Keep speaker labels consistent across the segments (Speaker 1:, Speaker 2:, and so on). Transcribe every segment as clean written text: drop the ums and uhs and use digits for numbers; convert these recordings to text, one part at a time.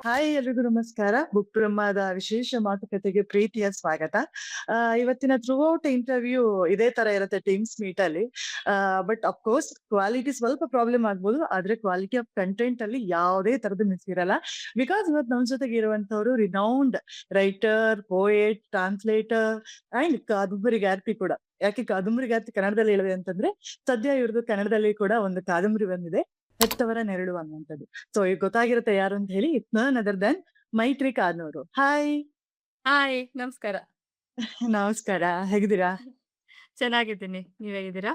Speaker 1: Hi ಎಲ್ರಿಗೂ ನಮಸ್ಕಾರ. Book ಬ್ರಹ್ಮದ ವಿಶೇಷ ಮಾತುಕತೆಗೆ ಪ್ರೀತಿಯ ಸ್ವಾಗತ. ಇವತ್ತಿನ ಥ್ರೂಔಟ್ ಇಂಟರ್ವ್ಯೂ ಇದೇ ತರ ಇರುತ್ತೆ ಟೀಮ್ಸ್ ಮೀಟ್ ಅಲ್ಲಿ. ಬಟ್ ಅಫ್ಕೋರ್ಸ್ ಕ್ವಾಲಿಟಿ ಸ್ವಲ್ಪ ಪ್ರಾಬ್ಲಮ್ ಆಗ್ಬೋದು. ಆದ್ರೆ ಕ್ವಾಲಿಟಿ ಆಫ್ ಕಂಟೆಂಟ್ ಅಲ್ಲಿ ಯಾವುದೇ ತರದ ಮಿಸ್ ಇರಲ್ಲ. ಬಿಕಾಸ್ ಇವತ್ತು ನಮ್ಮ ಜೊತೆಗೆ ಇರುವಂತವರು renowned writer, poet, translator and ಕಾದಂಬರಿಗಾರ್ತಿ ಕೂಡ. ಯಾಕೆ ಕಾದಂಬರಿಗಾರ್ತಿ ಕನ್ನಡದಲ್ಲಿ ಹೇಳಿದೆ ಅಂತಂದ್ರೆ ಸದ್ಯ ಇವ್ರದ್ದು ಕನ್ನಡದಲ್ಲಿ ಕೂಡ ಒಂದು ಕಾದಂಬರಿ ಬಂದಿದೆ, ಹೆತ್ತವರ ನೆರಳು ಅನ್ನುವಂಥದ್ದು. ಸೊ ಈಗ ಗೊತ್ತಾಗಿರುತ್ತೆ ಯಾರು ಅಂತ ಹೇಳಿ. ಇಟ್ಸ್ ನನ್ ಅದರ್ ದನ್ ಮೈತ್ರಿ ಕಾರ್ನೂರು. ಹಾಯ್.
Speaker 2: ಹಾಯ್, ನಮಸ್ಕಾರ.
Speaker 1: ನಮಸ್ಕಾರ, ಹೇಗಿದ್ದೀರಾ?
Speaker 2: ಚೆನ್ನಾಗಿದ್ದೀನಿ. ನೀವ್ ಹೇಗಿದ್ದೀರಾ?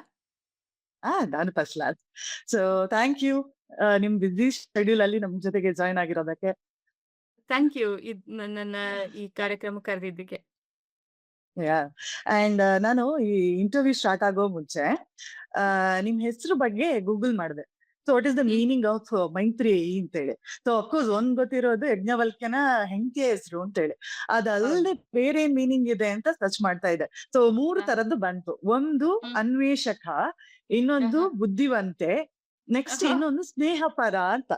Speaker 1: ನಾನು first class. So thank you ನಿಮ್ ಬಿಸಿ ಶೆಡ್ಯೂಲ್ ಅಲ್ಲಿ ನಮ್ ಜೊತೆಗೆ ಜಾಯ್ನ್ ಆಗಿರೋದಕ್ಕೆ.
Speaker 2: ಥ್ಯಾಂಕ್ ಯು ನನ್ನನ್ನ ಈ ಕಾರ್ಯಕ್ರಮಕ್ಕೆ ಕರೆದಿದ್ದಕ್ಕೆ.
Speaker 1: ಯಾ ಅಂಡ್ ನಾನು ಈ ಇಂಟರ್ವ್ಯೂ ಸ್ಟಾರ್ಟ್ ಆಗೋ ಮುಂಚೆ ನಿಮ್ ಹೆಸರು ಬಗ್ಗೆ ಗೂಗಲ್ ಮಾಡಿದೆ. So what is the
Speaker 2: hmm.
Speaker 1: Meaning of ಮೈತ್ರಿ ಅಂತೇಳಿ. ಸೊ ಅಫ್ಕೋರ್ಸ್ ಒಂದ್ ಗೊತ್ತಿರೋದು ಯಜ್ಞವಲ್ಕ್ಯನ ಹೆಂಡತಿಯ ಹೆಸರು ಅಂತೇಳಿ.
Speaker 2: ಹೌದು.
Speaker 1: ಅದಲ್ಲದೆ ಬೇರೆ ಏನ್ ಮೀನಿಂಗ್ ಇದೆ ಅಂತ ಸರ್ಚ್ ಮಾಡ್ತಾ ಇದ್ದೆ. ಸೊ 3
Speaker 2: ಹ,
Speaker 1: ತರದ್ದು ಬಂತು. ಒಂದು
Speaker 2: ಹ್ಮ್.
Speaker 1: ಅನ್ವೇಷಕ, ಇನ್ನೊಂದು
Speaker 2: ಆಹಾ.
Speaker 1: ಬುದ್ಧಿವಂತೆ, ನೆಕ್ಸ್ಟ್
Speaker 2: ಆಹಾ.
Speaker 1: ಇನ್ನೊಂದು ಸ್ನೇಹಪರ ಅಂತ.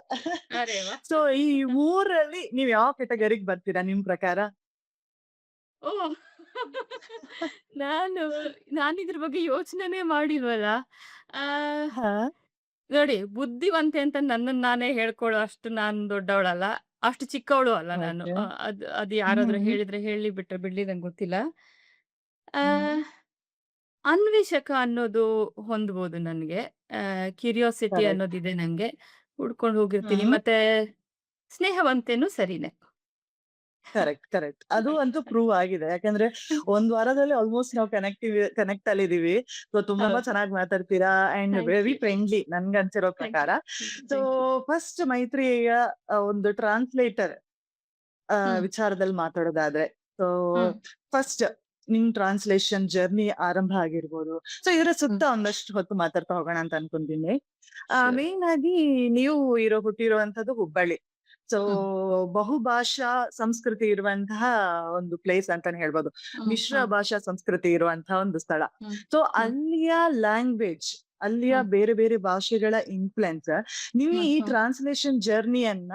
Speaker 2: ಅರೆ ವಾ.
Speaker 1: ಸೊ ಈ 3ರಲ್ಲಿ ನೀವ್ ಯಾವ ಕೆಟಗರಿಗೆ ಬರ್ತೀರಾ ನಿಮ್ ಪ್ರಕಾರ?
Speaker 2: ಓ. ನಾನು ನಾನಿದ್ರ ಬಗ್ಗೆ ಯೋಚನೆನೇ ಮಾಡಿಲ್ವಲ್ಲ. ಆ
Speaker 1: ಹಾ.
Speaker 2: ನೋಡಿ, ಬುದ್ಧಿವಂತೆ ಅಂತ ನನ್ನನ್ನ ನಾನೇ ಹೇಳ್ಕೊಳ್ಳೋ ಅಷ್ಟು ನಾನ್ ದೊಡ್ಡವಳಲ್ಲ. ಅಷ್ಟು ಚಿಕ್ಕವಳು ಅಲ್ಲ ನಾನು.
Speaker 1: ಓಕೆ.
Speaker 2: ಅದು ಯಾರಾದ್ರೂ
Speaker 1: ಹ್ಮ್.
Speaker 2: ಹೇಳಿದ್ರೆ ಹೇಳಿ ಬಿಟ್ರೆ ಬಿಡ್ಲಿ ನಂಗೆ ಗೊತ್ತಿಲ್ಲ. ಆ
Speaker 1: ಹ್ಮ್.
Speaker 2: ಅನ್ವೇಷಕ ಅನ್ನೋದು ಹೊಂದ್ಬೋದು ನನ್ಗೆ. Curiosity
Speaker 1: correct.
Speaker 2: ಅನ್ನೋದಿದೆ ನಂಗೆ. ಹುಡ್ಕೊಂಡು ಹೋಗಿರ್ತೀನಿ.
Speaker 1: ಹ್ಮ್.
Speaker 2: ಮತ್ತೆ ಸ್ನೇಹವಂತೇನು ಸರಿನೆ.
Speaker 1: Correct, correct. ಅದು ಅಂತೂ ಪ್ರೂವ್ ಆಗಿದೆ. ಯಾಕಂದ್ರೆ ಒಂದ್ ವಾರದಲ್ಲಿ ಆಲ್ಮೋಸ್ಟ್ ನಾವು ಕನೆಕ್ಟ್ ಅಲ್ಲಿ ಇದೀವಿ. ಸೊ ತುಂಬಾ
Speaker 2: ಹೌದು.
Speaker 1: ಚೆನ್ನಾಗಿ ಮಾತಾಡ್ತೀರಾ and
Speaker 2: thank
Speaker 1: very
Speaker 2: you.
Speaker 1: Friendly ನನ್ಗನ್ಸಿರೋ
Speaker 2: ಥ್ಯಾಂಕ್
Speaker 1: ಪ್ರಕಾರ.
Speaker 2: You.
Speaker 1: So
Speaker 2: thank you.
Speaker 1: First ಮೈತ್ರಿಯ ಒಂದು ಟ್ರಾನ್ಸ್ಲೇಟರ್
Speaker 2: ಹ್ಮ್.
Speaker 1: ವಿಚಾರದಲ್ಲಿ ಮಾತಾಡೋದಾದ್ರೆ, ಸೊ
Speaker 2: ಹ್ಮ್.
Speaker 1: ಫಸ್ಟ್ ನಿಮ್ ಟ್ರಾನ್ಸ್ಲೇಷನ್ ಜರ್ನಿ ಆರಂಭ ಆಗಿರ್ಬೋದು. ಸೊ ಇದರ ಸುತ್ತ
Speaker 2: ಹ್ಮ್.
Speaker 1: ಒಂದಷ್ಟು ಹೊತ್ತು ಮಾತಾಡ್ತಾ ಹೋಗೋಣ ಅಂತ ಅನ್ಕೊಂತೀನಿ.
Speaker 2: ಶ್ಯೂರ್.
Speaker 1: ಮೇನ್ ಆಗಿ ನೀವು ಹುಟ್ಟಿರುವಂತದ್ದು ಹುಬ್ಬಳ್ಳಿ. ಸೊ
Speaker 2: ಹ್ಮ್.
Speaker 1: ಬಹುಭಾಷಾ ಸಂಸ್ಕೃತಿ ಇರುವಂತಹ ಒಂದು ಪ್ಲೇಸ್ ಅಂತಾನೆ ಹೇಳ್ಬೋದು.
Speaker 2: ಹ್ಮ್.
Speaker 1: ಮಿಶ್ರ
Speaker 2: ಹ್ಮ್.
Speaker 1: ಭಾಷಾ ಸಂಸ್ಕೃತಿ ಇರುವಂತಹ ಒಂದು ಸ್ಥಳ.
Speaker 2: ಹ್ಮ್.
Speaker 1: ಸೊ
Speaker 2: ಹ್ಮ್.
Speaker 1: ಅಲ್ಲಿಯ ಲ್ಯಾಂಗ್ವೇಜ್, ಅಲ್ಲಿಯ
Speaker 2: ಹ್ಮ್.
Speaker 1: ಬೇರೆ ಬೇರೆ ಭಾಷೆಗಳ ಇನ್ಫ್ಲುಯೆನ್ಸ್ ನೀವು
Speaker 2: ಹ್ಮ್.
Speaker 1: ಈ
Speaker 2: ಹ್ಮ್.
Speaker 1: ಟ್ರಾನ್ಸ್ಲೇಷನ್ ಜರ್ನಿಯನ್ನ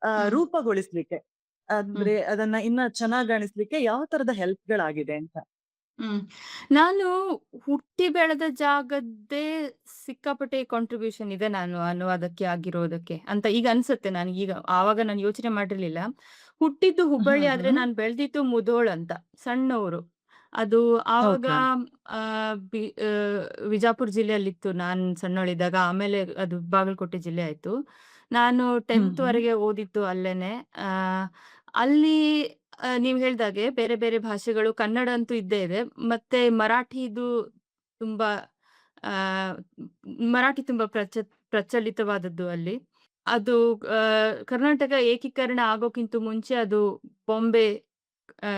Speaker 2: ಹ್ಮ್.
Speaker 1: ರೂಪಗೊಳಿಸ್ಲಿಕ್ಕೆ,
Speaker 2: ಹ್ಮ್.
Speaker 1: ಅಂದ್ರೆ ಅದನ್ನ ಇನ್ನ ಚೆನ್ನಾಗ್ ಕಾಣಿಸ್ಲಿಕ್ಕೆ ಯಾವ ತರದ ಹೆಲ್ಪ್‌ಗಳಾಗಿದೆ ಅಂತ?
Speaker 2: ಹ್ಮ್. ನಾನು ಹುಟ್ಟಿ ಬೆಳೆದ ಜಾಗದ್ದೇ ಸಿಕ್ಕಾಪಟ್ಟೆ ಕಾಂಟ್ರಿಬ್ಯೂಷನ್ ಇದೆ ನಾನು ಅನುವಾದಕ್ಕೆ ಆಗಿರೋದಕ್ಕೆ ಅಂತ ಈಗ ಅನ್ಸುತ್ತೆ ನನಗೀಗ. ಆವಾಗ ನಾನು ಯೋಚನೆ ಮಾಡಿರ್ಲಿಲ್ಲ. ಹುಟ್ಟಿದ್ದು ಹುಬ್ಬಳ್ಳಿ
Speaker 1: ಹ್ಮ್
Speaker 2: ಆದ್ರೆ
Speaker 1: ಹ್ಮ್.
Speaker 2: ನಾನು ಬೆಳೆದಿದ್ದು ಮುಧೋಳ್ ಅಂತ, ಸಣ್ಣ ಊರು. ಅದು ಆವಾಗ
Speaker 1: ಓಕೆ.
Speaker 2: ಆ, ಬಿ ಆ, ವಿಜಾಪುರ ಜಿಲ್ಲೆಯಲ್ಲಿತ್ತು ನಾನ್ ಸಣ್ಣವಳಿದ್ದಾಗ. ಆಮೇಲೆ ಅದು ಬಾಗಲಕೋಟೆ ಜಿಲ್ಲೆ ಆಯ್ತು. ನಾನು
Speaker 1: ಹ್ಮ್
Speaker 2: 10th
Speaker 1: ಹ್ಮ್.
Speaker 2: ವರೆಗೆ ಓದಿದ್ದು ಅಲ್ಲೇನೆ. ಆ, ಅಲ್ಲಿ ನೀವ್ ಹೇಳ್ದಾಗೆ ಬೇರೆ ಬೇರೆ ಭಾಷೆಗಳು, ಕನ್ನಡ ಅಂತೂ ಇದ್ದೇ ಇದೆ. ಮತ್ತೆ ಮರಾಠಿದು ತುಂಬಾ ಆ, ಮರಾಠಿ ತುಂಬಾ ಪ್ರಚಲಿತವಾದದ್ದು ಅಲ್ಲಿ. ಅದು ಕರ್ನಾಟಕ ಏಕೀಕರಣ ಆಗೋಕ್ಕಿಂತ ಮುಂಚೆ ಅದು ಬಾಂಬೆ ಆ,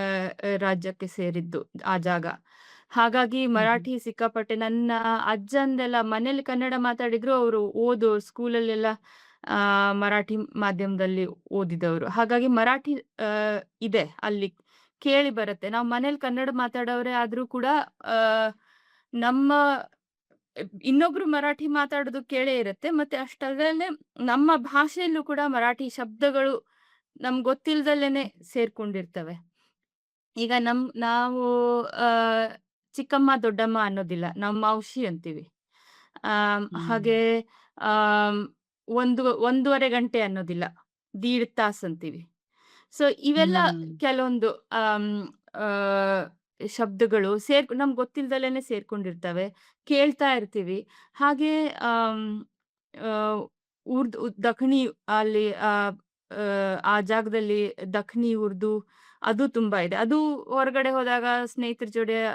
Speaker 2: ರಾಜ್ಯಕ್ಕೆ ಸೇರಿದ್ದು ಆ ಜಾಗ. ಹಾಗಾಗಿ
Speaker 1: ಹ್ಮ್ ಹ್ಮ್.
Speaker 2: ಮರಾಠಿ ಸಿಕ್ಕಾಪಟ್ಟೆ ನನ್ನ ಅಜ್ಜಂದೆಲ್ಲ ಮನೇಲಿ ಕನ್ನಡ ಮಾತಾಡಿದ್ರು, ಅವರು ಸ್ಕೂಲಲ್ಲೆಲ್ಲ ಆ, ಮರಾಠಿ ಮಾಧ್ಯಮದಲ್ಲಿ ಓದಿದವರು. ಹಾಗಾಗಿ ಮರಾಠಿ ಆ, ಇದೆ ಅಲ್ಲಿ, ಕೇಳಿ ಬರುತ್ತೆ. ನಾವು ಮನೇಲಿ ಕನ್ನಡ ಮಾತಾಡೋರೇ ಆದ್ರೂ ಕೂಡ ಆ, ನಮ್ಮ ಇನ್ನೊಬ್ರು ಮರಾಠಿ ಮಾತಾಡೋದು ಕೇಳೇ ಇರುತ್ತೆ. ಮತ್ತೆ ಅಷ್ಟಲ್ಲದೆ ನಮ್ಮ ಭಾಷೆಯಲ್ಲೂ ಕೂಡ ಮರಾಠಿ ಶಬ್ದಗಳು ನಮ್ಗ್ ಗೊತ್ತಿಲ್ದಲೇನೆ ಸೇರ್ಕೊಂಡಿರ್ತವೆ. ಈಗ ನಾವು ಆ, ಚಿಕ್ಕಮ್ಮ, ದೊಡ್ಡಮ್ಮ ಅನ್ನೋದಿಲ್ಲ. ನಾವು ಮೌಶಿ ಅಂತೀವಿ.
Speaker 1: ಹ್ಮ್.
Speaker 2: ಹಾಗೆ ಆಮ್, 1 ಗಂಟೆ ಅನ್ನೋದಿಲ್ಲ. ದೀಡ್ ತಾಸ್ ಅಂತೀವಿ. ಸೊ ಇವೆಲ್ಲ
Speaker 1: ಹ್ಮ್.
Speaker 2: ಕೆಲವೊಂದು ಆಮ್, ಆ, ಶಬ್ದಗಳು ನಮ್ಗ್ ಗೊತ್ತಿಲ್ದಲೇನೆ ಸೇರ್ಕೊಂಡಿರ್ತವೆ. ಕೇಳ್ತಾ ಇರ್ತೀವಿ. ಹಾಗೆ ಆಮ್, ಆ, ದಖಣಿ ಅಲ್ಲಿ ಆ ಜಾಗದಲ್ಲಿ ದಖನಿ ಉರ್ದು ಅದು ತುಂಬಾ ಇದೆ. ಅದು ಹೊರಗಡೆ ಹೋದಾಗ ಸ್ನೇಹಿತರ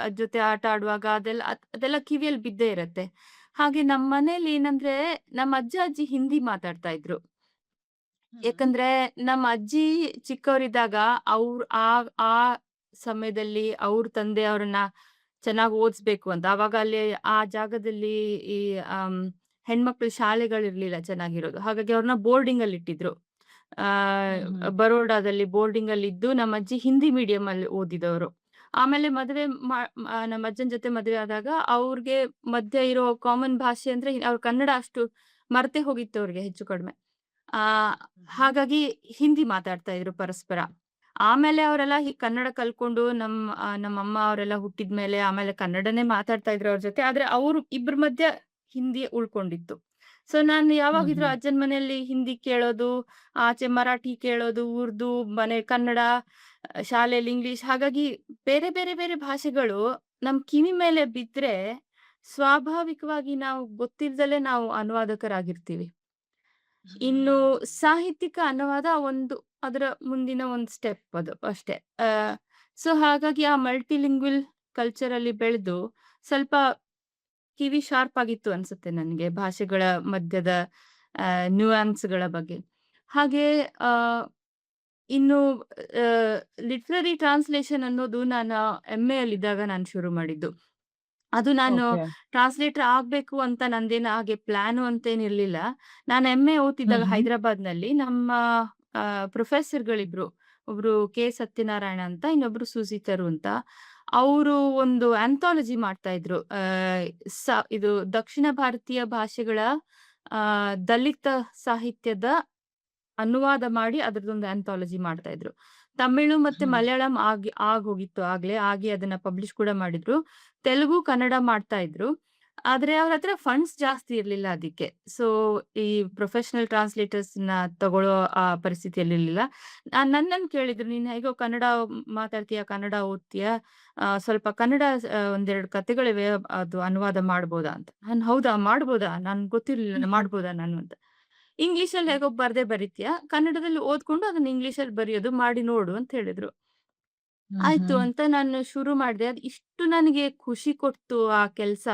Speaker 2: ಜೊತೆ ಆಟ ಆಡುವಾಗ ಅದೆಲ್ಲ ಕಿವಿಯಲ್ಲಿ ಬಿದ್ದೇ ಇರತ್ತೆ. ಹಾಗೆ ನಮ್ ಮನೇಲಿ ಏನಂದ್ರೆ, ನಮ್ಮ ಅಜ್ಜ, ಅಜ್ಜಿ ಹಿಂದಿ ಮಾತಾಡ್ತಾ ಇದ್ರು.
Speaker 1: ಹ್ಮ್.
Speaker 2: ಯಾಕಂದ್ರೆ ನಮ್ಮ ಅಜ್ಜಿ ಚಿಕ್ಕವರಿದ್ದಾಗ ಆ ಆ ಸಮಯದಲ್ಲಿ ಅವ್ರ ತಂದೆ ಅವ್ರನ್ನ ಚೆನ್ನಾಗ್ ಓದಿಸ್ಬೇಕು ಅಂತ. ಅವಾಗ ಅಲ್ಲಿ ಆ ಜಾಗದಲ್ಲಿ ಈ ಆಮ್, ಹೆಣ್ಮಕ್ಳು ಶಾಲೆಗಳಿರ್ಲಿಲ್ಲ ಚೆನ್ನಾಗಿರೋದು. ಹಾಗಾಗಿ ಅವ್ರನ್ನ ಬೋರ್ಡಿಂಗ್ ಅಲ್ಲಿ ಇಟ್ಟಿದ್ರು. ಆ,
Speaker 1: ಹ್ಮ್ ಹ್ಮ್.
Speaker 2: ಬರೋಡಾದಲ್ಲಿ ಬೋರ್ಡಿಂಗ್ ಅಲ್ಲಿ ಇದ್ದು ನಮ್ಮ ಅಜ್ಜಿ ಹಿಂದಿ ಮೀಡಿಯಂ ಅಲ್ಲಿ ಓದಿದವರು. ಆಮೇಲೆ ಮದುವೆ ನಮ್ಮ ಅಜ್ಜನ್ ಜೊತೆ ಮದುವೆ ಆದಾಗ ಅವ್ರಿಗೆ ಮಧ್ಯೆ ಇರೋ ಕಾಮನ್ ಭಾಷೆ ಅಂದ್ರೆ ಅವ್ರ ಕನ್ನಡ ಅಷ್ಟು ಮರ್ತೇ ಹೋಗಿತ್ತು ಅವ್ರಿಗೆ ಹೆಚ್ಚು ಕಡಿಮೆ. ಆ,
Speaker 1: ಹ್ಮ್.
Speaker 2: ಹಾಗಾಗಿ ಹಿಂದಿ ಮಾತಾಡ್ತಾ ಇದ್ರು ಪರಸ್ಪರ. ಆಮೇಲೆ ಅವರೆಲ್ಲ ಕನ್ನಡ ಕಲ್ಕೊಂಡು ನಮ್ಮಮ್ಮ ಅವರೆಲ್ಲ ಹುಟ್ಟಿದ್ಮೇಲೆ ಆಮೇಲೆ ಕನ್ನಡನೇ ಮಾತಾಡ್ತಾ ಇದ್ರು ಅವ್ರ ಜೊತೆ. ಆದ್ರೆ ಅವ್ರು ಇಬ್ರ ಮಧ್ಯ ಹಿಂದಿ ಉಳ್ಕೊಂಡಿತ್ತು. ಸೊ ನಾನು
Speaker 1: ಹ್ಮ್
Speaker 2: ಯಾವಾಗಿದ್ರು
Speaker 1: ಹ್ಮ್
Speaker 2: ಅಜ್ಜನ್ ಮನೆಯಲ್ಲಿ ಹಿಂದಿ ಕೇಳೋದು, ಆಚೆ ಮರಾಠಿ ಕೇಳೋದು, ಉರ್ದು, ಮನೆ ಕನ್ನಡ, ಶಾಲೆಯಲ್ಲಿ ಇಂಗ್ಲಿಷ್. ಹಾಗಾಗಿ ಬೇರೆ ಬೇರೆ ಬೇರೆ ಭಾಷೆಗಳು ನಮ್ ಕಿವಿ ಮೇಲೆ ಬಿದ್ರೆ ಸ್ವಾಭಾವಿಕವಾಗಿ ನಾವು ಗೊತ್ತಿಲ್ದಲೆ ನಾವು ಅನುವಾದಕರಾಗಿರ್ತೀವಿ. ಇನ್ನು ಸಾಹಿತ್ಯಿಕ ಅನುವಾದ ಅದರ ಮುಂದಿನ ಒಂದು ಸ್ಟೆಪ್ ಅದು ಅಷ್ಟೇ. ಆ, ಸೊ ಹಾಗಾಗಿ ಆ ಮಲ್ಟಿಲಿಂಗ್ವಲ್ ಕಲ್ಚರಲ್ಲಿ ಬೆಳೆದು ಸ್ವಲ್ಪ ಕಿವಿ ಶಾರ್ಪ್ ಆಗಿತ್ತು ಅನ್ಸುತ್ತೆ ನನ್ಗೆ ಭಾಷೆಗಳ ಮಧ್ಯದ ನ್ಯೂಯಾನ್ಸ್‌ಗಳ ಬಗ್ಗೆ. ಹಾಗೆ ಆ, ಇನ್ನು ಲಿಟರರಿ ಟ್ರಾನ್ಸ್ಲೇಷನ್ ಅನ್ನೋದು ನಾನು ಎಂ.ಎ. ನಾನು ಶುರು ಮಾಡಿದ್ದು. ಅದು ನಾನು
Speaker 1: ಓಕೆ.
Speaker 2: ಟ್ರಾನ್ಸ್‌ಲೇಟರ್ ಆಗ್ಬೇಕು ಅಂತ ನಂದೇನು ಹಾಗೆ ಪ್ಲಾನು ಅಂತೇನಿರ್ಲಿಲ್ಲ. ನಾನು ಎಂ.ಎ.
Speaker 1: ಹ್ಮ್
Speaker 2: ಓದ್ತಿದ್ದಾಗ
Speaker 1: ಹ್ಮ್
Speaker 2: ಹೈದರಾಬಾದ್‌ನಲ್ಲಿ ನಮ್ಮ ಪ್ರೊಫೆಸರ್‌ಗಳಿಬ್ರು. ಒಬ್ರು ಕೆ. ಸತ್ಯನಾರಾಯಣ ಅಂತ, ಇನ್ನೊಬ್ರು ಸುಜಿತರು ಅಂತ. ಅವರು ಒಂದು ಆಂಥಾಲಜಿ ಮಾಡ್ತಾ ಇದ್ರು. ಇದು ದಕ್ಷಿಣ ಭಾರತೀಯ ಭಾಷೆಗಳ ದಲಿತ ಸಾಹಿತ್ಯದ ಅನುವಾದ ಮಾಡಿ ಅದ್ರದ್ದೊಂದು ಆಂಥಾಲಜಿ ಮಾಡ್ತಾ ಇದ್ರು. ತಮಿಳು ಮತ್ತೆ
Speaker 1: ಹ್ಮ್
Speaker 2: ಮಲಯಾಳಂ ಆಗೋಗಿತ್ತು ಆಗ್ಲೇ. ಆಗಿ ಅದನ್ನ ಪಬ್ಲಿಷ್ ಕೂಡ ಮಾಡಿದ್ರು. ತೆಲುಗು, ಕನ್ನಡ ಮಾಡ್ತಾ ಇದ್ರು. ಆದ್ರೆ ಅವ್ರ ಹತ್ರ ಫಂಡ್ಸ್ ಜಾಸ್ತಿ ಇರ್ಲಿಲ್ಲ ಅದಿಕ್ಕೆ. ಸೊ ಈ ಪ್ರೊಫೆಷನಲ್ ಟ್ರಾನ್ಸ್‌ಲೇಟರ್ಸ್‌ನ ತಗೊಳ್ಳೋ ಪರಿಸ್ಥಿತಿಯಲ್ಲಿರ್ಲಿಲ್ಲ. ನನ್ನನ್ನು ಕೇಳಿದ್ರು, "ನೀನು ಹೇಗೋ ಕನ್ನಡ ಮಾತಾಡ್ತೀಯ, ಕನ್ನಡ ಓದ್ತೀಯ. ಸ್ವಲ್ಪ ಕನ್ನಡ ಒಂದೆರಡು ಕಥೆಗಳಿವೆ, ಅದು ಅನುವಾದ ಮಾಡ್ಬೋದಾ?" ಅಂತ. ನಾನು, "ಹೌದಾ? ಮಾಡ್ಬೋದಾ? ನನ್ಗೆ ಗೊತ್ತಿರ್ಲಿಲ್ಲ. ಮಾಡ್ಬೋದಾ ನಾನು?" ಅಂತ. ಇಂಗ್ಲಿಷಲ್ಲಿ ಹೇಗೋ ಬರ್ದೇ ಬರಿತೀಯ, ಕನ್ನಡದಲ್ಲಿ ಓದ್ಕೊಂಡು ಅದನ್ನ ಇಂಗ್ಲಿಷಲ್ಲಿ ಬರಿಯೋದು, ಮಾಡಿ ನೋಡು ಅಂತ ಹೇಳಿದ್ರು.
Speaker 1: ಹ್ಮ್
Speaker 2: ಆಯ್ತು
Speaker 1: ಹ್ಮ್
Speaker 2: ಅಂತ ನಾನು ಶುರು ಮಾಡ್ದೆ. ಅದು ಇಷ್ಟು ನನಗೆ ಖುಷಿ ಕೊಡ್ತು ಆ ಕೆಲ್ಸ.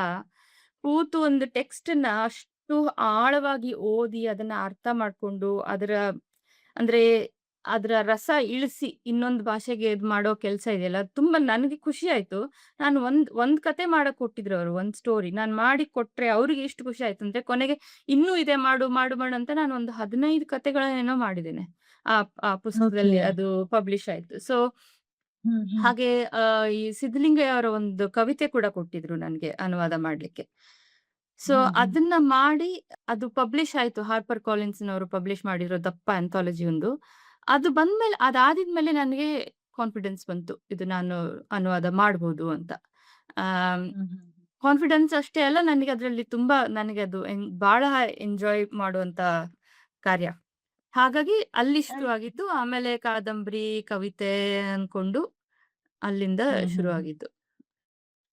Speaker 2: ಕೂತು ಒಂದು ಟೆಕ್ಸ್ಟನ್ನ ಅಷ್ಟು ಆಳವಾಗಿ ಓದಿ, ಅದನ್ನ ಅರ್ಥ ಮಾಡ್ಕೊಂಡು, ಅಂದ್ರೆ ಅದರ ರಸ ಇಳಿಸಿ ಇನ್ನೊಂದು ಭಾಷೆಗೆ ಇದ್ ಮಾಡೋ ಕೆಲ್ಸ ಇದೆಯಲ್ಲ, ಅದು ತುಂಬಾ ನನಗೆ ಖುಷಿ ಆಯ್ತು. ನಾನು ಒಂದ್ ಕತೆ ಮಾಡಕ್ ಕೊಟ್ಟಿದ್ರು ಅವ್ರು, ಒಂದ್ ಸ್ಟೋರಿ. ನಾನ್ ಮಾಡಿ ಕೊಟ್ರೆ ಅವ್ರಿಗೆ ಎಷ್ಟು ಖುಷಿ ಆಯ್ತು ಅಂದ್ರೆ, ಕೊನೆಗೆ ಇನ್ನೂ ಇದೆ, ಮಾಡು, ಮಾಡು, ಮಾಡು ಅಂತ ನಾನು ಒಂದು 15 ಕತೆಗಳನ್ನೇನೋ ಮಾಡಿದ್ದೇನೆ. ಆ ಆ
Speaker 1: ಓಕೆ.
Speaker 2: ಪುಸ್ತಕದಲ್ಲಿ ಅದು ಪಬ್ಲಿಷ್ ಆಯ್ತು. ಸೊ
Speaker 1: ಹ್ಮ್ ಹ್ಮ್
Speaker 2: ಹಾಗೆ ಈ ಸಿದ್ಧಲಿಂಗಯ್ಯ ಅವರ ಒಂದು ಕವಿತೆ ಕೂಡ ಕೊಟ್ಟಿದ್ರು ನನ್ಗೆ ಅನುವಾದ ಮಾಡ್ಲಿಕ್ಕೆ. ಸೊ
Speaker 1: ಹ್ಮ್ ಹ್ಮ್
Speaker 2: ಅದನ್ನ ಮಾಡಿ ಅದು ಪಬ್ಲಿಷ್ ಆಯ್ತು. ಹಾರ್ಪರ್ ಕಾಲಿನ್ಸ್‌ನವರು ಪಬ್ಲಿಷ್ ಮಾಡಿರೋ ದಪ್ಪ ಆಂಥಾಲಜಿ ಒಂದು. ಅದು ಬಂದ್ಮೇಲೆ, ಅದಾದಿದ್ಮೇಲೆ ನನಗೆ ಕಾನ್ಫಿಡೆನ್ಸ್ ಬಂತು. ಇದು ನಾನು ಅನುವಾದ ಮಾಡ್ಬೋದು ಅಂತ. ಆಮ್,
Speaker 1: ಹ್ಮ್ ಹ್ಮ್
Speaker 2: ಕಾನ್ಫಿಡೆನ್ಸ್ ಅಷ್ಟೇ ಅಲ್ಲ, ನನಗೆ ಅದ್ರಲ್ಲಿ ತುಂಬಾ ನನಗೆ ಅದು ಬಹಳ ಎಂಜಾಯ್ ಮಾಡುವಂತ ಕಾರ್ಯ. ಹಾಗಾಗಿ ಅಲ್ಲಿ ಶುರು ಆಗಿದ್ದು. ಆಮೇಲೆ ಕಾದಂಬರಿ, ಕವಿತೆ ಅನ್ಕೊಂಡು ಅಲ್ಲಿಂದ
Speaker 1: ಹ್ಮ್
Speaker 2: ಶುರು
Speaker 1: ಹ್ಮ್
Speaker 2: ಆಗಿದ್ದು.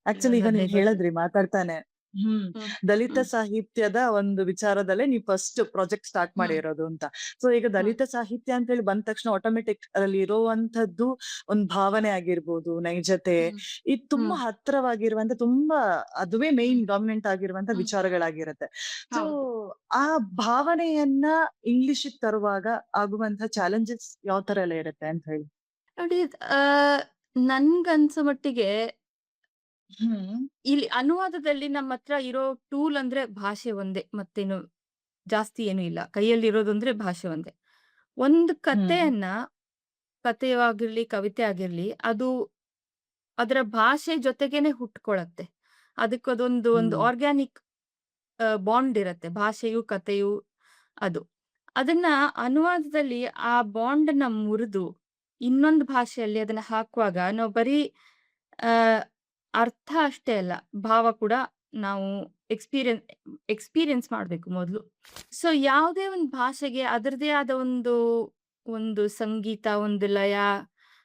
Speaker 1: ಆಕ್ಚುಲಿ
Speaker 2: ಇನ್ನೊಂದು
Speaker 1: ಈಗ ನೀವ್
Speaker 2: 15 ವರ್ಷ.
Speaker 1: ಹೇಳದ್ರಿ ಮಾತಾಡ್ತಾನೆ. ಹ್ಮ್.
Speaker 2: ಹ್ಮ್,
Speaker 1: ದಲಿತ
Speaker 2: ಹ್ಮ್,
Speaker 1: ಸಾಹಿತ್ಯದ ಒಂದು ವಿಚಾರದಲ್ಲೇ ನೀವು ಫಸ್ಟ್ ಪ್ರಾಜೆಕ್ಟ್ ಸ್ಟಾರ್ಟ್
Speaker 2: ಹ್ಮ್,
Speaker 1: ಮಾಡಿರೋದು ಅಂತ. ಸೊ ಈಗ
Speaker 2: ಹ್ಮ್,
Speaker 1: ದಲಿತ ಸಾಹಿತ್ಯ ಅಂತ ಹೇಳಿ ಬಂದ ತಕ್ಷಣ ಆಟೋಮೆಟಿಕ್ ಅದ್ರಲ್ಲಿ ಇರುವಂತದ್ದು ಒಂದ್ ಭಾವನೆ ಆಗಿರ್ಬೋದು, ನೈಜತೆ,
Speaker 2: ಹ್ಮ್,
Speaker 1: ಇದು ತುಂಬಾ
Speaker 2: ಹ್ಮ್,
Speaker 1: ಹತ್ರವಾಗಿರುವಂತ, ತುಂಬಾ ಅದುವೇ ಮೇನ್
Speaker 2: ಹ್ಮ್,
Speaker 1: ಡಾಮಿನೆಂಟ್ ಆಗಿರುವಂತ
Speaker 2: ಹ್ಮ್.
Speaker 1: ವಿಚಾರಗಳಾಗಿರತ್ತೆ. ಸೊ
Speaker 2: ಹೌದು.
Speaker 1: ಆ ಭಾವನೆಯನ್ನ ಇಂಗ್ಲಿಷಿಗ್ ತರುವಾಗ ಆಗುವಂತ ಚಾಲೆಂಜಸ್ ಯಾವ ತರ ಎಲ್ಲ ಇರುತ್ತೆ ಅಂತ ಹೇಳಿ?
Speaker 2: ನೋಡಿ, ಆ, ನನ್ಗನ್ಸೋ ಮಟ್ಟಿಗೆ
Speaker 1: ಹ್ಮ್.
Speaker 2: ಇಲ್ಲಿ ಅನುವಾದದಲ್ಲಿ ನಮ್ಮ ಹತ್ರ ಇರೋ ಟೂಲ್ ಅಂದ್ರೆ ಭಾಷೆ ಒಂದೇ. ಮತ್ತೇನು ಜಾಸ್ತಿ ಏನು ಇಲ್ಲ. ಕೈಯಲ್ಲಿರೋದು ಅಂದ್ರೆ ಭಾಷೆ ಒಂದೇ. ಒಂದು
Speaker 1: ಹ್ಮ್.
Speaker 2: ಕಥೆಯಾಗಿರ್ಲಿ, ಕವಿತೆ ಆಗಿರ್ಲಿ, ಅದು ಅದರ ಭಾಷೆ ಜೊತೆಗೇನೆ ಹುಟ್ಕೊಳತ್ತೆ. ಒಂದು
Speaker 1: ಹ್ಮ್.
Speaker 2: ಆರ್ಗಾನಿಕ್ ಬಾಂಡ್ ಇರತ್ತೆ. ಭಾಷೆಯು, ಕಥೆಯು ಅದು. ಅದನ್ನ ಅನುವಾದದಲ್ಲಿ ಆ ಬಾಂಡನ್ನ ಮುರಿದು ಇನ್ನೊಂದು ಭಾಷೆಯಲ್ಲಿ ಅದನ್ನ ಹಾಕುವಾಗ ನಾವು ಬರೀ ಆ, ಅರ್ಥ ಅಷ್ಟೇ ಅಲ್ಲ, ಭಾವ ಕೂಡ ನಾವು ಎಕ್ಸ್‌ಪೀರಿಯನ್ಸ್ ಎಕ್ಸ್‌ಪೀರಿಯನ್ಸ್ ಮಾಡ್ಬೇಕು ಮೊದ್ಲು. ಸೊ ಯಾವುದೇ ಒಂದು ಭಾಷೆಗೆ ಅದರದೇ ಆದ ಒಂದು ಸಂಗೀತ, ಒಂದು ಲಯ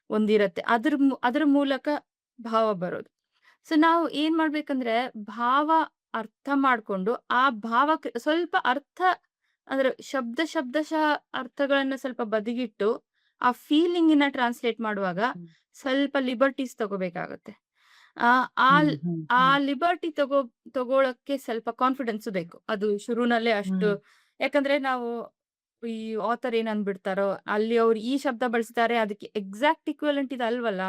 Speaker 2: ಒಂದಿರತ್ತೆ. ಅದರ ಮೂಲಕ ಭಾವ ಬರೋದು. ಸೊ ನಾವು ಏನ್ ಮಾಡ್ಬೇಕಂದ್ರೆ, ಭಾವ ಅರ್ಥ ಮಾಡ್ಕೊಂಡು, ಆ ಭಾವಕ್ಕೆ ಸ್ವಲ್ಪ ಅರ್ಥ, ಅಂದ್ರೆ ಶಬ್ದಶಃ ಅರ್ಥಗಳನ್ನ ಸ್ವಲ್ಪ ಬದಿಗಿಟ್ಟು, ಆ ಫೀಲಿಂಗಿನ ಟ್ರಾನ್ಸ್‌ಲೇಟ್ ಮಾಡುವಾಗ
Speaker 1: ಹ್ಮ್.
Speaker 2: ಸ್ವಲ್ಪ ಲಿಬರ್ಟೀಸ್ ತಗೋಬೇಕಾಗತ್ತೆ. ಆ
Speaker 1: ಹ್ಮ್.
Speaker 2: ಆಲ್
Speaker 1: ಹ್ಮ್.
Speaker 2: ಆ
Speaker 1: ಹ್ಮ್.
Speaker 2: ಲಿಬರ್ಟಿ ತಗೊಳಕ್ಕೆ ಸ್ವಲ್ಪ ಕಾನ್ಫಿಡೆನ್ಸ್ ಬೇಕು. ಅದು ಶುರುನಲ್ಲೇ ಅಷ್ಟು.
Speaker 1: ಹ್ಮ್.
Speaker 2: ಯಾಕಂದ್ರೆ ನಾವು ಈ ಆಥರ್ ಏನ್ ಅಂದ್ಬಿಡ್ತಾರೋ, ಅಲ್ಲಿ ಅವ್ರು ಈ ಶಬ್ದ ಬಳಸಿದ್ದಾರೆ, ಅದಕ್ಕೆ ಎಕ್ಸಾಕ್ಟ್ ಇಕ್ವಿವೆಲೆಂಟ್ ಇದು ಅಲ್ವಲ್ಲ.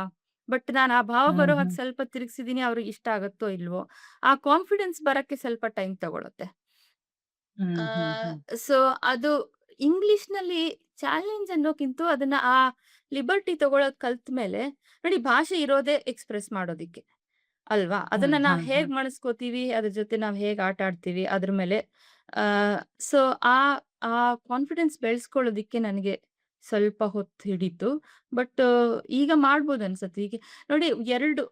Speaker 2: ಬಟ್ ನಾನು ಆ ಭಾವ
Speaker 1: ಹ್ಮ್.
Speaker 2: ಬರೋ ಹಾಗೆ
Speaker 1: ಹ್ಮ್.
Speaker 2: ಸ್ವಲ್ಪ ತಿರುಗಿಸಿದೀನಿ, ಅವ್ರಿಗೆ ಇಷ್ಟ ಆಗುತ್ತೋ ಇಲ್ವೋ. ಆ ಕಾನ್ಫಿಡೆನ್ಸ್ ಬರಕ್ಕೆ ಸ್ವಲ್ಪ ಟೈಮ್ ತಗೊಳುತ್ತೆ.
Speaker 1: ಹ್ಮ್.
Speaker 2: ಆ,
Speaker 1: ಹ್ಮ್. ಹ್ಮ್.
Speaker 2: ಸೊ ಅದು ಇಂಗ್ಲಿಷ್‌ನಲ್ಲಿ ಚಾಲೆಂಜ್ ಅನ್ನೋಕ್ಕಿಂತ ಅದನ್ನ ಆ ಲಿಬರ್ಟಿ ತಗೊಳೋದ್ ಕಲ್ತ ಮೇಲೆ, ನೋಡಿ, ಭಾಷೆ ಇರೋದೇ ಎಕ್ಸ್‌ಪ್ರೆಸ್ ಮಾಡೋದಿಕ್ಕೆ ಅಲ್ವಾ?
Speaker 1: ಹ್ಮ್.
Speaker 2: ಅದನ್ನ ನಾವ್
Speaker 1: ಹ್ಮ್.
Speaker 2: ಹೇಗ್
Speaker 1: ಹ್ಮ್.
Speaker 2: ಮನಸ್ಕೋತೀವಿ, ಅದ್ರ ಜೊತೆ ನಾವ್ ಹೇಗ್ ಆಟ ಆಡ್ತೀವಿ ಅದ್ರ ಮೇಲೆ. ಆ, ಸೊ ಆ ಆ ಕಾನ್ಫಿಡೆನ್ಸ್ ಬೆಳೆಸ್ಕೊಳ್ಳೋದಿಕ್ಕೆ ನನಗೆ ಸ್ವಲ್ಪ ಹೊತ್ತು ಹಿಡೀತು. ಬಟ್ ಈಗ ಮಾಡ್ಬೋದು ಅನ್ಸತ್ತೆ. ಈಗ ನೋಡಿ 2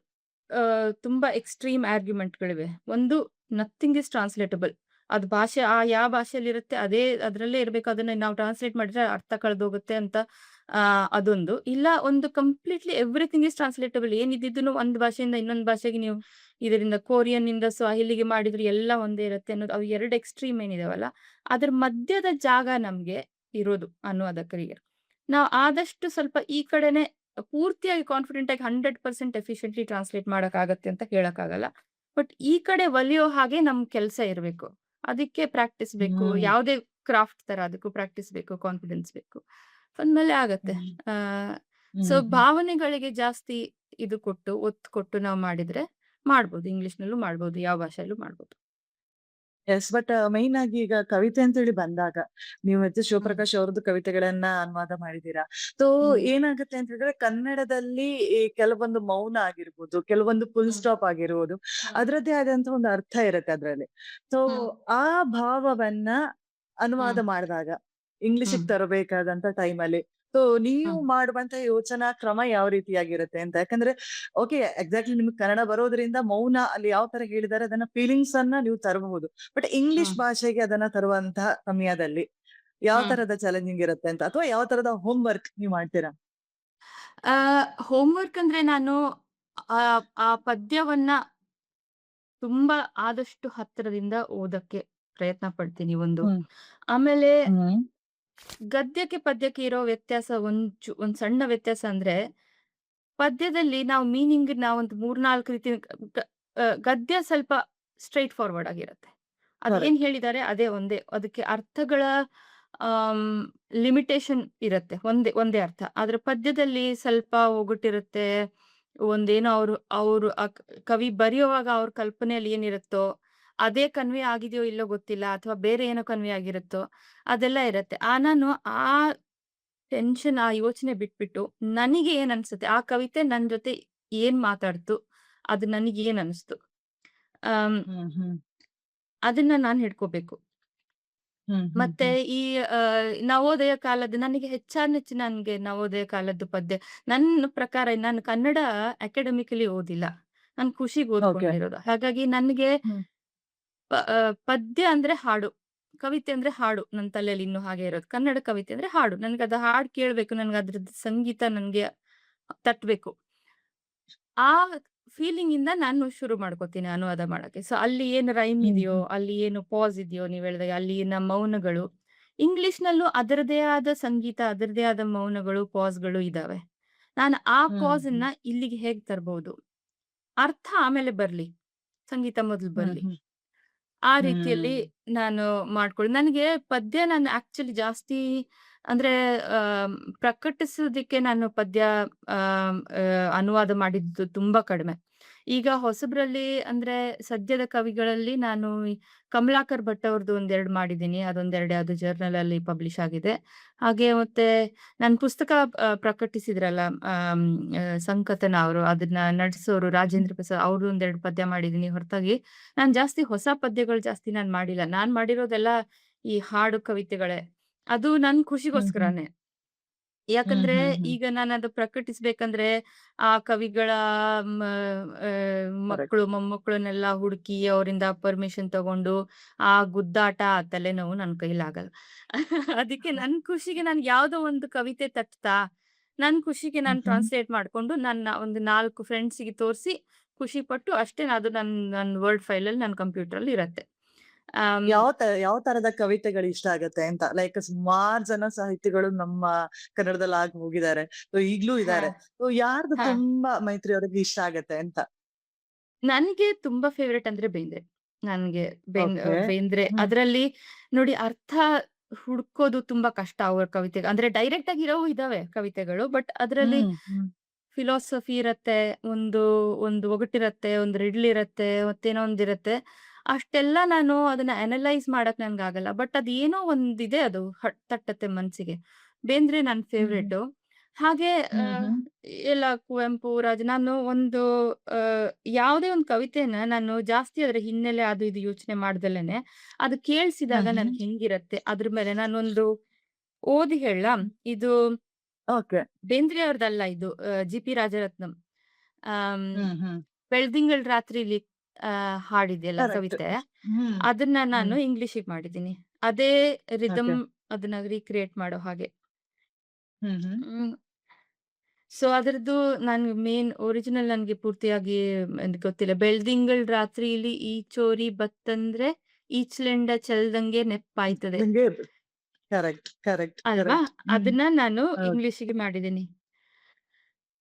Speaker 2: ತುಂಬಾ ಎಕ್ಸ್‌ಟ್ರೀಮ್ ಆರ್ಗ್ಯುಮೆಂಟ್‌ಗಳಿವೆ. ಒಂದು ನಥಿಂಗ್ ಈಸ್ ಟ್ರಾನ್ಸ್‌ಲೇಟಬಲ್. ಅದು ಭಾಷೆ ಯಾವ ಭಾಷೆಯಲ್ಲಿರುತ್ತೆ ಅದ್ರಲ್ಲೇ ಇರ್ಬೇಕು. ಅದನ್ನ ನಾವು ಟ್ರಾನ್ಸ್‌ಲೇಟ್ ಮಾಡಿದ್ರೆ ಅರ್ಥ ಕಳ್ದೋಗುತ್ತೆ ಅಂತ ಅದೊಂದು. ಇಲ್ಲ ಒಂದು ಕಂಪ್ಲೀಟ್ಲಿ ಎವ್ರಿಥಿಂಗ್ ಈಸ್ ಟ್ರಾನ್ಸ್‌ಲೇಟಬಲ್. ಏನಿದ್ದಿದ್ದನ್ನು ಒಂದು ಭಾಷೆಯಿಂದ ಇನ್ನೊಂದು ಭಾಷೆಗೆ ನೀವು ಇದರಿಂದ ಕೊರಿಯನ್ನಿಂದ ಸ್ವಾಹಿಲಿಗೆ ಮಾಡಿದ್ರು ಎಲ್ಲ ಒಂದೇ ಇರುತ್ತೆ ಅನ್ನೋದು. ಅವು 2 ಎಕ್ಸ್‌ಟ್ರೀಮ್ ಏನಿದಾವಲ್ಲ, ಅದ್ರ ಮಧ್ಯದ ಜಾಗ ನಮ್ಗೆ ಇರೋದು ಅನುವಾದಕರಿಗೆ. ನಾವು ಆದಷ್ಟು ಸ್ವಲ್ಪ ಈ ಕಡೆನೆ ಪೂರ್ತಿಯಾಗಿ ಕಾನ್ಫಿಡೆಂಟ್ ಆಗಿ 100% ಎಫಿಷಿಯೆಂಟ್ಲಿ ಟ್ರಾನ್ಸ್‌ಲೇಟ್ ಮಾಡಕ್ಕಾಗತ್ತೆ ಅಂತ ಹೇಳಕ್ಕಾಗಲ್ಲ. ಬಟ್ ಈ ಕಡೆ ಒಲಿಯೋ ಹಾಗೆ ನಮ್ ಕೆಲ್ಸ ಇರ್ಬೇಕು. ಅದಕ್ಕೆ ಪ್ರಾಕ್ಟೀಸ್ ಬೇಕು.
Speaker 1: ಹ್ಮ್.
Speaker 2: ಯಾವುದೇ ಕ್ರಾಫ್ಟ್ ತರ ಅದಕ್ಕೂ ಪ್ರಾಕ್ಟೀಸ್ ಬೇಕು, ಕಾನ್ಫಿಡೆನ್ಸ್ ಬೇಕು. ಅಂದ್ಮೇಲೆ ಆಗತ್ತೆ.
Speaker 1: ಹ್ಮ್.
Speaker 2: ಸೊ
Speaker 1: ಹ್ಮ್.
Speaker 2: ಭಾವನೆಗಳಿಗೆ ಜಾಸ್ತಿ ಒತ್ತು ಕೊಟ್ಟು ನಾವು ಮಾಡಿದ್ರೆ ಮಾಡ್ಬೋದು. ಇಂಗ್ಲಿಷ್‌ನಲ್ಲೂ ಮಾಡ್ಬೋದು. ಯಾವ ಭಾಷೆಯಲ್ಲೂ ಮಾಡ್ಬೋದು.
Speaker 1: ಯೆಸ್. ಬಟ್ ಮೈನ್ ಆಗಿ ಈಗ ಕವಿತೆ ಅಂತ ಹೇಳಿ ಬಂದಾಗ, ನೀವು ಎಚ್.
Speaker 2: ಹ್ಮ್.
Speaker 1: ಶಿವಪ್ರಕಾಶ್ ಅವ್ರದ್ದು ಕವಿತೆಗಳನ್ನ ಅನುವಾದ ಮಾಡಿದೀರಾ. ಸೊ
Speaker 2: ಹ್ಮ್.
Speaker 1: ಏನಾಗುತ್ತೆ ಅಂತ ಹೇಳಿದ್ರೆ ಕನ್ನಡದಲ್ಲಿ ಈ ಕೆಲವೊಂದು ಮೌನ ಆಗಿರ್ಬೋದು, ಕೆಲವೊಂದು ಫುಲ್
Speaker 2: ಹ್ಮ್.
Speaker 1: ಸ್ಟಾಪ್ ಆಗಿರ್ಬೋದು, ಅದರದ್ದೇ ಆದಂತಹ ಒಂದು ಅರ್ಥ ಇರುತ್ತೆ ಅದ್ರಲ್ಲಿ. ಸೊ
Speaker 2: ಹ್ಮ್.
Speaker 1: ಆ ಭಾವವನ್ನ ಅನುವಾದ
Speaker 2: ಹ್ಮ್.
Speaker 1: ಮಾಡಿದಾಗ
Speaker 2: ಹ್ಮ್.
Speaker 1: ಇಂಗ್ಲಿಷಿಗೆ ತರಬೇಕಾದಂತ ಟೈಮಲ್ಲಿ ಸೊ ನೀವು
Speaker 2: ಹ್ಮ್.
Speaker 1: ಮಾಡುವಂತ ಯೋಚನಾ ಕ್ರಮ ಯಾವ ರೀತಿಯಾಗಿರುತ್ತೆ ಅಂತ? ಯಾಕಂದ್ರೆ ಓಕೆ ಎಕ್ಸಾಕ್ಟ್ಲಿ ನಿಮ್ಗೆ ಕನ್ನಡ ಬರೋದ್ರಿಂದ ಮೌನ ಅಲ್ಲಿ ಯಾವ ತರ ಹೇಳಿದಾರೆ ಅದನ್ನ ಫೀಲಿಂಗ್ಸ್ ಅನ್ನ ನೀವು ತರಬಹುದು. ಬಟ್ ಇಂಗ್ಲಿಷ್
Speaker 2: ಹ್ಮ್.
Speaker 1: ಭಾಷೆಗೆ ಅದನ್ನ ತರುವಂತಹ ಸಮಯದಲ್ಲಿ ಯಾವ
Speaker 2: ಹ್ಮ್.
Speaker 1: ತರದ ಚಾಲೆಂಜಿಂಗ್ ಇರುತ್ತೆ ಅಂತ ಅಥವಾ ಯಾವ ತರದ ಹೋಮ್ ವರ್ಕ್ ನೀವು ಮಾಡ್ತೀರಾ?
Speaker 2: ಹೋಮ್ ವರ್ಕ್ ಅಂದ್ರೆ ನಾನು ಆ ಪದ್ಯವನ್ನ ತುಂಬಾ ಆದಷ್ಟು ಹತ್ತಿರದಿಂದ ಓದಕ್ಕೆ ಪ್ರಯತ್ನ ಪಡ್ತೀನಿ ಒಂದು.
Speaker 1: ಹ್ಮ್.
Speaker 2: ಆಮೇಲೆ
Speaker 1: ಹ್ಮ್.
Speaker 2: ಗದ್ಯಕ್ಕೆ, ಪದ್ಯಕ್ಕೆ ಇರೋ ವ್ಯತ್ಯಾಸ ಒಂದ್ ಸಣ್ಣ ವ್ಯತ್ಯಾಸ ಅಂದ್ರೆ, ಪದ್ಯದಲ್ಲಿ ನಾವು ಮೀನಿಂಗ್ ನಾವೊಂದು 3, 4 ರೀತಿ ಗದ್ಯ ಸ್ವಲ್ಪ ಸ್ಟ್ರೆಯ್ಟ್ ಫಾರ್ವರ್ಡ್ ಆಗಿರುತ್ತೆ. ಅದೇನ್
Speaker 1: ಕರೆಕ್ಟ್.
Speaker 2: ಹೇಳಿದ್ದಾರೆ ಅದೇ ಒಂದೇ. ಅದಕ್ಕೆ ಅರ್ಥಗಳ ಆಮ್, ಲಿಮಿಟೇಷನ್ ಇರತ್ತೆ. ಒಂದೇ ಒಂದೇ ಅರ್ಥ. ಆದ್ರೆ ಪದ್ಯದಲ್ಲಿ ಸ್ವಲ್ಪ ಒಗಟಿರುತ್ತೆ. ಒಂದೇನೋ ಅವ್ರು ಅವ್ರು ಕವಿ ಬರೆಯುವಾಗ ಅವ್ರ ಕಲ್ಪನೆಯಲ್ಲಿ ಏನಿರುತ್ತೋ, ಅದೇ ಕನ್ವೆ ಆಗಿದೆಯೋ ಇಲ್ಲೋ ಗೊತ್ತಿಲ್ಲ. ಅಥವಾ ಬೇರೆ ಏನೋ ಕನ್ವೆ ಆಗಿರುತ್ತೋ, ಅದೆಲ್ಲ ಇರತ್ತೆ. ನಾನು ಆ ಟೆನ್ಷನ್, ಆ ಯೋಚನೆ ಬಿಟ್ಬಿಟ್ಟು, ನನಗೆ ಏನ್ ಅನ್ಸುತ್ತೆ, ಆ ಕವಿತೆ ನನ್ ಜೊತೆ ಏನ್ ಮಾತಾಡ್ತು, ಅದು ನನಗೇನ್ ಅನ್ಸ್ತು, ಆಮ್,
Speaker 1: ಹ್ಮ್. ಹ್ಮ್.
Speaker 2: ಅದನ್ನ ನಾನ್ ಹಿಡ್ಕೋಬೇಕು.
Speaker 1: ಹ್ಮ್. ಹ್ಮ್.
Speaker 2: ಮತ್ತೆ
Speaker 1: ಹ್ಮ್.
Speaker 2: ಈ ನವೋದಯ ಕಾಲದ್ದು ನನಗೆ ಹೆಚ್ಚಾನೆಚ್ಚು ನನ್ಗೆ ನವೋದಯ ಕಾಲದ್ದು ಪದ್ಯ. ನನ್ನ ಪ್ರಕಾರ ನಾನು ಕನ್ನಡ ಅಕಾಡೆಮಿಕಲಿ ಓದಿಲ್ಲ. ನಾನ್ ಖುಷಿಗ್
Speaker 1: ಓಕೆ.
Speaker 2: ಓದ್ಕೊಂಡಿರೋದು. ಹಾಗಾಗಿ ನನ್ಗೆ
Speaker 1: ಹ್ಮ್.
Speaker 2: ಪದ್ಯ ಅಂದ್ರೆ ಹಾಡು. ಕವಿತೆ ಅಂದ್ರೆ ಹಾಡು. ನನ್ ತಲೆಯಲ್ಲಿ ಇನ್ನೂ ಹಾಗೆ ಇರೋದು. ಕನ್ನಡ ಕವಿತೆ ಅಂದ್ರೆ ಹಾಡು. ನನ್ಗದು ಹಾಡ್ ಕೇಳ್ಬೇಕು. ನನ್ಗೆ ಅದ್ರದ್ದು ಸಂಗೀತ ನನ್ಗೆ ತಟ್ಬೇಕು. ಆ ಫೀಲಿಂಗ್ ಇಂದ ನಾನು ಶುರು ಮಾಡ್ಕೋತೀನಿ ಅನುವಾದ ಮಾಡಕ್ಕೆ. ಸೊ ಅಲ್ಲಿ ಏನು ರೈಮ್
Speaker 1: ಹ್ಮ್.
Speaker 2: ಇದೆಯೋ,
Speaker 1: ಹ್ಮ್.
Speaker 2: ಅಲ್ಲಿ ಏನು ಪಾಸ್ ಇದೆಯೋ ನೀವ್ ಹೇಳ್ದಾಗೆ ಅಲ್ಲಿನ ಮೌನಗಳು, ಇಂಗ್ಲಿಷ್‌ನಲ್ಲೂ ಅದರದೇ ಆದ ಸಂಗೀತ, ಅದರದೇ ಆದ ಮೌನಗಳು, ಪಾಸ್‌ಗಳು ಇದಾವೆ. ನಾನು ಆ
Speaker 1: ಹ್ಮ್.
Speaker 2: ಪಾಸನ್ನ ಇಲ್ಲಿಗೆ ಹೇಗ್ ತರ್ಬಹುದು? ಅರ್ಥ ಆಮೇಲೆ ಬರ್ಲಿ. ಸಂಗೀತ ಮೊದಲು
Speaker 1: ಹ್ಮ್.
Speaker 2: ಬರ್ಲಿ.
Speaker 1: ಹ್ಮ್.
Speaker 2: ಆ ರೀತಿಯಲ್ಲಿ
Speaker 1: ಹ್ಮ್.
Speaker 2: ನಾನು ನನಗೆ ಪದ್ಯ ನಾನು ಆಕ್ಚುಲಿ ಜಾಸ್ತಿ ಅಂದ್ರೆ ಆಹ್, ಪ್ರಕಟಿಸೋದಕ್ಕೆ ನಾನು ಪದ್ಯ ಅನುವಾದ ಮಾಡಿದ್ದು ತುಂಬಾ ಕಡಿಮೆ. ಈಗ ಹೊಸಬ್ರಲ್ಲಿ ಅಂದ್ರೆ ಸದ್ಯದ ಕವಿಗಳಲ್ಲಿ ನಾನು ಈ ಕಮಲಾಕರ್ ಭಟ್ ಅವ್ರದ್ದು ಒಂದೆರಡು ಮಾಡಿದ್ದೀನಿ. ಅದೊಂದೆರಡು ಯಾವ್ದೋ ಜರ್ನಲ್ ಅಲ್ಲಿ ಪಬ್ಲಿಷ್ ಆಗಿದೆ. ಹಾಗೆ ಮತ್ತೆ ನನ್ ಪುಸ್ತಕ ಪ್ರಕಟಿಸಿದ್ರಲ್ಲ ಸಂಕತನ ಅವರು ಅದನ್ನ ನಡೆಸೋರು
Speaker 1: ಹ್ಮ್.
Speaker 2: ರಾಜೇಂದ್ರ ಪ್ರಸಾದ್ ಅವ್ರದ್ದು ಒಂದೆರಡು ಪದ್ಯ ಮಾಡಿದ್ದೀನಿ ಹೊರತಾಗಿ ನಾನ್ ಜಾಸ್ತಿ ಹೊಸ ಪದ್ಯಗಳು ಜಾಸ್ತಿ ನಾನ್ ಮಾಡಿಲ್ಲ. ನಾನ್ ಮಾಡಿರೋದೆಲ್ಲ ಈ ಹಾಡು ಕವಿತೆಗಳೇ. ಅದು ನನ್
Speaker 1: ಹ್ಮ್. ಹ್ಮ್.
Speaker 2: ಖುಷಿಗೋಸ್ಕರನೇ.
Speaker 1: ಹ್ಮ್.
Speaker 2: ಯಾಕಂದ್ರೆ
Speaker 1: ಹ್ಮ್. ಹ್ಮ್.
Speaker 2: ಈಗ ನಾನದು ಪ್ರಕಟಿಸ್ಬೇಕಂದ್ರೆ ಆ ಕವಿಗಳ ಮ
Speaker 1: ಕರೆಕ್ಟ್.
Speaker 2: ಮಕ್ಕಳು, ಮೊಮ್ಮಕ್ಕಳನ್ನೆಲ್ಲ ಹುಡುಕಿ ಅವರಿಂದ ಪರ್ಮಿಷನ್ ತಗೊಂಡು ಆ ಗುದ್ದಾಟ, ಆ ತಲೆನೋವು ನನ್ ಕೈಲಾಗಲ್ಲ. ಅದಕ್ಕೆ ನನ್ ಖುಷಿಗೆ ನನ್ಗೆ ಯಾವ್ದೋ ಒಂದು ಕವಿತೆ ತಟ್ತಾ, ನನ್ ಖುಷಿಗೆ
Speaker 1: ಹ್ಮ್.
Speaker 2: ನಾನು
Speaker 1: ಹ್ಮ್.
Speaker 2: ಟ್ರಾನ್ಸ್‌ಲೇಟ್ ಮಾಡ್ಕೊಂಡು ನನ್ನ ಒಂದು 4 ಫ್ರೆಂಡ್ಸಿಗೆ ತೋರ್ಸಿ ಖುಷಿ ಪಟ್ಟು ಅಷ್ಟೇ ಅದು ನನ್ ವರ್ಡ್ ಫೈಲಲ್ಲಿ ನನ್ನ ಕಂಪ್ಯೂಟರಲ್ಲಿ ಇರತ್ತೆ. ಆಮ್,
Speaker 1: ಯಾವ ತರದ ಕವಿತೆಗಳು ಇಷ್ಟ ಆಗತ್ತೆ ಅಂತ? ಲೈಕ್ ಸುಮಾರ್ ಜನ ಸಾಹಿತಿಗಳು ನಮ್ಮ ಕನ್ನಡದಲ್ಲಿ ಆಗಿ ಹೋಗಿದ್ದಾರೆ. ಸೊ ಈಗ್ಲೂ
Speaker 2: ಹಾ,
Speaker 1: ಇದ್ದಾರೆ. ಸೊ ಯಾರ್ದು
Speaker 2: ಹಾ.
Speaker 1: ತುಂಬಾ ಮೈತ್ರಿ ಅವ್ರಿಗೆ ಇಷ್ಟ ಆಗತ್ತೆ ಅಂತ?
Speaker 2: ನನ್ಗೆ ತುಂಬಾ ಫೇವರೇಟ್ ಅಂದ್ರೆ ಬೇಂದ್ರೆ. ನನ್ಗೆ
Speaker 1: ಓಕೆ.
Speaker 2: ಬೇಂದ್ರೆ
Speaker 1: ಹ್ಮ್.
Speaker 2: ಅದ್ರಲ್ಲಿ ನೋಡಿ ಅರ್ಥ ಹುಡ್ಕೋದು ತುಂಬಾ ಕಷ್ಟ ಅವ್ರ ಕವಿತೆಗೆ. ಅಂದ್ರೆ ಡೈರೆಕ್ಟ್ ಆಗಿ ಇರೋವು ಇದಾವೆ ಕವಿತೆಗಳು. ಬಟ್ ಅದ್ರಲ್ಲಿ
Speaker 1: ಹ್ಮ್. ಹ್ಮ್.
Speaker 2: ಫಿಲಾಸಫಿ ಇರತ್ತೆ, ಒಂದು ಒಂದು ಒಗಟಿರತ್ತೆ, ಒಂದು ರಿಡ್ಲ್ ಇರತ್ತೆ, ಮತ್ತೇನೋ ಒಂದಿರತ್ತೆ. ಅಷ್ಟೆಲ್ಲ ನಾನು ಅದನ್ನ ಅನಲೈಸ್ ಮಾಡಕ್ ನನ್ಗಾಗಲ್ಲ. ಬಟ್ ಅದೇನೋ ಒಂದಿದೆ ಅದು ತಟ್ಟತ್ತೆ ಮನ್ಸಿಗೆ. ಬೇಂದ್ರೆ ನನ್
Speaker 1: ಹ್ಮ್.
Speaker 2: ಫೇವ್ರೇಟು. ಹಾಗೆ
Speaker 1: ಹ್ಮ್ ಹ್ಮ್
Speaker 2: ಎಲ್ಲ ಕುವೆಂಪು, ನಾನು ಒಂದು ಯಾವುದೇ ಒಂದು ಕವಿತೆನ ನಾನು ಜಾಸ್ತಿ ಅದ್ರ ಹಿನ್ನೆಲೆ ಅದು ಇದು ಯೋಚನೆ ಮಾಡ್ದಲೇನೆ, ಅದು ಕೇಳಿಸಿದಾಗ
Speaker 1: ಹ್ಮ್ ಹ್ಮ್
Speaker 2: ನನ್ಗೆ ಹೆಂಗಿರತ್ತೆ ಅದ್ರ ಮೇಲೆ ನಾನೊಂದು ಓದಿ ಹೇಳಲಾ? ಇದು
Speaker 1: ಓಕೆ.
Speaker 2: ಬೇಂದ್ರೆ ಅವ್ರದ್ದಲ್ಲ ಇದು, ಜಿ.ಪಿ. ರಾಜರತ್ನಂ. ಆಮ್,
Speaker 1: ಹ್ಮ್
Speaker 2: ಬೆಳ್ದಿಂಗಳ ರಾತ್ರಿಲಿ ಹಾಡಿದೆಯಲ್ಲ
Speaker 1: ಕರೆಕ್ಟ್.
Speaker 2: ಕವಿತೆ,
Speaker 1: ಹ್ಮ್
Speaker 2: ಅದನ್ನ ನಾನು
Speaker 1: ಹ್ಮ್
Speaker 2: ಇಂಗ್ಲಿಷಿಗೆ ಮಾಡಿದ್ದೀನಿ. ಅದೇ ರಿದಮ್
Speaker 1: ಓಕೆ.
Speaker 2: ಅದನ್ನ ರೀಕ್ರಿಯೇಟ್ ಮಾಡೋ ಹಾಗೆ.
Speaker 1: ಹ್ಮ್
Speaker 2: ಹ್ಮ್. ಸೊ ಅದರದ್ದು ನನ್ಗೆ ಒರಿಜಿನಲ್ ನನ್ಗೆ ಪೂರ್ತಿಯಾಗಿ ಗೊತ್ತಿಲ್ಲ. ಬೆಳ್ದಿಂಗಳ ರಾತ್ರಿಲಿ ಈ ಚೋರಿ ಬತ್ತಂದ್ರೆ ಈಚ್ಲೆಂಡ ಚೆಲ್ದಂಗೆ ನೆಪ್ಪಾಯ್ತದೆ
Speaker 1: ನಂಗೆ ಕರೆಕ್ಟ್ ಕರೆಕ್ಟ್
Speaker 2: ಅಲ್ವಾ?
Speaker 1: ಕರೆಕ್ಟ್. ಹ್ಮ್
Speaker 2: ಅದನ್ನ ನಾನು
Speaker 1: ಹೌದು.
Speaker 2: ಇಂಗ್ಲಿಷಿಗೆ ಮಾಡಿದ್ದೀನಿ.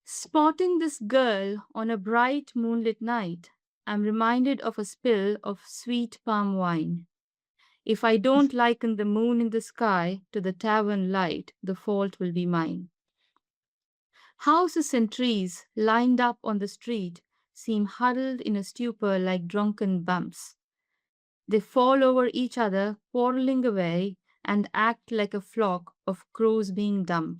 Speaker 2: Spotting this girl on a bright moonlit night, I'm reminded of a spill of sweet palm wine. If I don't liken the moon in the sky to the tavern light, the fault will be mine. Houses and trees lined up on the street seem huddled in a stupor like drunken bumps. They fall over each other, quarreling away, and act like a flock of crows being dumb.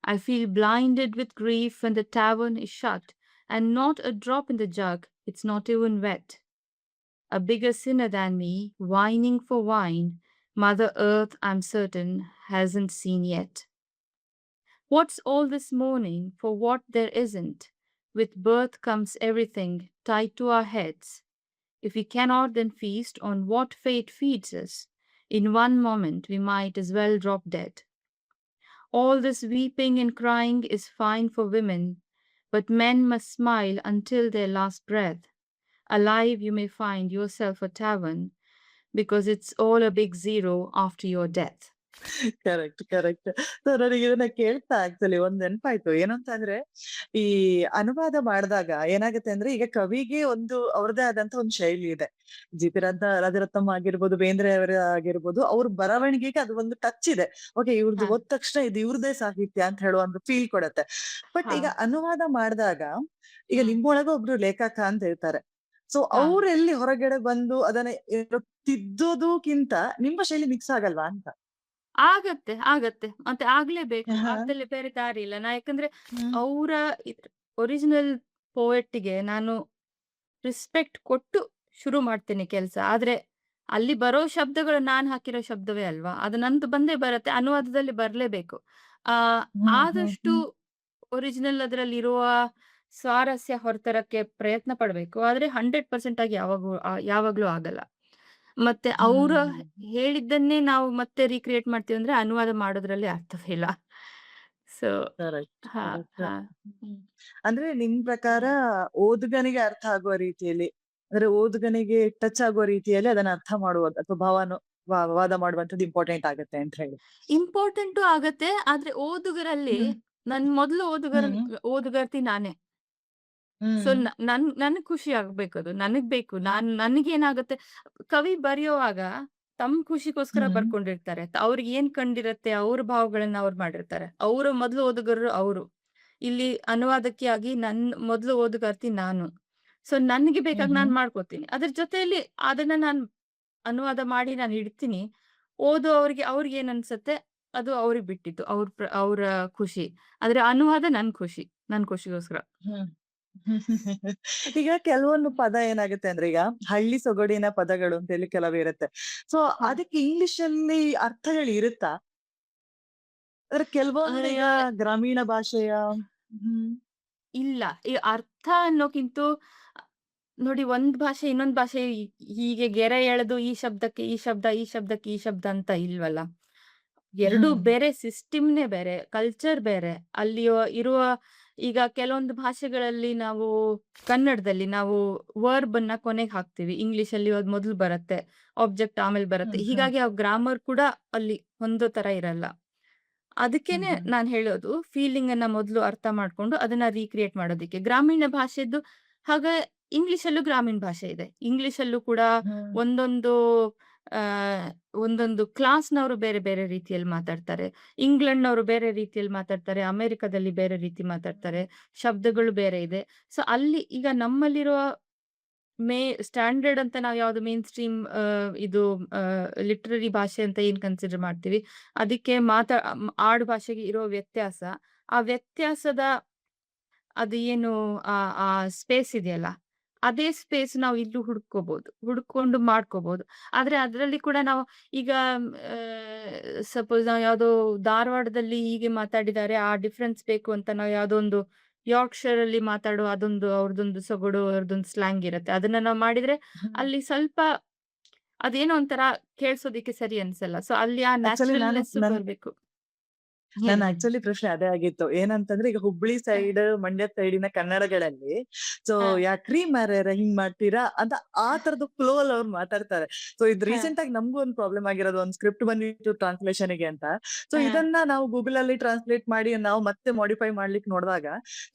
Speaker 2: I feel blinded with grief when the tavern is shut, and not a drop in the jug, it's not even wet. A bigger sinner than me, whining for wine, Mother Earth, I'm certain, hasn't seen yet. What's all this mourning for what there isn't? With birth comes everything tied to our heads. If we cannot then feast on what fate feeds us, in one moment we might as well drop dead. All this weeping and crying is fine for women, but men must smile until their last breath. Alive, you may find yourself a tavern, because it's all a big zero after your death.
Speaker 1: Correct correct. So ನನಗೆ ಇದನ್ನ ಕೇಳ್ತಾ actually ಒಂದ್ ನೆನಪಾಯ್ತು. ಏನು ಅಂತಂದ್ರೆ, ಈ ಅನುವಾದ ಮಾಡಿದಾಗ ಏನಾಗುತ್ತೆ ಅಂದ್ರೆ, ಈಗ ಕವಿಗೆ ಒಂದು ಅವ್ರದೇ ಆದಂತ ಒಂದು ಶೈಲಿ ಇದೆ. ಜಿ.ಪಿ. ರಾಜರತ್ನಂ ಆಗಿರ್ಬೋದು, ಬೇಂದ್ರೆ ಅವರ ಆಗಿರ್ಬೋದು, ಅವ್ರ ಬರವಣಿಗೆಗೆ ಅದು ಒಂದು ಟಚ್ ಇದೆ. ಓಕೆ, ಇವ್ರದ್ದು
Speaker 2: ಹಾ,
Speaker 1: ಓದ್ ತಕ್ಷಣ ಇದು ಇವ್ರದೇ ಸಾಹಿತ್ಯ ಅಂತ ಹೇಳುವ ಒಂದು ಫೀಲ್ ಕೊಡತ್ತೆ. ಬಟ್
Speaker 2: ಹಾ,
Speaker 1: ಈಗ ಅನುವಾದ ಮಾಡಿದಾಗ, ಈಗ
Speaker 2: ಹ್ಮ್,
Speaker 1: ನಿಮ್ಮೊಳಗ ಒಬ್ರು ಲೇಖಕ ಅಂತ ಇರ್ತಾರೆ. ಸೊ
Speaker 2: ಹಾ.
Speaker 1: ಅವ್ರೆಲ್ಲಿ ಹೊರಗಡೆ ಬಂದು ಅದನ್ನ ಏನು ತಿದ್ದೋದಕ್ಕಿಂತ ನಿಮ್ಮ ಶೈಲಿ ಮಿಕ್ಸ್ ಆಗಲ್ವಾ ಅಂತ?
Speaker 2: ಆಗತ್ತೆ, ಆಗತ್ತೆ. ಮತ್ತೆ ಆಗ್ಲೇಬೇಕು.
Speaker 1: ಆಹಾ.
Speaker 2: ಆಗ್ದಲೆ ಬೇರೆ ದಾರಿ ಇಲ್ಲ. ಯಾಕಂದ್ರೆ
Speaker 1: ಹ್ಮ್.
Speaker 2: ಅವ್ರ ಒರಿಜಿನಲ್ ಪೋಯೆಟ್‌ಗೆ ನಾನು ರಿಸ್ಪೆಕ್ಟ್ ಕೊಟ್ಟು ಶುರು ಮಾಡ್ತೀನಿ ಕೆಲ್ಸ. ಆದ್ರೆ ಅಲ್ಲಿ ಬರೋ ಶಬ್ದಗಳು ನಾನ್ ಹಾಕಿರೋ ಶಬ್ದವೇ ಅಲ್ವಾ? ಅದು ನಂದು ಬಂದೇ ಬರತ್ತೆ. ಅನುವಾದದಲ್ಲಿ ಬರ್ಲೇಬೇಕು. ಆದಷ್ಟು
Speaker 1: ಹ್ಮ್.
Speaker 2: ಒರಿಜಿನಲ್ ಅದ್ರಲ್ಲಿರುವ ಸ್ವಾರಸ್ಯ ಹೊರತರಕ್ಕೆ ಪ್ರಯತ್ನ ಪಡ್ಬೇಕು. ಆದ್ರೆ 100% ಆಗಿ ಯಾವಾಗ್ಲೂ ಆಗಲ್ಲ. ಮತ್ತೆ ಅವ್ರು
Speaker 1: ಹ್ಮ್.
Speaker 2: ಹೇಳಿದ್ದನ್ನೇ ನಾವು ಮತ್ತೆ ರೀಕ್ರಿಯೇಟ್ ಮಾಡ್ತೀವಂದ್ರೆ ಅನುವಾದ ಮಾಡೋದ್ರಲ್ಲಿ ಅರ್ಥವೇ ಇಲ್ಲ. ಸೊ
Speaker 1: ಕರೆಕ್ಟ್,
Speaker 2: ಹಾ,
Speaker 1: ಕರೆಕ್ಟ್.
Speaker 2: ಹಾ. ಹ್ಮ್.
Speaker 1: ಅಂದ್ರೆ ನಿಮ್ ಪ್ರಕಾರ ಓದುಗನಿಗೆ ಅರ್ಥ ಆಗುವ ರೀತಿಯಲ್ಲಿ, ಅಂದ್ರೆ ಓದುಗನಿಗೆ ಟಚ್ ಆಗುವ ರೀತಿಯಲ್ಲಿ ಅದನ್ನ ಅರ್ಥ ಮಾಡುವುದು ಅಥವಾ ವಾದ ಮಾಡುವಂತದ್ದು ಇಂಪಾರ್ಟೆಂಟ್ ಆಗತ್ತೆ ಅಂತ ಹೇಳಿ.
Speaker 2: ಇಂಪಾರ್ಟೆಂಟು ಆಗತ್ತೆ. ಆದ್ರೆ ಓದುಗರಲ್ಲಿ
Speaker 1: ಹ್ಮ್.
Speaker 2: ನನ್ ಮೊದ್ಲು
Speaker 1: ಹ್ಮ್.
Speaker 2: ಓದುಗರ್ತಿ ನಾನೇ. ಸೊ
Speaker 1: ಹ್ಮ್.
Speaker 2: ನನಗ್ ಖುಷಿ ಆಗ್ಬೇಕದು. ನನಗ್ ಬೇಕು. ನನಗೇನಾಗುತ್ತೆ, ಕವಿ ಬರೆಯುವಾಗ ತಮ್ಮ ಖುಷಿಗೋಸ್ಕರ
Speaker 1: ಹ್ಮ್.
Speaker 2: ಬರ್ಕೊಂಡಿರ್ತಾರೆ. ಅವ್ರಿಗೆ ಏನ್ ಕಂಡಿರತ್ತೆ, ಅವ್ರ ಭಾವಗಳನ್ನ ಅವ್ರು ಮಾಡಿರ್ತಾರೆ. ಮೊದ್ಲು ಓದುಗರು ಅವ್ರು. ಇಲ್ಲಿ ಅನುವಾದಕಿ ಆಗಿ ಮೊದ್ಲು ಓದುಗಾರ್ತಿ ನಾನು. ಸೊ ನನ್ಗೆ ಬೇಕಾಗಿ
Speaker 1: ಹ್ಮ್.
Speaker 2: ನಾನ್ ಮಾಡ್ಕೋತೀನಿ. ಅದ್ರ ಜೊತೆಯಲ್ಲಿ ಅದನ್ನ ನಾನ್ ಅನುವಾದ ಮಾಡಿ ನಾನ್ ಇಡ್ತೀನಿ. ಅವ್ರಿಗೆ ಏನ್ ಅನ್ಸತ್ತೆ ಅದು ಅವ್ರಿಗೆ ಬಿಟ್ಟಿದ್ದು. ಅವ್ರ ಖುಷಿ. ಆದ್ರೆ ಅನುವಾದ ನನ್ ಖುಷಿ. ನನ್ ಖುಷಿಗೋಸ್ಕರ.
Speaker 1: ಹ್ಮ್. ಈಗ ಕೆಲವೊಂದು ಪದ ಏನಾಗುತ್ತೆ ಅಂದ್ರೆ, ಈಗ ಹಳ್ಳಿ ಸೊಗಡಿನ ಪದಗಳು ಅಂತ ಹೇಳಿ ಕೆಲವು ಇರುತ್ತೆ. ಸೊ
Speaker 2: ಹಾ.
Speaker 1: ಅದಕ್ಕೆ ಇಂಗ್ಲಿಷ್ ಅಲ್ಲಿ ಅರ್ಥಗಳು ಇರುತ್ತಾ? ಅಂದ್ರೆ ಕೆಲವೊಂದು ಈಗ
Speaker 2: ಆಹ್,
Speaker 1: ಗ್ರಾಮೀಣ ಭಾಷೆಯ ಹ್ಮ್.
Speaker 2: ಇಲ್ಲ. ಈ ಅರ್ಥ ಅನ್ನೋಕ್ಕಿಂತೂ ನೋಡಿ, ಒಂದ್ ಭಾಷೆ ಇನ್ನೊಂದ್ ಭಾಷೆ ಹೀಗೆ ಗೆರೆ ಎಳೆದು ಈ ಶಬ್ದಕ್ಕೆ ಈ ಶಬ್ದ, ಈ ಶಬ್ದಕ್ಕೆ ಈ ಶಬ್ದ ಅಂತ ಇಲ್ವಲ್ಲ. 2
Speaker 1: ಹ್ಮ್.
Speaker 2: ಬೇರೆ, ಸಿಸ್ಟಮ್‌ನೇ ಬೇರೆ, ಕಲ್ಚರ್ ಬೇರೆ. ಅಲ್ಲಿ ಇರುವ ಈಗ ಕೆಲವೊಂದು ಭಾಷೆಗಳಲ್ಲಿ ಕನ್ನಡದಲ್ಲಿ ನಾವು ವರ್ಬ್ ಅನ್ನ ಕೊನೆಗೆ ಹಾಕ್ತೀವಿ. ಇಂಗ್ಲಿಷಲ್ಲಿ ಅದು ಮೊದಲು ಬರುತ್ತೆ. ಆಬ್ಜೆಕ್ಟ್ ಆಮೇಲೆ ಬರುತ್ತೆ.
Speaker 1: ಹ್ಮ್. ಹ್ಮ್.
Speaker 2: ಹೀಗಾಗಿ ಆ ಗ್ರಾಮರ್ ಕೂಡ ಅಲ್ಲಿ ಹೊಂದೋ ತರ ಇರಲ್ಲ.
Speaker 1: ಹ್ಮ್.
Speaker 2: ಅದಕ್ಕೇನೆ
Speaker 1: ಹ್ಮ್.
Speaker 2: ನಾನ್ ಹೇಳೋದು, ಫೀಲಿಂಗ್ ಅನ್ನ ಮೊದಲು ಅರ್ಥ ಮಾಡ್ಕೊಂಡು ಅದನ್ನ ರೀಕ್ರಿಯೇಟ್ ಮಾಡೋದಿಕ್ಕೆ. ಗ್ರಾಮೀಣ ಭಾಷೆದ್ದು ಹಾಗೆ ಇಂಗ್ಲಿಷಲ್ಲೂ ಗ್ರಾಮೀಣ ಭಾಷೆ ಇದೆ. ಇಂಗ್ಲಿಷಲ್ಲೂ ಕೂಡ
Speaker 1: ಹ್ಮ್.
Speaker 2: ಒಂದೊಂದು ಆಹ್, ಒಂದೊಂದು ಕ್ಲಾಸ್‌ನವರು ಬೇರೆ ಬೇರೆ ರೀತಿಯಲ್ಲಿ ಮಾತಾಡ್ತಾರೆ. ಇಂಗ್ಲೆಂಡ್‌ನವರು ಬೇರೆ ರೀತಿಯಲ್ಲಿ ಮಾತಾಡ್ತಾರೆ. ಅಮೆರಿಕದಲ್ಲಿ ಬೇರೆ ರೀತಿ ಮಾತಾಡ್ತಾರೆ. ಶಬ್ದಗಳು ಬೇರೆ ಇದೆ. ಸೊ ಅಲ್ಲಿ ಈಗ ನಮ್ಮಲ್ಲಿರುವ ಮೇ ಸ್ಟ್ಯಾಂಡರ್ಡ್ ಅಂತ ನಾವು ಯಾವ್ದು ಮೇನ್ ಸ್ಟ್ರೀಮ್ ಇದು ಲಿಟರರಿ ಭಾಷೆ ಅಂತ ಏನ್ ಕನ್ಸಿಡರ್ ಮಾಡ್ತೀವಿ. ಅದಕ್ಕೆ ಆಡು ಭಾಷೆಗೆ ಇರೋ ವ್ಯತ್ಯಾಸ. ಆ ವ್ಯತ್ಯಾಸದ ಅದು ಏನು ಆ ಆ ಸ್ಪೇಸ್ ಇದೆಯಲ್ಲ, ಅದೇ ಸ್ಪೇಸ್ ನಾವು ಇಲ್ಲೂ ಹುಡ್ಕೋಬಹುದು. ಹುಡ್ಕೊಂಡು ಮಾಡ್ಕೋಬಹುದು. ಆದ್ರೆ ಅದ್ರಲ್ಲಿ ಕೂಡ ನಾವು ಈಗ ಸಪೋಸ್ ನಾವು ಯಾವ್ದೋ ಧಾರವಾಡದಲ್ಲಿ ಹೀಗೆ ಮಾತಾಡಿದ್ದಾರೆ, ಆ ಡಿಫರೆನ್ಸ್ ಬೇಕು ಅಂತ ನಾವು ಯಾವ್ದೋ ಒಂದು ಯಾರ್ಕ್‌ಶೈರ್ ಅಲ್ಲಿ ಮಾತಾಡೋ ಅದೊಂದು ಅವ್ರದೊಂದು ಸೊಗಡು, ಅವ್ರದೊಂದು ಸ್ಲ್ಯಾಂಗ್ ಇರುತ್ತೆ. ಅದನ್ನ ನಾವು ಮಾಡಿದ್ರೆ
Speaker 1: ಹ್ಮ್.
Speaker 2: ಅಲ್ಲಿ ಸ್ವಲ್ಪ ಅದೇನೋ ಒಂಥರ ಕೇಳ್ಸೋದಿಕ್ಕೆ ಸರಿ ಅನ್ಸಲ್ಲ. ಸೊ ಅಲ್ಲಿ ಆ
Speaker 1: ಆಕ್ಚುಲಿ
Speaker 2: ನ್ಯಾಚುರಲ್‌ನೆಸ್ ಬರ್ಬೇಕು.
Speaker 1: ನನ್ನ
Speaker 2: ಹೇಳಿ, ಹೇಳಿ.
Speaker 1: ಆಕ್ಚುಲಿ ಪ್ರಶ್ನೆ ಅದೇ ಆಗಿತ್ತು. ಏನಂತಂದ್ರೆ ಈಗ ಹುಬ್ಳಿ ಸೈಡ್, ಮಂಡ್ಯ ಸೈಡಿನ ಕನ್ನಡಗಳಲ್ಲಿ ಸೊ
Speaker 2: ಹ,
Speaker 1: ಯಾಕ್ರೀ ಮಾರ್ಯಾರ ಹಿಂಗ್ ಮಾಡ್ತೀರಾ ಅಂತ ಆ ತರದ ಫ್ಲೋ ಅಲ್ಲಿ ಅವ್ರು ಮಾತಾಡ್ತಾರೆ. ಸೊ ಇದು
Speaker 2: ಹ,
Speaker 1: ರೀಸೆಂಟ್ ಆಗಿ ನಮ್ಗೂ ಒಂದು ಪ್ರಾಬ್ಲಮ್ ಆಗಿರೋದು. ಒಂದು ಸ್ಕ್ರಿಪ್ಟ್ ಬಂದಿತ್ತು ಟ್ರಾನ್ಸ್ಲೇಷನ್ ಗೆ ಅಂತ. ಸೊ
Speaker 2: ಹ,
Speaker 1: ಇದನ್ನ ನಾವು ಗೂಗಲ್ ಅಲ್ಲಿ ಟ್ರಾನ್ಸ್ಲೇಟ್ ಮಾಡಿ ನಾವು ಮತ್ತೆ ಮಾಡಿಫೈ ಮಾಡ್ಲಿಕ್ಕೆ ನೋಡಿದಾಗ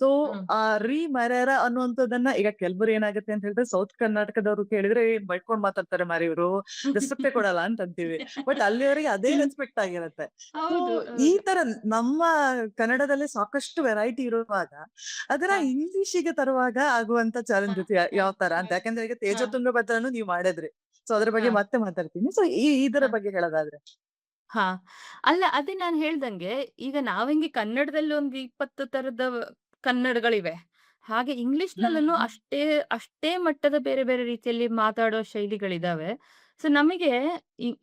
Speaker 1: ಸೊ
Speaker 2: ಹ್ಮ್.
Speaker 1: ಆ ರೀ ಮರ್ಯಾರ ಅನ್ನುವಂಥದ್ದನ್ನ ಈಗ ಕೆಲವ್ರು ಏನಾಗುತ್ತೆ ಅಂತ ಹೇಳಿದ್ರೆ ಸೌತ್ ಕರ್ನಾಟಕದವ್ರು ಕೇಳಿದ್ರೆ ಬೈಟ್ಕೊಂಡ್ ಮಾತಾಡ್ತಾರೆ ಮಾರಿ ಇವ್ರು, ರೆಸ್ಪೆಕ್ಟೇ ಕೊಡಲ್ಲ ಅಂತ ಅಂತೀವಿ. ಬಟ್ ಅಲ್ಲಿವರೆಗೆ ಅದೇ ರೆಸ್ಪೆಕ್ಟ್ ಆಗಿರತ್ತೆ. ಸೊ
Speaker 2: ಹೌದು,
Speaker 1: ಈ
Speaker 2: ಹೌದು.
Speaker 1: ತರ ನಮ್ಮ ಕನ್ನಡದಲ್ಲಿ ಸಾಕಷ್ಟು ವೆರೈಟಿ ಇರುವಾಗ ಅದನ್ನ
Speaker 2: ಹ,
Speaker 1: ಇಂಗ್ಲಿಷಿಗೆ ತರುವಾಗ ಆಗುವಂತ
Speaker 2: ಹ,
Speaker 1: ಚಾಲೆಂಜಸ್
Speaker 2: ಹ,
Speaker 1: ಯಾವ ತರ ಅಂತ.
Speaker 2: ಹ,
Speaker 1: ಯಾಕಂದ್ರೆ ಈಗ
Speaker 2: ಹ,
Speaker 1: ತೇಜ ತುಂಗಭದ್ರನು ನೀವು ಮಾಡಿದ್ರಿ. ಸೊ ಅದ್ರ ಬಗ್ಗೆ
Speaker 2: ಹ,
Speaker 1: ಮತ್ತೆ ಮಾತಾಡ್ತೀನಿ. ಸೊ ಇದರ
Speaker 2: ಹ.
Speaker 1: ಬಗ್ಗೆ ಹೇಳೋದಾದ್ರೆ.
Speaker 2: ಹಾ. ಅಲ್ಲ ಅದೇ ನಾನ್ ಹೇಳ್ದಂಗೆ, ಈಗ ನಾವೆಂಗೆ ಕನ್ನಡದಲ್ಲಿ ಒಂದು 20 ತರದ ಕನ್ನಡಗಳಿವೆ. ಹಾಗೆ
Speaker 1: ಹ್ಮ್
Speaker 2: ಇಂಗ್ಲಿಷ್‌ನಲ್ಲೂನು
Speaker 1: ಹ್ಮ್
Speaker 2: ಅಷ್ಟೇ ಅಷ್ಟೇ ಮಟ್ಟದ ಬೇರೆ ಬೇರೆ ರೀತಿಯಲ್ಲಿ ಮಾತಾಡೋ ಶೈಲಿಗಳಿದಾವೆ. ಸೊ ನಮಗೆ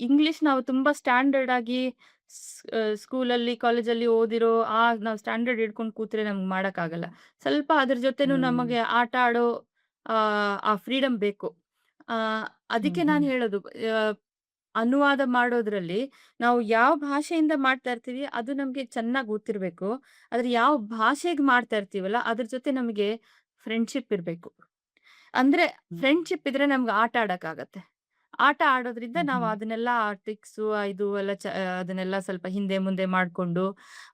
Speaker 2: ಇಂಗ್ಲಿಷ್ ನಾವು ತುಂಬಾ ಸ್ಟ್ಯಾಂಡರ್ಡ್ ಆಗಿ ಸ್ಕೂಲಲ್ಲಿ, ಕಾಲೇಜಲ್ಲಿ ಓದಿರೋ ನಾವು ಸ್ಟ್ಯಾಂಡರ್ಡ್ ಹಿಡ್ಕೊಂಡು ಕೂತ್ರೆ ನಮ್ಗೆ ಮಾಡಕ್ಕಾಗಲ್ಲ. ಸ್ವಲ್ಪ ಅದ್ರ ಜೊತೆನೂ
Speaker 1: ಹ್ಮ್
Speaker 2: ನಮಗೆ ಆಟ ಆಡೋ ಆ ಫ್ರೀಡಮ್ ಬೇಕು. ಆ
Speaker 1: ಹ್ಮ್
Speaker 2: ಅದಕ್ಕೆ ನಾನು
Speaker 1: ಹ್ಮ್
Speaker 2: ಹೇಳೋದು ಅನುವಾದ ಮಾಡೋದ್ರಲ್ಲಿ ನಾವು ಯಾವ ಭಾಷೆಯಿಂದ ಮಾಡ್ತಾ ಇರ್ತೀವಿ ಅದು ನಮ್ಗೆ ಚೆನ್ನಾಗ್ ಗೊತ್ತಿರ್ಬೇಕು. ಆದ್ರೆ ಯಾವ ಭಾಷೆಗೆ ಮಾಡ್ತಾ ಇರ್ತೀವಲ್ಲ ಅದ್ರ ಜೊತೆ ನಮಗೆ ಫ್ರೆಂಡ್‌ಶಿಪ್ ಇರ್ಬೇಕು. ಅಂದ್ರೆ
Speaker 1: ಹ್ಮ್
Speaker 2: ಫ್ರೆಂಡ್‌ಶಿಪ್ ಇದ್ರೆ ನಮ್ಗೆ ಆಟ ಆಡಕ್ಕಾಗತ್ತೆ. ಆಟ ಆಡೋದ್ರಿಂದ
Speaker 1: ಹ್ಮ್
Speaker 2: ನಾವು
Speaker 1: ಹ್ಮ್
Speaker 2: ಅದನ್ನೆಲ್ಲ ಟ್ರಿಕ್ಸು ಇದು ಎಲ್ಲ ಅದನ್ನೆಲ್ಲ ಸ್ವಲ್ಪ ಹಿಂದೆ ಮುಂದೆ ಮಾಡ್ಕೊಂಡು,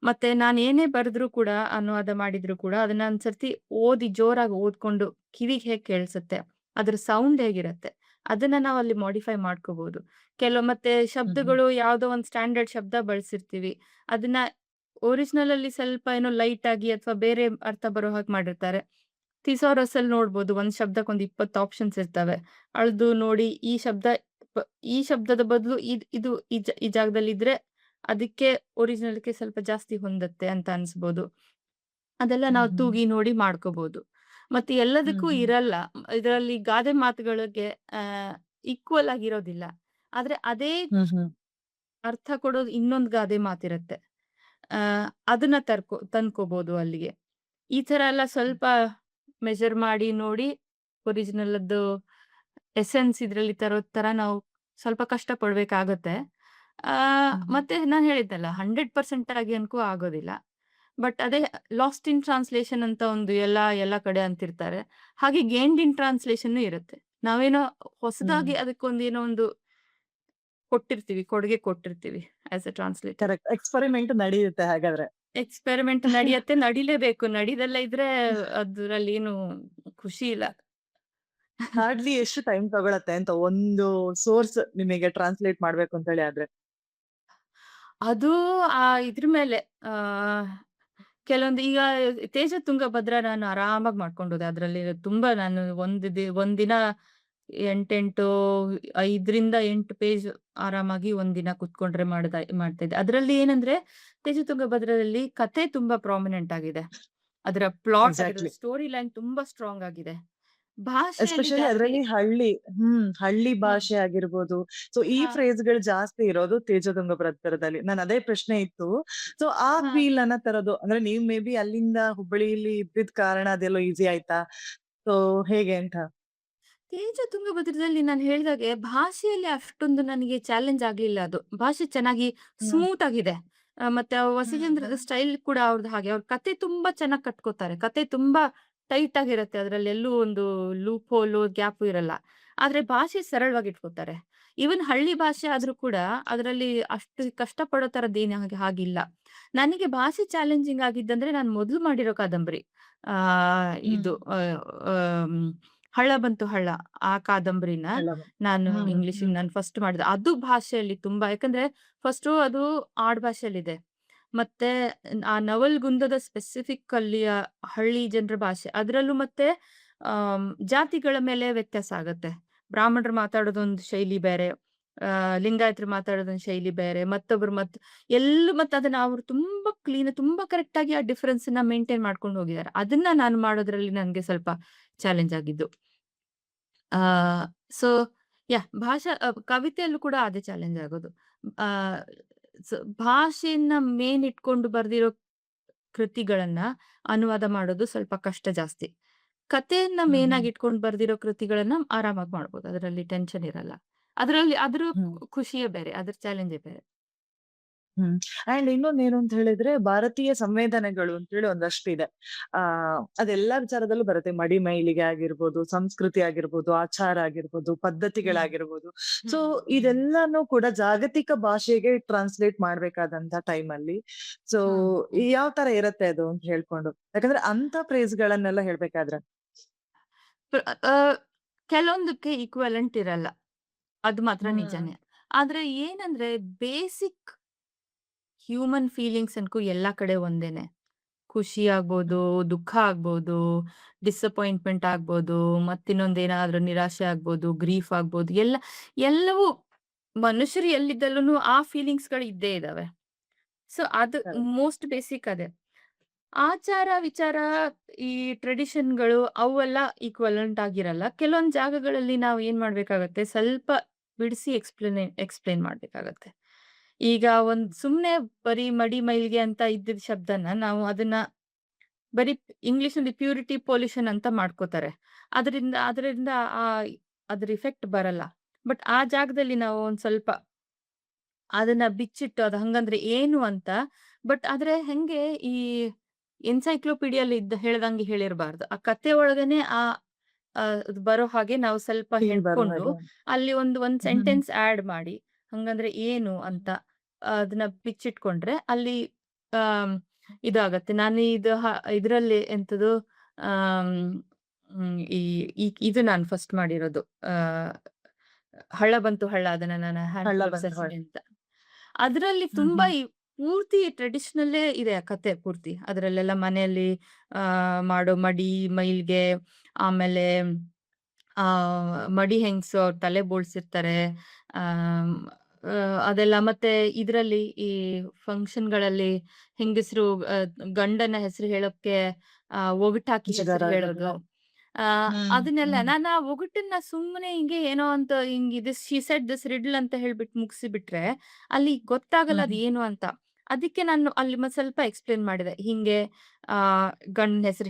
Speaker 2: ಮತ್ತೆ ನಾನು ಏನೇ ಬರೆದ್ರು ಕೂಡ ಅನುವಾದ ಮಾಡಿದ್ರು ಕೂಡ ಅದನ್ನ ಒಂದ್ ಸರ್ತಿ ಓದಿ ಜೋರಾಗಿ ಓದ್ಕೊಂಡು ಕಿವಿಗೆ ಹೇಗ್ ಕೇಳಿಸುತ್ತೆ, ಅದ್ರ ಸೌಂಡ್ ಹೇಗಿರತ್ತೆ, ಅದನ್ನ ನಾವು ಅಲ್ಲಿ ಮಾಡಿಫೈ ಮಾಡ್ಕೋಬಹುದು. ಮತ್ತೆ
Speaker 1: ಹ್ಮ್ ಹ್ಮ್
Speaker 2: ಶಬ್ದಗಳು ಯಾವುದೋ ಒಂದು ಸ್ಟ್ಯಾಂಡರ್ಡ್ ಶಬ್ದ ಬಳಸಿರ್ತೀವಿ. ಅದನ್ನ ಒರಿಜಿನಲ್ ಅಲ್ಲಿ ಸ್ವಲ್ಪ ಏನೋ ಲೈಟ್ ಆಗಿ ಅಥವಾ ಬೇರೆ ಅರ್ಥ ಬರೋ ಹಾಗೆ ಮಾಡಿರ್ತಾರೆ. ಥಿಸಾರಸ್ ಅಲ್ಲಿ ನೋಡ್ಬೋದು ಒಂದ್ ಶಬ್ದಕ್ಕೆ ಒಂದು 20 ಆಪ್ಷನ್ಸ್ ಇರ್ತವೆ. ಅಳ್ದು ನೋಡಿ ಪ ಈ ಶಬ್ದದ ಬದಲು ಇದು ಈ ಜಾಗದಲ್ಲಿ ಇದ್ರೆ ಅದಕ್ಕೆ ಒರಿಜಿನಲ್‌ಗೆ ಸ್ವಲ್ಪ ಜಾಸ್ತಿ ಹೊಂದತ್ತೆ ಅಂತ ಅನ್ಸ್ಬೋದು. ಅದೆಲ್ಲ
Speaker 1: ಹ್ಮ್
Speaker 2: ನಾವು
Speaker 1: ಹ್ಮ್
Speaker 2: ತೂಗಿ ನೋಡಿ ಮಾಡ್ಕೋಬಹುದು. ಮತ್ತೆ
Speaker 1: ಹ್ಮ್
Speaker 2: ಎಲ್ಲದಕ್ಕೂ
Speaker 1: ಹ್ಮ್
Speaker 2: ಇರಲ್ಲ. ಇದರಲ್ಲಿ ಗಾದೆ ಮಾತುಗಳಿಗೆ ಈಕ್ವಲ್ ಆಗಿರೋದಿಲ್ಲ. ಆದ್ರೆ ಅದೇ
Speaker 1: ಹ್ಮ್ ಹ್ಮ್
Speaker 2: ಅರ್ಥ ಕೊಡೋದು ಇನ್ನೊಂದು ಗಾದೆ ಮಾತಿರತ್ತೆ. ಆ ಅದನ್ನ ತಂದ್ಕೋಬಹುದು ಅಲ್ಲಿಗೆ. ಈ ತರ ಎಲ್ಲ ಸ್ವಲ್ಪ ಮೆಜರ್ ಮಾಡಿ ನೋಡಿ ಒರಿಜಿನಲ್‌ದ್ದು ಎಸೆನ್ಸ್ ಇದ್ರಲ್ಲಿ ತರೋ ತರ ನಾವು ಸ್ವಲ್ಪ ಕಷ್ಟ ಪಡ್ಬೇಕಾಗತ್ತೆ.
Speaker 1: ಹ್ಮ್ ಹ್ಮ್
Speaker 2: ಮತ್ತೆ ನಾನ್ ಹೇಳಿದ್ನಲ್ಲ 100% ಆಗಿ ಅನ್ಕೋ ಆಗೋದಿಲ್ಲ. ಬಟ್ ಅದೇ ಲಾಸ್ಟ್ ಇನ್ ಟ್ರಾನ್ಸ್ಲೇಷನ್ ಅಂತ ಒಂದು ಎಲ್ಲ ಕಡೆ ಅಂತಿರ್ತಾರೆ. ಹಾಗೆ ಗೇನ್ಡ್ ಇನ್ ಟ್ರಾನ್ಸ್ಲೇಷನ್ ಇರುತ್ತೆ. ನಾವೇನೋ
Speaker 1: ಹ್ಮ್
Speaker 2: ಹೊಸದಾಗಿ ಅದಕ್ಕೊಂದು ಏನೋ ಒಂದು ಕೊಡುಗೆ ಕೊಟ್ಟಿರ್ತೀವಿ as A translator.
Speaker 1: Correct. Experiment ನಡೆಯುತ್ತೆ ಹಾಗಾದ್ರೆ.
Speaker 2: ಎಕ್ಸ್‌ಪೆರಿಮೆಂಟ್ ನಡೆಯತ್ತೆ, ನಡಿಲೇಬೇಕು. ನಡಿದಲ್ಲೇ ಇದ್ರೆ ಅದ್ರಲ್ಲಿ ಏನು ಖುಷಿ ಇಲ್ಲ.
Speaker 1: ಹಾರ್ಡ್ಲಿ ಎಷ್ಟು ಟೈಮ್ ತಗೊಳತ್ತೆ ಅಂತ ಒಂದು ಸೋರ್ಸ್ ನಿಮಗೆ ಟ್ರಾನ್ಸ್ಲೇಟ್ ಮಾಡ್ಬೇಕು ಅಂತ ಹೇಳಿ ಆದ್ರೆ?
Speaker 2: ಅದು ಇದ್ರ ಮೇಲೆ ಕೆಲವೊಂದು ಈಗ ತೇಜ ತುಂಗಭದ್ರ ನಾನು ಆರಾಮಾಗಿ ಮಾಡ್ಕೊಂಡೋದೆ. ಅದ್ರಲ್ಲಿ ತುಂಬಾ ನಾನು ಒಂದಿನ 8 5ರಿಂದ 8 ಪೇಜ್ ಆರಾಮಾಗಿ ಒಂದಿನ ಕುತ್ಕೊಂಡ್ರೆ ಮಾಡ್ತಿದ್ದೆ. ಅದ್ರಲ್ಲಿ ಏನಂದ್ರೆ ತೇಜ ತುಂಗಭದ್ರದಲ್ಲಿ ಕಥೆ ತುಂಬಾ ಪ್ರಾಮಿನೆಂಟ್ ಆಗಿದೆ. ಅದರ ಪ್ಲಾಟ್ ಆಗಿರೋದು
Speaker 1: ಎಕ್ಸಾಕ್ಟ್ಲಿ.
Speaker 2: ಸ್ಟೋರಿ ಲೈನ್ ತುಂಬಾ ಸ್ಟ್ರಾಂಗ್ ಆಗಿದೆ. ಭಾಷೆಯಲ್ಲಿ
Speaker 1: ಎಸ್ಪೆಷಲಿ
Speaker 2: ಜಾಸ್ತಿ
Speaker 1: ಅದ್ರಲ್ಲಿ ಹಳ್ಳಿ
Speaker 2: ಹ,
Speaker 1: ಭಾಷೆ ಆಗಿರ್ಬೋದು. ಸೊ ಈ
Speaker 2: ಹ,
Speaker 1: ಫ್ರೇಸ್‌ಗಳು ಜಾಸ್ತಿ ಇರೋದು ತೇಜೋದಂಗ ಪ್ರತ್ತರದಲ್ಲಿ. ನನ್ ಅದೇ ಪ್ರಶ್ನೆ ಇತ್ತು. ಸೊ ಆ
Speaker 2: ಹ.
Speaker 1: ಫೀಲ್ ಅನ್ನ ತರೋದು ಅಂದ್ರೆ ನೀವು ಮೇ ಬಿ ಅಲ್ಲಿಂದ ಹುಬ್ಬಳ್ಳಿಲಿ ಇದ್ದಿದ್ ಕಾರಣ ಅದೆಲ್ಲೋ ಈಸಿ ಆಯ್ತಾ? ಸೊ ಹೇಗೆ ಅಂತ?
Speaker 2: ತೇಜ ತುಂಗಭದ್ರದಲ್ಲಿ ನಾನು ಹೇಳ್ದಾಗೆ ಭಾಷೆಯಲ್ಲಿ ಅಷ್ಟೊಂದು ನನಗೆ ಚಾಲೆಂಜ್ ಆಗ್ಲಿಲ್ಲ ಅದು. ಭಾಷೆ ಚೆನ್ನಾಗಿ
Speaker 1: ಹ್ಮ್.
Speaker 2: ಸ್ಮೂತ್ ಆಗಿದೆ. ಮತ್ತೆ
Speaker 1: ಹ್ಮ್
Speaker 2: ವಸೀಚಂದ್ರದ
Speaker 1: ಹ್ಮ್.
Speaker 2: ಸ್ಟೈಲ್ ಕೂಡ ಅವ್ರದ್ದು ಹಾಗೆ. ಅವ್ರ ಕತೆ ತುಂಬಾ ಚೆನ್ನಾಗಿ ಕಟ್ಕೋತಾರೆ. ಕತೆ ತುಂಬಾ ಟೈಟ್ ಆಗಿರುತ್ತೆ. ಅದ್ರಲ್ಲಿ ಎಲ್ಲೂ ಒಂದು ಲೂಪ್ ಹೋಲು, ಗ್ಯಾಪು ಇರಲ್ಲ. ಆದ್ರೆ ಭಾಷೆ ಸರಳವಾಗಿ ಇಟ್ಕೋತಾರೆ. ಈವನ್ ಹಳ್ಳಿ ಭಾಷೆ ಆದ್ರೂ ಕೂಡ ಅದರಲ್ಲಿ ಅಷ್ಟು ಕಷ್ಟ ಪಡೋ ತರದ್ದೇನು ಹಾಗಿಲ್ಲ. ನನಗೆ ಭಾಷೆ ಚಾಲೆಂಜಿಂಗ್ ಆಗಿದ್ದಂದ್ರೆ ನಾನು ಮೊದಲು ಮಾಡಿರೋ ಕಾದಂಬರಿ. ಆ
Speaker 1: ಹ್ಮ್.
Speaker 2: ಇದು ಹಳ್ಳ ಬಂತು ಹಳ್ಳ. ಆ ಕಾದಂಬರಿನ
Speaker 1: ಎಲ್ಲ
Speaker 2: ನಾನು
Speaker 1: ಹ್ಮ್
Speaker 2: ಇಂಗ್ಲಿಷಿಗೆ
Speaker 1: ಹ್ಮ್
Speaker 2: ನಾನು ಫಸ್ಟ್ ಮಾಡಿದೆ. ಅದು ಭಾಷೆಯಲ್ಲಿ ತುಂಬಾ ಯಾಕಂದ್ರೆ ಫಸ್ಟು ಅದು ಆಡ್‌ಭಾಷೆಯಲ್ಲಿದೆ. ಮತ್ತೆ ಆ ನವಲಗುಂದದ ಸ್ಪೆಸಿಫಿಕ್ ಅಲ್ಲಿಯ ಹಳ್ಳಿ ಜನರ ಭಾಷೆ. ಅದ್ರಲ್ಲೂ ಮತ್ತೆ ಜಾತಿಗಳ ಮೇಲೆ ವ್ಯತ್ಯಾಸ ಆಗತ್ತೆ. ಬ್ರಾಹ್ಮಣರು ಮಾತಾಡೋದೊಂದು ಶೈಲಿ ಬೇರೆ. ಲಿಂಗಾಯತರು ಮಾತಾಡೋದೊಂದು ಶೈಲಿ ಬೇರೆ, ಮತ್ತೊಬ್ರು ಮತ್ತೆ ಅದನ್ನ ಅವ್ರು ತುಂಬಾ ಕ್ಲೀನ್, ತುಂಬಾ ಕರೆಕ್ಟ್ ಆಗಿ ಆ ಡಿಫರೆನ್ಸ್ ನ ಮೇಂಟೈನ್ ಮಾಡ್ಕೊಂಡು ಹೋಗಿದ್ದಾರೆ. ಅದನ್ನ ನಾನು ಮಾಡೋದ್ರಲ್ಲಿ ನನ್ಗೆ ಸ್ವಲ್ಪ ಚಾಲೆಂಜ್ ಆಗಿದ್ದು. ಆ ಸೊ ಭಾಷಾ ಕವಿತೆಯಲ್ಲೂ ಕೂಡ ಅದೇ ಚಾಲೆಂಜ್ ಆಗೋದು. ಆ ಸ ಭಾಷೆಯನ್ನ ಮೇನ್ ಇಟ್ಕೊಂಡು ಬರ್ದಿರೋ ಕೃತಿಗಳನ್ನ ಅನುವಾದ ಮಾಡೋದು ಸ್ವಲ್ಪ ಕಷ್ಟ ಜಾಸ್ತಿ. ಕಥೆಯನ್ನ
Speaker 1: ಹ್ಮ್
Speaker 2: ಮೇನ್
Speaker 1: ಹ್ಮ್
Speaker 2: ಆಗಿ ಇಟ್ಕೊಂಡು ಬರ್ದಿರೋ ಕೃತಿಗಳನ್ನ ಆರಾಮಾಗಿ ಮಾಡ್ಬೋದು. ಅದರಲ್ಲಿ ಟೆನ್ಷನ್ ಇರಲ್ಲ. ಅದ್ರಲ್ಲಿ ಅದ್ರ
Speaker 1: ಹ್ಮ್
Speaker 2: ಖುಷಿಯೇ ಬೇರೆ. ಅದ್ರ ಚಾಲೆಂಜೇ ಬೇರೆ.
Speaker 1: ಹ್ಮ್. ಅಂಡ್ ಇನ್ನೊಂದೇನು ಅಂತ ಹೇಳಿದ್ರೆ ಭಾರತೀಯ ಸಂವೇದನೆಗಳು ಅಂತೇಳಿ ಒಂದಷ್ಟಿದೆ. ಅದೆಲ್ಲಾ ವಿಚಾರದಲ್ಲೂ ಬರುತ್ತೆ. ಮಡಿಮೈಲಿಗೆ ಆಗಿರ್ಬೋದು, ಸಂಸ್ಕೃತಿ ಆಗಿರ್ಬೋದು, ಆಚಾರ ಆಗಿರ್ಬೋದು,
Speaker 2: ಹ್ಮ್.
Speaker 1: ಪದ್ಧತಿಗಳಾಗಿರ್ಬೋದು. ಸೊ
Speaker 2: ಹ್ಮ್.
Speaker 1: ಇದೆಲ್ಲಾನು ಕೂಡ ಜಾಗತಿಕ ಭಾಷೆಗೆ ಟ್ರಾನ್ಸ್ಲೇಟ್ ಮಾಡ್ಬೇಕಾದಂತ ಟೈಮಲ್ಲಿ ಸೊ
Speaker 2: ಹ್ಮ್. ಹ್ಮ್.
Speaker 1: ಯಾವ ತರ ಇರತ್ತೆ ಅದು ಅಂತ ಹೇಳ್ಕೊಂಡು. ಯಾಕಂದ್ರೆ ಅಂತ ಫ್ರೇಸ್ ಗಳನ್ನೆಲ್ಲ ಹೇಳ್ಬೇಕಾದ್ರೆ.
Speaker 2: ಪ್ರ ಅ ಕೆಲವೊಂದಕ್ಕೆ ಈಕ್ವಲೆಂಟ್ ಇರಲ್ಲ. ಅದು ಮಾತ್ರ
Speaker 1: ಹ್ಮ್.
Speaker 2: ನಿಜಾನೇ. ಆದ್ರೆ ಏನಂದ್ರೆ ಬೇಸಿಕ್ ಹ್ಯೂಮನ್ ಫೀಲಿಂಗ್ಸ್ ಅನ್ಕೋ ಎಲ್ಲಾ ಕಡೆ ಒಂದೇನೆ. ಖುಷಿ ಆಗ್ಬೋದು, ದುಃಖ ಆಗ್ಬೋದು, ಡಿಸಪಾಯಿಂಟ್‌ಮೆಂಟ್ ಆಗ್ಬೋದು, ಮತ್ತಿನ್ನೊಂದೇನಾದ್ರೂ ನಿರಾಶೆ ಆಗ್ಬೋದು, ಗ್ರೀಫ್ ಆಗ್ಬೋದು. ಎಲ್ಲವೂ ಮನುಷ್ಯರು ಎಲ್ಲಿದ್ದಲ್ಲೂನು ಆ ಫೀಲಿಂಗ್ಸ್‌ಗಳು ಇದ್ದೇ ಇದಾವೆ. ಸೊ ಅದು
Speaker 1: Correct.
Speaker 2: ಮೋಸ್ಟ್ ಬೇಸಿಕ್ ಅದೇ. ಆಚಾರ, ವಿಚಾರ, ಈ ಟ್ರೆಡಿಷನ್‌ಗಳು ಅವೆಲ್ಲ ಈಕ್ವಲೆಂಟ್ ಆಗಿರಲ್ಲ. ಕೆಲವೊಂದ್ ಜಾಗಗಳಲ್ಲಿ ನಾವು ಏನ್ ಮಾಡ್ಬೇಕಾಗತ್ತೆ, ಸ್ವಲ್ಪ ಬಿಡಿಸಿ ಎಕ್ಸ್‌ಪ್ಲೇನ್ ಮಾಡ್ಬೇಕಾಗತ್ತೆ. ಈಗ ಸುಮ್ನೆ ಬರೀ ಮಡಿ ಮೈಲ್ಗೆ ಅಂತ ಇದ್ದಿದ್ ಶಬ್ದನ ನಾವು ಅದನ್ನ ಬರೀ ಇಂಗ್ಲಿಷ್‌ನಲ್ಲಿ ಪ್ಯೂರಿಟಿ, ಪೊಲ್ಯೂಷನ್ ಅಂತ ಮಾಡ್ಕೋತಾರೆ. ಅದರಿಂದ ಆ ಅದ್ರ ಇಫೆಕ್ಟ್ ಬರಲ್ಲ. ಬಟ್ ಆ ಜಾಗದಲ್ಲಿ ನಾವು ಒಂದ್ ಸ್ವಲ್ಪ ಅದನ್ನ ಬಿಚ್ಚಿಟ್ಟು ಅದು ಹಂಗಂದ್ರೆ ಏನು ಅಂತ ಆದ್ರೆ ಹೆಂಗೆ ಈ ಎನ್ಸೈಕ್ಲೋಪೀಡಿಯಲ್ಲಿ ಹೇಳ್ದಂಗೆ ಹೇಳಿರ್ಬಾರ್ದು. ಆ ಕಥೆ ಒಳಗನೆ ಬರೋ ಹಾಗೆ ನಾವು ಸ್ವಲ್ಪ
Speaker 1: ಫೀಲ್ ಬರೋ
Speaker 2: ಹೆಣ್ಕೊಂಡು
Speaker 1: ಹಾಗೆ.
Speaker 2: ಅಲ್ಲಿ ಒಂದ್
Speaker 1: ಹ್ಮ್.
Speaker 2: ಸೆಂಟೆನ್ಸ್ ಆಡ್ ಮಾಡಿ ಹಂಗಂದ್ರೆ ಏನು ಅಂತ ಅದನ್ನ ಬಿಚ್ಚಿಟ್ಕೊಂಡ್ರೆ ಅಲ್ಲಿ ಆಮ್, ಇದಾಗತ್ತೆ. ನಾನು ಇದ್ರಲ್ಲಿ ಎಂತದು ಆಮ್, ಈ ಇದು ನಾನು ಫಸ್ಟ್ ಮಾಡಿರೋದು. ಆ ಹಳ್ಳ ಬಂತು ಹಳ್ಳ, ಅದನ್ನ ನಾನು
Speaker 1: ಹಳ್ಳ
Speaker 2: ಹ್ಯಾಂಡ್‌ಫುಲ್ ಆಫ್
Speaker 1: ಬಂತು ಹೊಳ್.
Speaker 2: ಸೆಸಮಿ ಅಂತ. ಅದ್ರಲ್ಲಿ
Speaker 1: ಹ್ಮ್
Speaker 2: ತುಂಬಾ
Speaker 1: ಹ್ಮ್.
Speaker 2: ಪೂರ್ತಿ ಟ್ರೆಡಿಷನಲ್ಲೇ ಇದೆ ಆ ಕಥೆ ಪೂರ್ತಿ. ಅದ್ರಲ್ಲೆಲ್ಲ ಮನೆಯಲ್ಲಿ ಮಾಡೋ ಮಡಿ, ಮೈಲ್ಗೆ, ಆಮೇಲೆ ಮಡಿ ಹೆಂಗ್ಸು ಅವ್ರ ತಲೆ ಬೋಳ್ಸಿರ್ತಾರೆ. ಆಮ್, ಅದೆಲ್ಲ ಮತ್ತೆ ಇದ್ರಲ್ಲಿ ಈ ಫಂಕ್ಷನ್‌ಗಳಲ್ಲಿ ಹೆಂಗಸ್ರು ಗಂಡನ ಹೆಸರು ಹೇಳೋಕೆ ಒಗಟಾಕಿ ಹೆಸರು
Speaker 1: ಮುಜುಗರ.
Speaker 2: ಹೇಳೋದು. ಆ
Speaker 1: ಹ್ಮ್
Speaker 2: ಅದನ್ನೆಲ್ಲ
Speaker 1: ಹ್ಮ್.
Speaker 2: ನಾನು ಆ ಒಗಟನ್ನ ಸುಮ್ಮನೆ ಹಿಂಗೆ ಏನೋ ಅಂತ ಹಿಂಗ್ ಶಿ ಸೆಡ್ ದಿಸ್ ರಿಡ್ಲ್ ಅಂತ ಹೇಳ್ಬಿಟ್ಟು ಮುಗಿಸಿಬಿಟ್ರೆ, ಅಲ್ಲಿ ಗೊತ್ತಾಗಲ್ಲ
Speaker 1: ಹ್ಮ್.
Speaker 2: ಅದು ಏನು ಅಂತ. ಅದಕ್ಕೆ ನಾನು ಅಲ್ಲಿ ಸ್ವಲ್ಪ ಎಕ್ಸ್‌ಪ್ಲೇನ್ ಮಾಡಿದೆ. ಹಿಂಗೆ ಆ ಗಂಡನ ಹೆಸರು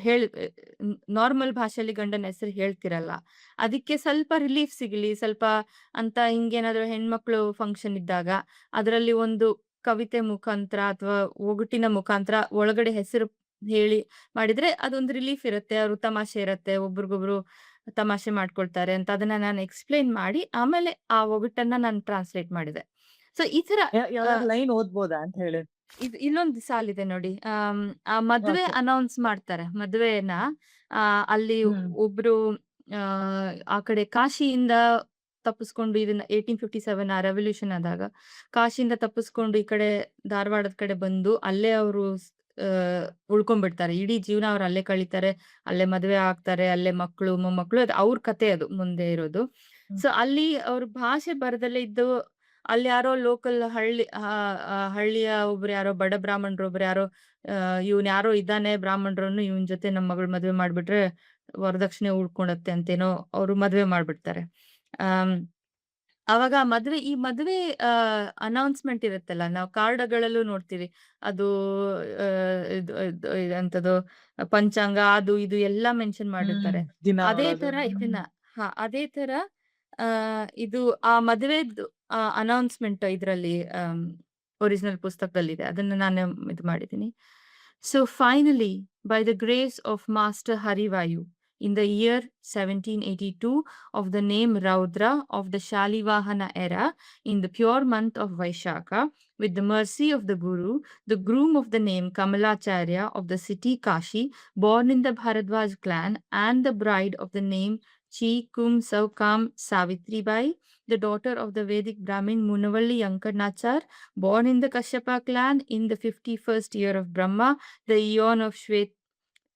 Speaker 2: ನಾರ್ಮಲ್ ಭಾಷೆಯಲ್ಲಿ ಗಂಡನ ಹೆಸರು ಹೇಳ್ತಿರಲ್ಲ. ಅದಕ್ಕೆ ಸ್ವಲ್ಪ ರಿಲೀಫ್ ಸಿಗಲಿ ಸ್ವಲ್ಪ ಅಂತ ಹಿಂಗೇನಾದ್ರು ಹೆಣ್ಮಕ್ಳು ಫಂಕ್ಷನ್ ಇದ್ದಾಗ, ಅದರಲ್ಲಿ ಒಂದು ಕವಿತೆ ಮುಖಾಂತರ ಅಥವಾ ಒಗಟಿನ ಮುಖಾಂತರ ಒಳಗಡೆ ಹೆಸರು ಹೇಳಿ ಮಾಡಿದ್ರೆ ಅದೊಂದು ರಿಲೀಫ್ ಇರುತ್ತೆ. ಅವ್ರು ತಮಾಷೆ ಇರತ್ತೆ. ಒಬ್ರಿಗೊಬ್ರು ತಮಾಷೆ ಮಾಡ್ಕೊಳ್ತಾರೆ ಅಂತ ಅದನ್ನ ನಾನು ಎಕ್ಸ್‌ಪ್ಲೇನ್ ಮಾಡಿ, ಆಮೇಲೆ ಆ ಒಗಟನ್ನ ನಾನು ಟ್ರಾನ್ಸ್‌ಲೇಟ್ ಮಾಡಿದೆ. ಸೊ ಈ ತರ ಅ
Speaker 1: ಯಾವ್ದಾದ್ರು ಲೈನ್ ಓದ್ಬೋದಾ ಅಂತ ಹೇಳಿ?
Speaker 2: ಇಲ್ಲೊಂದು ಸಾಲಿದೆ ನೋಡಿ. ಆ ಮದ್ವೆ
Speaker 1: ಓಕೆ.
Speaker 2: ಅನೌನ್ಸ್ ಮಾಡ್ತಾರೆ. ಮದ್ವೆನ ಅಲ್ಲಿ
Speaker 1: ಹ್ಮ್.
Speaker 2: ಒಬ್ರು ಆ ಕಡೆ ಕಾಶಿಯಿಂದ ತಪ್ಪಿಸ್ಕೊಂಡು ಇದನ್ನ 1857 ಆ ರೆವಲ್ಯೂಷನ್ ಆದಾಗ ಕಾಶಿಯಿಂದ ತಪ್ಪಿಸ್ಕೊಂಡು ಈ ಕಡೆ ಧಾರವಾಡದ ಕಡೆ ಬಂದು ಅಲ್ಲೇ ಅವರು ಉಳ್ಕೊಂಡ್ಬಿಡ್ತಾರೆ. ಇಡೀ ಜೀವನ ಅವ್ರು ಅಲ್ಲೇ ಕಳೀತಾರೆ. ಅಲ್ಲೇ ಮದ್ವೆ ಆಗ್ತಾರೆ. ಅಲ್ಲೇ ಮಕ್ಳು, ಮೊಮ್ಮಕ್ಳು ಅದು ಅವ್ರ ಕಥೆ ಅದು ಮುಂದೆ ಇರೋದು.
Speaker 1: ಹ್ಮ್.
Speaker 2: ಸೊ ಅಲ್ಲಿ ಅವ್ರ ಭಾಷೆ ಬರದಲ್ಲೇ ಇದ್ದು ಅಲ್ಲಿ ಯಾರೋ ಲೋಕಲ್ ಹಳ್ಳಿಯ ಒಬ್ರು ಯಾರೋ ಬಡ ಬ್ರಾಹ್ಮಣರು ಒಬ್ರು ಯಾರೋ ಇವ್ನ್ ಯಾರೋ ಇದ್ದಾನೆ ಬ್ರಾಹ್ಮಣರನ್ನು ಇವನ್ ಜೊತೆ ನಮ್ ಮಗಳ್ ಮದ್ವೆ ಮಾಡ್ಬಿಟ್ರೆ ವರದಕ್ಷಿಣೆ ಉಳ್ಕೊಳತ್ತೆ ಅಂತೇನೋ ಅವ್ರು ಮದ್ವೆ ಮಾಡ್ಬಿಡ್ತಾರೆ. ಆಮ್, ಅವಾಗ ಈ ಮದ್ವೆ ಅನೌನ್ಸ್‌ಮೆಂಟ್ ಇರುತ್ತಲ್ಲ, ನಾವು ಕಾರ್ಡ್‌ಗಳಲ್ಲೂ ನೋಡ್ತೀವಿ. ಅದು ಎಂತದು ಪಂಚಾಂಗ ಅದು ಇದು ಎಲ್ಲಾ ಮೆನ್ಷನ್
Speaker 1: ಹ್ಮ್.
Speaker 2: ಮಾಡಿರ್ತಾರೆ.
Speaker 1: ದಿನ
Speaker 2: ಅದೇ
Speaker 1: ನೋಡೋದು.
Speaker 2: ತರ
Speaker 1: ಹ್ಮ್.
Speaker 2: ಅದೇ ತರ ಇದು ಆ ಮದುವೆದು ಅನೌನ್ಸ್‌ಮೆಂಟ್ ಇದ್ರಲ್ಲಿ ಒರಿಜಿನಲ್ ಪುಸ್ತಕದಲ್ಲಿದೆ. ಅದನ್ನ ನಾನು ಇದು ಮಾಡಿದ್ದೀನಿ. So finally, by the grace of Master Harivayu, in the year 1782 of the name Raudra of the Shalivahana era, in the pure month of Vaishakha, with the mercy of the Guru, the groom of the name Kamalacharya of the city Kashi, born in the Bharadwaj clan, and the bride of the name Chi Kum Saukam Savitribai, the daughter of the Vedic Brahmin Munavalli Yankarnachar, born in the Kashyapa clan in the 51st year of Brahma, the eon of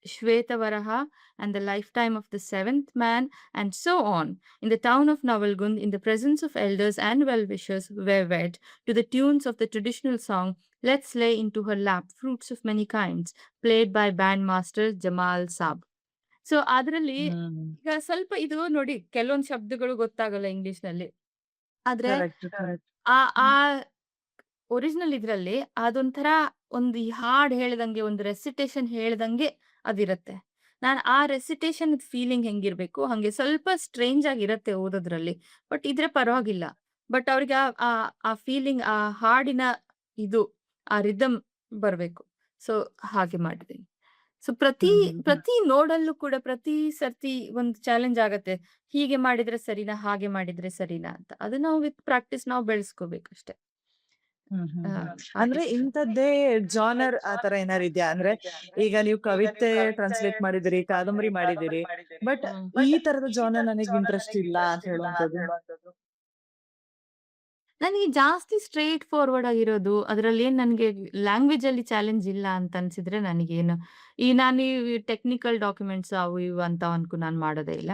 Speaker 2: Shvetavaraha and the lifetime of the seventh man, and so on. In the town of Navalgund, in the presence of elders and well-wishers, were wed to the tunes of the traditional song Let's Lay into Her Lap Fruits of Many Kinds, played by bandmaster Jamal Saab. So ಅದ್ರಲ್ಲಿ
Speaker 1: ಹ್ಮ್
Speaker 2: ಈಗ ಸ್ವಲ್ಪ ಇದು ನೋಡಿ ಕೆಲವೊಂದು ಶಬ್ದಗಳು ಗೊತ್ತಾಗಲ್ಲ ಇಂಗ್ಲಿಷ್‌ನಲ್ಲಿ. ಆದ್ರೆ
Speaker 1: ಕರೆಕ್ಟ್ ಕರೆಕ್ಟ್
Speaker 2: ಆ ಆ ಒರಿಜಿನಲ್ ಇದ್ರಲ್ಲಿ ಅದೊಂಥರ ಒಂದು ಈ ಹಾಡ್ ಹೇಳ್ದಂಗೆ, ಒಂದು ರೆಸಿಟೇಷನ್ ಹೇಳ್ದಂಗೆ ಅದಿರತ್ತೆ. ನಾನ್ ಆ ರೆಸಿಟೇಷನ್ ಫೀಲಿಂಗ್ ಹೆಂಗಿರ್ಬೇಕು ಹಂಗೆ ಸ್ವಲ್ಪ ಸ್ಟ್ರೇಂಜ್ ಆಗಿರತ್ತೆ ಓದೋದ್ರಲ್ಲಿ. ಬಟ್ ಇದ್ರೆ ಪರವಾಗಿಲ್ಲ. ಬಟ್ ಅವ್ರಿಗೆ ಆ ಆ ಆ ಫೀಲಿಂಗ್, ಆ ಹಾಡಿನ ಇದು, ಆ ರಿದಮ್ ಬರ್ಬೇಕು. ಸೊ ಹಾಗೆ ಮಾಡಿದ್ದೀನಿ. ಸೊ ಪ್ರತಿ
Speaker 1: ಹ್ಮ್ ಹ್ಮ್
Speaker 2: ಪ್ರತಿ ನೋಡಲ್ಲೂ ಕೂಡ ಪ್ರತಿ ಸರ್ತಿ ಒಂದು ಚಾಲೆಂಜ್ ಆಗತ್ತೆ. ಹೀಗೆ ಮಾಡಿದ್ರೆ ಸರಿನಾ? ಹಾಗೆ ಮಾಡಿದ್ರೆ ಸರಿನಾ? ಅಂತ. ಅದು ನಾವು ವಿತ್ ಪ್ರಾಕ್ಟೀಸ್ ನಾವು ಬೆಳೆಸ್ಕೋಬೇಕಷ್ಟೇ.
Speaker 1: ಹ್ಮ್ ಹ್ಮ್ ಹ್ಮ್. ಅಂದ್ರೆ
Speaker 2: ಆರ್ಟಿಸ್ಟ್.
Speaker 1: ಇಂಥದ್ದೇ ಜಾನರ್ ಆತರ ಏನಾರು ಇದ್ಯಾ? ಅಂದ್ರೆ ಈಗ ನೀವು ಕವಿತೆ ಟ್ರಾನ್ಸ್ಲೇಟ್ ಮಾಡಿದಿರಿ, ಕಾದಂಬರಿ ಮಾಡಿದಿರಿ. ಬಟ್
Speaker 2: ಹ್ಮ್.
Speaker 1: ಈ ತರದ ಜಾನರ್ ನನಗೆ ಇಂಟ್ರೆಸ್ಟ್ ಇಲ್ಲ ಅಂತ ಹೇಳುವಂಥದ್ದು.
Speaker 2: ನನಗೆ ಜಾಸ್ತಿ ಸ್ಟ್ರೆಯ್ಟ್ ಫಾರ್ವರ್ಡ್ ಆಗಿರೋದು, ಅದ್ರಲ್ಲೇನ್ ನನ್ಗೆ ಲ್ಯಾಂಗ್ವೇಜ್ ಅಲ್ಲಿ ಚಾಲೆಂಜ್ ಇಲ್ಲ ಅಂತ ಅನ್ಸಿದ್ರೆ ನನಗೇನು ನಾನು ಈ ಟೆಕ್ನಿಕಲ್ ಡಾಕ್ಯುಮೆಂಟ್ಸ್ ಅವು ಇವು ಅಂತವನ್ಕು ನಾನ್ ಮಾಡೋದೇ ಇಲ್ಲ.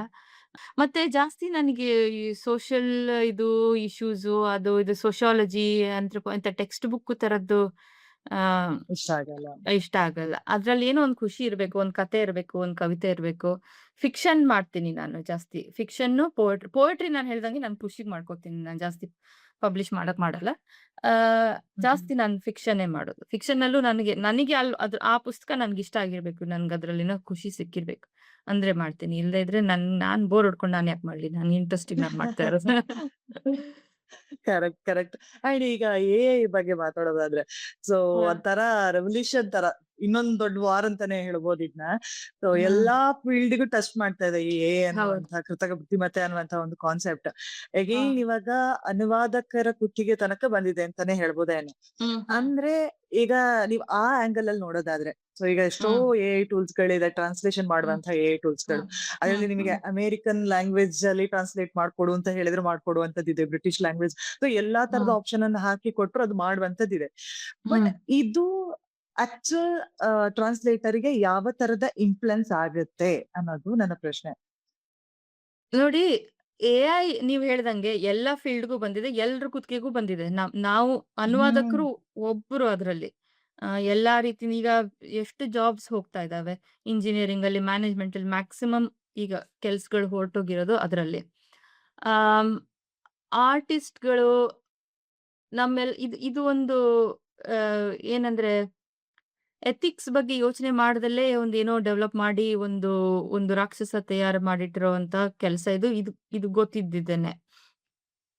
Speaker 2: ಮತ್ತೆ ಜಾಸ್ತಿ ನನಗೆ ಈ ಸೋಷಿಯಲ್ ಇದು ಇಶ್ಯೂಸು ಅದು ಇದು ಸೋಶಿಯಾಲಜಿ ಇಂತ ಟೆಕ್ಸ್ಟ್ ಬುಕ್ ತರದ್ದು ಆ
Speaker 1: ಇಷ್ಟ ಆಗಲ್ಲ.
Speaker 2: ಇಷ್ಟ ಆಗಲ್ಲ. ಅದ್ರಲ್ಲಿ ಏನೋ ಒಂದ್ ಖುಷಿ ಇರ್ಬೇಕು, ಒಂದ್ ಕತೆ ಇರ್ಬೇಕು, ಒಂದ್ ಕವಿತೆ ಇರ್ಬೇಕು. ಫಿಕ್ಷನ್ ಮಾಡ್ತೀನಿ ನಾನು ಜಾಸ್ತಿ. ಫಿಕ್ಷನ್ನು, ಪೋಯಟ್ರಿ ನಾನ್ ಹೇಳ್ದಂಗೆ ನಾನ್ ಖುಷಿಗ್ ಮಾಡ್ಕೋತೀನಿ. ನಾನ್ ಜಾಸ್ತಿ ಪಬ್ಲಿಷ್ ಮಾಡಲ್ಲ. ಆ
Speaker 1: ಹ್ಮ್
Speaker 2: ಜಾಸ್ತಿ ನಾನು ಫಿಕ್ಷನ್ನೇ ಮಾಡೋದು. ಫಿಕ್ಷನಲ್ಲೂ ನನಗೆ ಆ ಪುಸ್ತಕ ನನ್ಗಿಷ್ಟ ಆಗಿರ್ಬೇಕು. ನನ್ಗದ್ರಲ್ಲೇನೋ ಖುಷಿ ಸಿಕ್ಕಿರ್ಬೇಕು. ಅಂದ್ರೆ ಮಾಡ್ತೀನಿ. ಇಲ್ದೇ ಇದ್ರೆ ನಾನ್ ಬೋರ್ ಹೊಡ್ಕೊಂಡು ನಾನ್ ಯಾಕ್ ಮಾಡ್ಲಿ? ನನ್ ಇಂಟ್ರೆಸ್ಟಿಗ್ ನಾನ್ ಮಾಡ್ತಾ ಇರೋದು.
Speaker 1: Correct correct. ಅಂಡ್ ಈಗ ಎಐ ಬಗ್ಗೆ ಮಾತಾಡೋದಾದ್ರೆ, ಸೊ
Speaker 2: ಹಾ.
Speaker 1: ಒಂಥರ ರೆವಲ್ಯೂಷನ್ ತರ, ಇನ್ನೊಂದ್ ದೊಡ್ಡ ವಾರ್ ಅಂತಾನೆ ಹೇಳ್ಬೋದು ಇದನ್ನ. ಸೊ
Speaker 2: ಹ್ಮ್.
Speaker 1: ಎಲ್ಲಾ ಫೀಲ್ಡ್ಗೂ ಟಚ್ ಮಾಡ್ತಾ ಇದೆ ಈ ಎಐ
Speaker 2: ಹೌದು.
Speaker 1: ಅನ್ನುವಂತ ಕೃತಕ ಬುದ್ಧಿಮತ್ತೆ ಅನ್ನುವಂತ ಒಂದು ಕಾನ್ಸೆಪ್ಟ್.
Speaker 2: ಹಾ.
Speaker 1: ಅಗೈನ್ ಇವಾಗ ಅನುವಾದಕರ ಕುತ್ತಿಗೆ ತನಕ ಬಂದಿದೆ ಅಂತಾನೆ ಹೇಳ್ಬೋದೇನು.
Speaker 2: ಹ್ಮ್. ಹ್ಮ್.
Speaker 1: ಅಂದ್ರೆ ಈಗ ನೀವ್ ಆ ಆಂಗಲ್ ಅಲ್ಲಿ ನೋಡೋದಾದ್ರೆ, ಸೊ ಈಗ ಎಷ್ಟೋ
Speaker 2: ಹ್ಮ್.
Speaker 1: ಎಐ ಟೂಲ್ಸ್ ಗಳಿದೆ, ಟ್ರಾನ್ಸ್ಲೇಷನ್
Speaker 2: ಹ್ಮ್.
Speaker 1: ಮಾಡುವಂತ ಎಐ ಟೂಲ್ಸ್ ಗಳು.
Speaker 2: ಹ್ಮ್.
Speaker 1: ಅದ್ರಲ್ಲಿ
Speaker 2: ಹ್ಮ್.
Speaker 1: ನಿಮಗೆ
Speaker 2: ಹ್ಮ್.
Speaker 1: ಅಮೆರಿಕನ್ ಲ್ಯಾಂಗ್ವೇಜ್ ಅಲ್ಲಿ ಟ್ರಾನ್ಸ್ಲೇಟ್ ಮಾಡ್ಕೊಡು ಅಂತ ಹೇಳಿದ್ರೆ ಮಾಡ್ಕೊಡುವಂತದ್ದಿದೆ, ಬ್ರಿಟಿಷ್ ಲ್ಯಾಂಗ್ವೇಜ್. ಸೊ ಎಲ್ಲಾ ತರದ
Speaker 2: ಹ್ಮ್.
Speaker 1: ಆಪ್ಷನ್ ಅನ್ನ ಹಾಕಿ ಕೊಟ್ರು ಅದು ಮಾಡುವಂತದ್ದಿದೆ. ಬಟ್
Speaker 2: ಹ್ಮ್.
Speaker 1: ಇದು ಆಕ್ಚುಯಲ್ ಟ್ರಾನ್ಸ್ಲೇಟರ್ ಗೆ ಯಾವ ತರದ ಇನ್ಫ್ಲುಯೆನ್ಸ್ ಆಗುತ್ತೆ ಅನ್ನೋದು ನನ್ನ ಪ್ರಶ್ನೆ.
Speaker 2: ನೋಡಿ, ಎಐ ನೀವ್ ಹೇಳ್ದಂಗೆ ಎಲ್ಲಾ ಫೀಲ್ಡ್‌ಗೂ ಬಂದಿದೆ. ಎಲ್ರ ಕುತ್ತಿಗೆಗೂ ಬಂದಿದೆ. ನಾವು
Speaker 1: ಹ್ಮ್
Speaker 2: ಅನುವಾದಕರು ಒಬ್ರು ಅದ್ರಲ್ಲಿ. ಎಲ್ಲಾ ರೀತಿ ಈಗ ಎಷ್ಟು ಜಾಬ್ಸ್ ಹೋಗ್ತಾ ಇದಾವೆ. ಇಂಜಿನಿಯರಿಂಗ್ ಅಲ್ಲಿ, ಮ್ಯಾನೇಜ್ಮೆಂಟ್ ಅಲ್ಲಿ ಮ್ಯಾಕ್ಸಿಮಮ್ ಈಗ ಕೆಲ್ಸಗಳು ಹೊರಟೋಗಿರೋದು ಅದ್ರಲ್ಲಿ. ಆಮ್, ಆರ್ಟಿಸ್ಟ್‌ಗಳು ಇದು ಇದು ಒಂದು ಏನಂದ್ರೆ ಎಥಿಕ್ಸ್ ಬಗ್ಗೆ ಯೋಚನೆ ಮಾಡ್ದಲ್ಲೇ ಒಂದೇನೋ ಡೆವಲಪ್ ಮಾಡಿ ಒಂದು ರಾಕ್ಷಸ ತಯಾರು ಮಾಡಿಟ್ಟಿರೋಂತ ಕೆಲಸ ಇದು. ಇದು ಗೊತ್ತಿದ್ದಿದ್ದೇನೆ.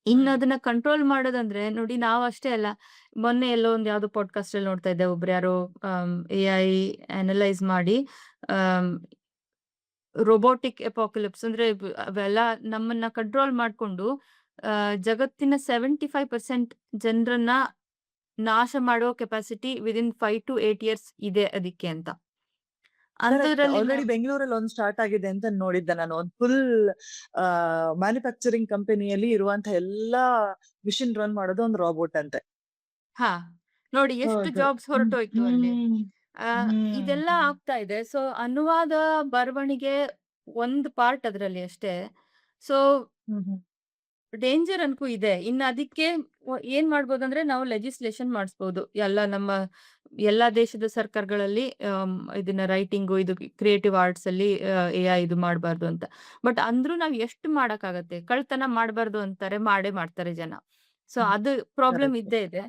Speaker 2: ಇನ್ನು
Speaker 1: ಹ್ಮ್
Speaker 2: ಅದನ್ನ ಕಂಟ್ರೋಲ್ ಮಾಡೋದಂದ್ರೆ ನೋಡಿ ನಾವಷ್ಟೇ ಅಲ್ಲ. ಮೊನ್ನೆ ಎಲ್ಲೋ ಒಂದು ಯಾವ್ದೋ ಪಾಡ್‌ಕಾಸ್ಟ್ ಅಲ್ಲಿ ನೋಡ್ತಾ ಇದ್ದೆ. ಒಬ್ರು ಯಾರೋ ಎಐ ಅನಲೈಸ್ ಮಾಡಿ ಆಮ್, ರೊಬೋಟಿಕ್ ಅಪೋಕಲಿಪ್ಸ್ ಅಂದ್ರೆ ಅವೆಲ್ಲ ನಮ್ಮನ್ನ ಕಂಟ್ರೋಲ್ ಮಾಡ್ಕೊಂಡು ಜಗತ್ತಿನ 75% ಜನರನ್ನ ನಾಶ ಮಾಡೋ ಕೆಪಾಸಿಟಿ ವಿದಿನ್ 5 ಟು 8 ಇಯರ್ಸ್ ಇದೆ ಅದಕ್ಕೆ ಅಂತ.
Speaker 1: ಕರೆಕ್ಟ್.
Speaker 2: ಅಂಥದ್ರಲ್ಲಿ
Speaker 1: ಆಲ್ರೆಡಿ ಬೆಂಗಳೂರಲ್ಲಿ ಒಂದು ಸ್ಟಾರ್ಟ್ ಆಗಿದೆ ಅಂತ ನೋಡಿದ್ದೆ ನಾನು. ಒಂದು ಫುಲ್ ಮ್ಯಾನುಫ್ಯಾಕ್ಚರಿಂಗ್ ಕಂಪನಿಯಲ್ಲಿ ಇರುವಂತ ಎಲ್ಲಾ ಮಿಷಿನ್ ರನ್ ಮಾಡೋದು ಒಂದು ರಾಬೋಟ್ ಅಂತೆ.
Speaker 2: ಹಾ. ನೋಡಿ ಎಷ್ಟು
Speaker 1: ಹೌದು.
Speaker 2: ಜಾಬ್ಸ್
Speaker 1: ಹ್ಮ್
Speaker 2: ಹೊರಟೋಯ್ತು ಅಲ್ಲಿ.
Speaker 1: ಹ್ಮ್
Speaker 2: ಆ, ಇದೆಲ್ಲ ಆಗ್ತಾ ಇದೆ. ಸೊ ಅನುವಾದ ಬರವಣಿಗೆ ಒಂದು ಪಾರ್ಟ್ ಅದ್ರಲ್ಲಿ ಅಷ್ಟೇ. ಸೊ
Speaker 1: ಹ್ಮ್ ಹ್ಮ್
Speaker 2: ಡೇಂಜರ್ ಅನ್ಕೂ ಇದೆ. ಇನ್ನು ಅದಕ್ಕೆ ಏನ್ ಮಾಡ್ಬೋದಂದ್ರೆ ನಾವು ಲೆಜಿಸ್ಲೇಷನ್ ಮಾಡಿಸ್ಬೋದು. ಎಲ್ಲಾ ದೇಶದ ಸರ್ಕಾರಗಳಲ್ಲಿ ಇದನ್ನ ರೈಟಿಂಗು ಇದು ಕ್ರಿಯೇಟಿವ್ ಆರ್ಟ್ಸ್ ಅಲ್ಲಿ ಎಐ ಇದು ಮಾಡಬಾರ್ದು ಅಂತ. ಬಟ್ ಅಂದ್ರೂ ನಾವ್ ಎಷ್ಟು ಮಾಡಕ್ಕಾಗತ್ತೆ? ಕಳ್ತನ ಮಾಡಬಾರ್ದು ಅಂತಾರೆ, ಮಾಡೇ ಮಾಡ್ತಾರೆ ಜನ. ಸೊ
Speaker 1: ಹ್ಮ್.
Speaker 2: ಅದು ಪ್ರಾಬ್ಲಮ್
Speaker 1: ಕರೆಕ್ಟ್.
Speaker 2: ಇದ್ದೇ ಇದೆ.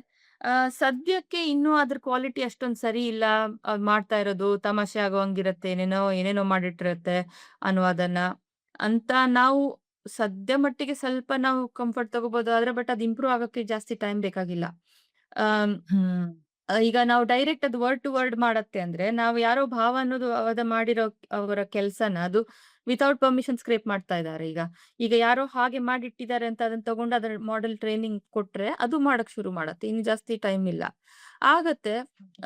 Speaker 2: ಸದ್ಯಕ್ಕೆ ಇನ್ನೂ ಅದ್ರ ಕ್ವಾಲಿಟಿ ಅಷ್ಟೊಂದ್ ಸರಿ ಇಲ್ಲ. ಮಾಡ್ತಾ ಇರೋದು ತಮಾಷೆ ಆಗೋಂಗಿರತ್ತೆ. ಏನೇನೋ ಮಾಡಿಟ್ಟಿರತ್ತೆ ಅನುವಾದನ ಅಂತ ನಾವು ಸದ್ಯ ಮಟ್ಟಿಗೆ ಸ್ವಲ್ಪ ನಾವು ಕಂಫರ್ಟ್ ತಗೋಬಹುದು. ಬಟ್ ಅದು ಇಂಪ್ರೂವ್ ಆಗಕ್ಕೆ ಜಾಸ್ತಿ ಟೈಮ್ ಬೇಕಾಗಿಲ್ಲ. ಆಮ್,
Speaker 1: ಹ್ಮ್
Speaker 2: ಈಗ ನಾವು ಡೈರೆಕ್ಟ್ ಅದು ವರ್ಡ್ ಟು ವರ್ಡ್ ಮಾಡತ್ತೆ ಅಂದ್ರೆ, ನಾವು ಯಾರೋ ಭಾವ ಅನ್ನೋದು ಮಾಡಿರೋ ಅವರ ಕೆಲ್ಸನ ಅದು ವಿತೌಟ್ ಪರ್ಮಿಷನ್ ಸ್ಕ್ರೇಪ್ ಮಾಡ್ತಾ ಇದ್ದಾರೆ ಈಗ. ಈಗ ಯಾರೋ ಹಾಗೆ ಮಾಡಿಟ್ಟಿದ್ದಾರೆ ಅಂತ ಅದನ್ನ ತಗೊಂಡು ಅದರ ಮಾಡೆಲ್ ಟ್ರೈನಿಂಗ್ ಕೊಟ್ರೆ ಅದು ಮಾಡಕ್ ಶುರು ಮಾಡತ್ತೆ. ಇನ್ನು ಜಾಸ್ತಿ ಟೈಮ್ ಇಲ್ಲ. ಆಗತ್ತೆ.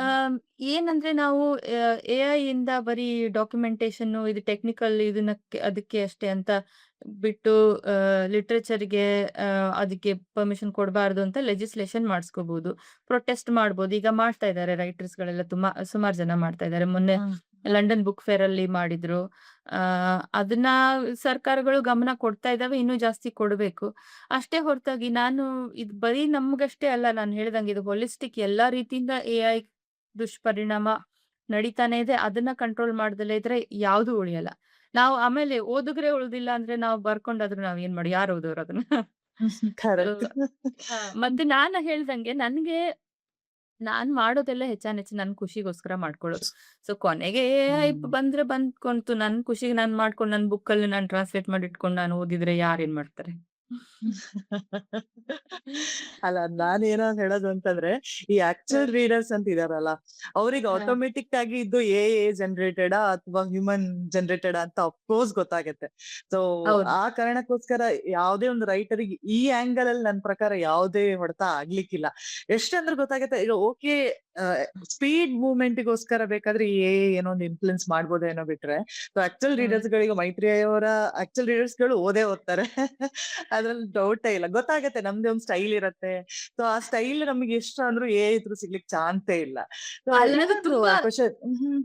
Speaker 2: ಆಮ್, ಏನಂದ್ರೆ ನಾವು ಎಐ ಇಂದ ಬರೀ ಡಾಕ್ಯುಮೆಂಟೇಶನ್ ಇದು ಟೆಕ್ನಿಕಲ್ ಅದಕ್ಕೆ ಅಷ್ಟೇ ಅಂತ ಬಿಟ್ಟು ಲಿಟ್ರೇಚರ್‌ಗೆ ಅದಕ್ಕೆ ಪರ್ಮಿಷನ್ ಕೊಡಬಾರ್ದು ಅಂತ ಲೆಜಿಸ್ಲೇಷನ್ ಮಾಡಿಸ್ಕೋಬಹುದು. ಪ್ರೊಟೆಸ್ಟ್ ಮಾಡ್ಬೋದು. ಈಗ ಮಾಡ್ತಾ ಇದ್ದಾರೆ ರೈಟರ್ಸ್‌ಗಳೆಲ್ಲ ಸುಮಾರು ಜನ ಮಾಡ್ತಾ ಇದ್ದಾರೆ. ಮೊನ್ನೆ
Speaker 1: ಹ್ಮ್.
Speaker 2: ಲಂಡನ್ ಬುಕ್ ಫೇರ್ ಅಲ್ಲಿ ಮಾಡಿದ್ರು. ಅದನ್ನ ಸರ್ಕಾರಗಳು ಗಮನ ಕೊಡ್ತಾ ಇದ್ದಾವೆ. ಇನ್ನೂ ಜಾಸ್ತಿ ಕೊಡ್ಬೇಕು. ಅಷ್ಟೇ ಹೊರತಾಗಿ ಇದು ಬರೀ ನಮ್ಗಷ್ಟೇ ಅಲ್ಲ, ನಾನು ಹೇಳ್ದಂಗೆ ಇದು ಹೋಲಿಸ್ಟಿಕ್ ಎಲ್ಲಾ ರೀತಿಯಿಂದ ಎಐ ದುಷ್ಪರಿಣಾಮ ನಡೀತಾನೆ ಇದೆ. ಅದನ್ನ ಕಂಟ್ರೋಲ್ ಮಾಡ್ದಲೇ ಇದ್ರೆ ಯಾವ್ದೂ ಉಳಿಯಲ್ಲ. ನಾವು ಆಮೇಲೆ ಓದುಗ್ರೆ ಉಳ್ದಿಲ್ಲ ಅಂದ್ರೆ ನಾವು ಬರ್ಕೊಂಡಾದ್ರೂ ನಾವ್ ಏನ್ ಮಾಡಿ ಯಾರ್ ಓದೋರು ಅದನ್ನ?
Speaker 1: ಕರೆಕ್ಟ್.
Speaker 2: ಅಲ್ವಾ? ಮತ್ತೆ ನಾನು ಹೇಳ್ದಂಗೆ ನಾನ್ ಮಾಡೋದೆಲ್ಲ ಹೆಚ್ಚಾನೆಚ್ಚು ನನ್ ಖುಷಿಗೋಸ್ಕರ ಮಾಡ್ಕೊಳ್ಳೋದು. ಸೊ ಕೊನೆಗೆ ಎಐ
Speaker 1: ಹ್ಮ್.
Speaker 2: ಬಂದ್ರೆ ಬಂದ್ಕೊಂತು. ನನ್ ಖುಷಿಗೆ ನಾನ್ ಮಾಡ್ಕೊಂಡು ನನ್ ಬುಕ್ಕಲ್ಲಿ ನಾನ್ ಟ್ರಾನ್ಸ್ಲೇಟ್ ಮಾಡಿ ಇಟ್ಕೊಂಡು ನಾನು ಓದಿದ್ರೆ ಯಾರೇನ್ ಮಾಡ್ತಾರೆ?
Speaker 1: ಅಲ್ಲ ನಾನೇನೋ ಹೇಳೋದು ಅಂತಂದ್ರೆ, ಈ ಆಕ್ಚುಯಲ್ ರೀಡರ್ಸ್ ಅಂತ ಇದಾರಲ್ಲ, ಅವ್ರಿಗೆ
Speaker 2: ಹ.
Speaker 1: ಆಟೋಮೆಟಿಕ್ ಆಗಿ ಇದು ಎ ಜನರೇಟೆಡ್ ಅಥವಾ ಹ್ಯೂಮನ್ ಜನರೇಟೆಡ್ ಅಂತ ಅಫ್ಕೋರ್ಸ್ ಗೊತ್ತಾಗುತ್ತೆ. ಸೊ
Speaker 2: ಹೌದು.
Speaker 1: ಆ ಕಾರಣಕ್ಕೋಸ್ಕರ ಯಾವುದೇ ಒಂದು ರೈಟರಿಗೆ ಈ ಆಂಗಲ್ ಅಲ್ಲಿ ನನ್ನ ಪ್ರಕಾರ ಯಾವುದೇ ಹೊಡೆತ ಆಗ್ಲಿಕ್ಕಿಲ್ಲ. ಎಷ್ಟಂದ್ರೆ ಗೊತ್ತಾಗುತ್ತೆ ಈಗ ಓಕೆ, ಸ್ಪೀಡ್ ಮೂವ್ಮೆಂಟ್ಗೋಸ್ಕರ ಬೇಕಾದ್ರೆ ಏನೋ ಒಂದು ಇನ್ಫ್ಲುಯೆನ್ಸ್ ಮಾಡ್ಬೋದೇನೋ ಬಿಟ್ರೆ, ಸೊ ಆಕ್ಚುಯಲ್
Speaker 2: ಹ್ಮ್.
Speaker 1: ರೀಡರ್ಸ್ ಗಳಿಗೆ ಮೈತ್ರಿ ಅವರ ಆಕ್ಚುಯಲ್ ರೀಡರ್ಸ್ ಗಳು ಓದೇ ಓದ್ತಾರೆ. ಅದ್ರಲ್ಲಿ ಡೌಟೇ ಇಲ್ಲ. ಗೊತ್ತಾಗತ್ತೆ ನಮ್ದೇ ಒಂದ್ ಸ್ಟೈಲ್ ಇರತ್ತೆ. ಸೊ ಆ ಸ್ಟೈಲ್ ನಮ್ಗೆ ಇಷ್ಟ ಅಂದ್ರೂ ಇದ್ರು ಸಿಗ್ಲಿಕ್ಕೆ ಚಾನ್ಸೇ ಇಲ್ಲ. ಸೊ
Speaker 2: ಅಲ್ಲ ಅದು
Speaker 1: ಇನ್ನೊಂದು
Speaker 2: ತುಂಬಾ
Speaker 1: ಕ್ವಶನ್. ಹ್ಮ್.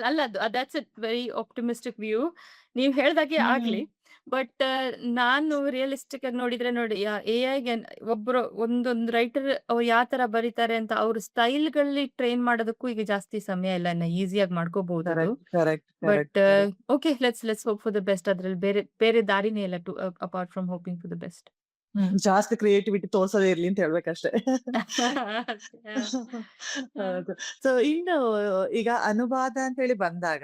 Speaker 2: ಅಲ್ಲ ಅದು that's A very optimistic view. ನೀವ್ ಹೇಳ್ದಾಗೆ
Speaker 1: ಹ್ಮ್.
Speaker 2: ಆಗ್ಲಿ. ಬಟ್ ನಾನು ರಿಯಲಿಸ್ಟಿಕ್ ಆಗಿ ನೋಡಿದ್ರೆ ನೋಡಿ ಎಐಗೆ ಒಬ್ರು ಒಂದೊಂದು ರೈಟರ್ ಅವ್ರು ಯಾವ ತರ ಬರೀತಾರೆ ಅಂತ ಅವ್ರ ಸ್ಟೈಲ್‌ಗಳಲ್ಲಿ ಟ್ರೈನ್ ಮಾಡೋದಕ್ಕೂ ಈಗ ಜಾಸ್ತಿ ಸಮಯ ಇಲ್ಲ. ಈಸಿಯಾಗಿ ಮಾಡ್ಕೋಬಹುದು ಅದು.
Speaker 1: Correct, correct, correct,
Speaker 2: but
Speaker 1: correct.
Speaker 2: Okay, let's hope for the best. ಅದ್ರಲ್ಲಿ ಬೇರೆ ಬೇರೆ ದಾರಿನೇ ಇಲ್ಲ apart from hoping for the best.
Speaker 1: ಜಾಸ್ತಿ ಕ್ರಿಯೇಟಿವಿಟಿ ತೋರ್ಸೋದೇ ಇರ್ಲಿ ಅಂತ ಹೇಳ್ಬೇಕಷ್ಟೇ. ಹೌದು. ಸೊ ಇನ್ನು ಈಗ ಅನುವಾದ ಅಂತ ಹೇಳಿ ಬಂದಾಗ,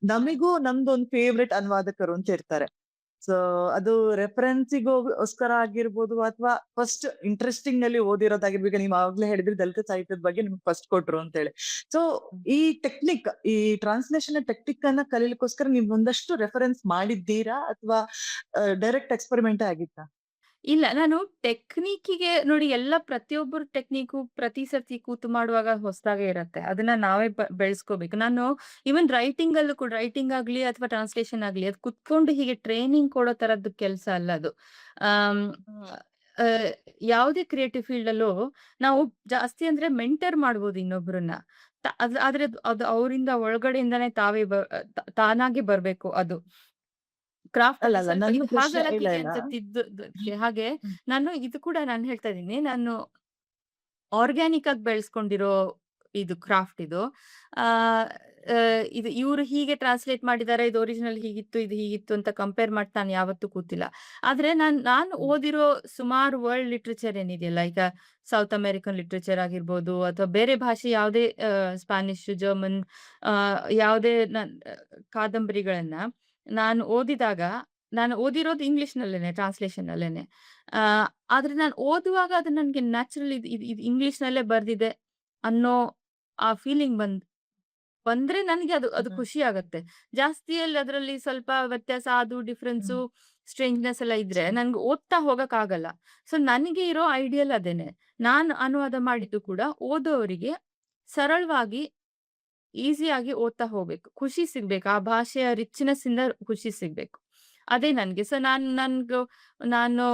Speaker 1: ನಮಿಗೂ ನಮ್ದೊಂದು ಫೇವ್ರೆಟ್ ಅನುವಾದಕರು ಅಂತ ಇರ್ತಾರೆ. ಸೊ ಅದು ರೆಫರೆನ್ಸಿಗೋಸ್ಕರ ಆಗಿರ್ಬೋದು ಅಥವಾ ಫಸ್ಟ್ ಇಂಟ್ರೆಸ್ಟಿಂಗ್ ನಲ್ಲಿ ಓದಿರೋದಾಗಿರ್ಬೇಕು. ನೀವ್ ಆಗ್ಲೇ ಹೇಳಿದ್ರಿ ದಲಿತ ಸಾಹಿತ್ಯದ ಬಗ್ಗೆ ನಿಮ್ಗೆ ಫಸ್ಟ್ ಕೊಟ್ರು ಅಂತ ಹೇಳಿ. ಸೊ ಈ ಟೆಕ್ನಿಕ್, ಈ ಟ್ರಾನ್ಸ್ಲೇಷನ್ ಟೆಕ್ನಿಕ್ ಅನ್ನ ಕಲೀಲಿಕ್ಕೋಸ್ಕರ ನೀವ್ ಒಂದಷ್ಟು ರೆಫರೆನ್ಸ್ ಮಾಡಿದ್ದೀರಾ ಅಥವಾ ಡೈರೆಕ್ಟ್ ಎಕ್ಸ್ಪೆರಿಮೆಂಟ್ ಆಗಿತ್ತಾ?
Speaker 2: ಇಲ್ಲ. ನಾನು ಟೆಕ್ನಿಕ್ಕಿಗೆ ನೋಡಿ, ಪ್ರತಿಯೊಬ್ಬರ ಟೆಕ್ನಿಕು ಪ್ರತಿ ಸರ್ತಿ ಕೂತು ಮಾಡುವಾಗ ಹೊಸದಾಗೇ ಇರತ್ತೆ. ಅದನ್ನ ನಾವೇ ಬೆಳೆಸ್ಕೋಬೇಕು. ನಾನು ಈವನ್ ರೈಟಿಂಗ್ ಆಗ್ಲಿ ಅಥವಾ ಟ್ರಾನ್ಸ್ಲೇಷನ್ ಆಗ್ಲಿ, ಅದು ಕುತ್ಕೊಂಡು ಹೀಗೆ ಟ್ರೈನಿಂಗ್ ಕೊಡೋ ತರದ್ದು ಕೆಲ್ಸ ಅಲ್ಲ ಅದು. ಆಮ್, ಆಹ್, ಯಾವುದೇ ಕ್ರಿಯೇಟಿವ್ ಫೀಲ್ಡ್ ಅಲ್ಲೂ ನಾವು ಜಾಸ್ತಿ ಅಂದ್ರೆ ಮೆಂಟರ್ ಮಾಡ್ಬೋದು ಇನ್ನೊಬ್ರನ್ನ. ಆದ್ರೆ ಅದು ಅವರಿಂದ ಒಳಗಡೆಯಿಂದಾನೇ ತಾನಾಗೆ ಬರ್ಬೇಕು ಅದು. ಕ್ರಾಫ್ಟ್
Speaker 1: ಅಲ್ಲ
Speaker 2: ಅಲ್ಲಿ
Speaker 1: ಅಲ್ಲ
Speaker 2: ಸ್ವಲ್ಪ
Speaker 1: ನನ್ನ
Speaker 2: ಇದು
Speaker 1: ಪ್ರಶ್ನೆ
Speaker 2: ಹಾಗಲ್ಲ
Speaker 1: ಇಲ್ಲ
Speaker 2: ಹೀಗೆ
Speaker 1: ಇಲ್ಲ.
Speaker 2: ಅಂತ ತಿದ್ದುದಕ್ಕೆ. ಹಾಗೆ
Speaker 1: ಹ್ಮ್.
Speaker 2: ಇದು ಕೂಡ ನಾನು ಹೇಳ್ತಾ ಇದ್ದೀನಿ. ನಾನು ಆರ್ಗಾನಿಕ್ ಆಗಿ ಬೆಳೆಸ್ಕೊಂಡಿರೋ ಇದು ಕ್ರಾಫ್ಟ್ ಇದು. ಆಹ್, ಇದು ಇವ್ರು ಹೀಗೆ ಟ್ರಾನ್ಸ್ಲೇಟ್ ಮಾಡಿದ್ದಾರೆ. ಇದು ಒರಿಜಿನಲ್ ಹೀಗಿತ್ತು, ಇದು ಹೀಗಿತ್ತು ಅಂತ ಕಂಪೇರ್ ಮಾಡ್ತಾ ನಾನು ಯಾವತ್ತೂ ಕೂತಿಲ್ಲ. ಆದ್ರೆ ನಾನು
Speaker 1: ಹ್ಮ್.
Speaker 2: ಓದಿರೋ ಸುಮಾರು ವರ್ಲ್ಡ್ ಲಿಟರೇಚರ್ ಏನಿದೆಯಲ್ಲ, ಈಗ ಸೌತ್ ಅಮೆರಿಕನ್ ಲಿಟರೇಚರ್ ಆಗಿರ್ಬೋದು ಅಥವಾ ಬೇರೆ ಭಾಷೆ ಯಾವುದೇ ಸ್ಪ್ಯಾನಿಷ್, ಜರ್ಮನ್, ಯಾವುದೇ ಕಾದಂಬರಿಗಳನ್ನ ನಾನು ಓದಿದಾಗ, ನಾನು ಓದಿರೋದು ಇಂಗ್ಲಿಷ್‌ನಲ್ಲೇನೆ, ಟ್ರಾನ್ಸ್ಲೇಷನ್ ಅಲ್ಲೇನೆ. ಆ, ಆದ್ರೆ ನಾನು ಓದುವಾಗ ಅದು ನನ್ಗೆ ನ್ಯಾಚುರಲ್ ಇದು ಇದು ಇದು ಇಂಗ್ಲಿಷ್‌ನಲ್ಲೇ ಬರ್ದಿದೆ ಅನ್ನೋ ಆ ಫೀಲಿಂಗ್ ಬಂದ್ರೆ ನನಗೆ ಅದು
Speaker 1: ಹ್ಮ್.
Speaker 2: ಖುಷಿ ಆಗತ್ತೆ. ಜಾಸ್ತಿಯಲ್ಲಿ ಅದರಲ್ಲಿ ಸ್ವಲ್ಪ ವ್ಯತ್ಯಾಸ, ಅದು ಡಿಫರೆನ್ಸು,
Speaker 1: ಹ್ಮ್.
Speaker 2: ಸ್ಟ್ರೇಂಜ್‌ನೆಸ್ ಎಲ್ಲ ಇದ್ರೆ ನನ್ಗೆ ಓದ್ತಾ ಹೋಗಕ್ಕಾಗಲ್ಲ. ಸೊ ನನಗೆ ಇರೋ ಐಡಿಯಲ್ ಅದೇನೆ. ನಾನು ಅನುವಾದ ಮಾಡಿದ್ದು ಕೂಡ ಓದೋವರಿಗೆ ಸರಳವಾಗಿ, ಈಸಿಯಾಗಿ ಓದ್ತಾ ಹೋಗ್ಬೇಕು. ಖುಷಿ ಸಿಗ್ಬೇಕು. ಆ ಭಾಷೆಯ ರಿಚ್‌ನೆಸ್ ಇಂದ ಖುಷಿ ಸಿಗ್ಬೇಕು. ಅದೇ ನನ್ಗೆ. ಸೊ ನಾನು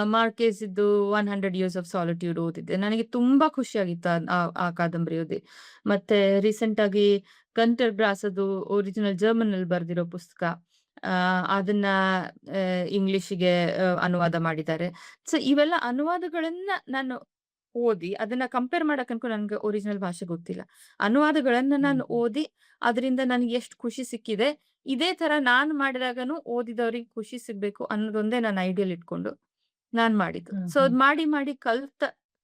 Speaker 2: ಮಾರ್ಕೆಸಿದ್ದು 100 ಇಯರ್ಸ್ ಆಫ್ ಸಾಲಿಟ್ಯೂಡ್ ಓದಿದ್ದೆ. ನನಗೆ ತುಂಬಾ ಖುಷಿಯಾಗಿತ್ತು ಆ ಕಾದಂಬರಿ ಓದಿ. ಮತ್ತೆ ರೀಸೆಂಟ್ ಆಗಿ ಗಂಟರ್ ಗ್ರಾಸದು ಒರಿಜಿನಲ್ ಜರ್ಮನ್‌ನಲ್ಲಿ ಬರ್ದಿರೋ ಪುಸ್ತಕ. ಅದನ್ನ ಇಂಗ್ಲಿಷಿಗೆ ಅನುವಾದ ಮಾಡಿದ್ದಾರೆ. ಸೊ ಇವೆಲ್ಲ ಅನುವಾದಗಳನ್ನ ನಾನು ಓದಿ, ಅದನ್ನ ಕಂಪೇರ್ ಮಾಡಕ್ಕಂತೂ ನನ್ಗೆ ಒರಿಜಿನಲ್ ಭಾಷೆ ಗೊತ್ತಿಲ್ಲ. ಅನುವಾದಗಳನ್ನ
Speaker 1: ಹ್ಮ್.
Speaker 2: ನಾನು ಓದಿ, ಅದರಿಂದ ನನಗೆ ಎಷ್ಟು ಖುಷಿ ಸಿಕ್ಕಿದೆ, ಇದೇ ತರ ನಾನು ಮಾಡಿದಾಗನೂ ಓದಿದವ್ರಿಗೆ ಖುಷಿ ಸಿಗ್ಬೇಕು ಅನ್ನೋದೊಂದೇ ನನ್ನ ಐಡಿಯಲ್ ಇಟ್ಕೊಂಡು ನಾನ್ ಮಾಡಿದ್ದು.
Speaker 1: ಹ್ಮ್.
Speaker 2: ಸೊ
Speaker 1: ಹ್ಮ್.
Speaker 2: ಅದ್ ಮಾಡಿ ಮಾಡಿ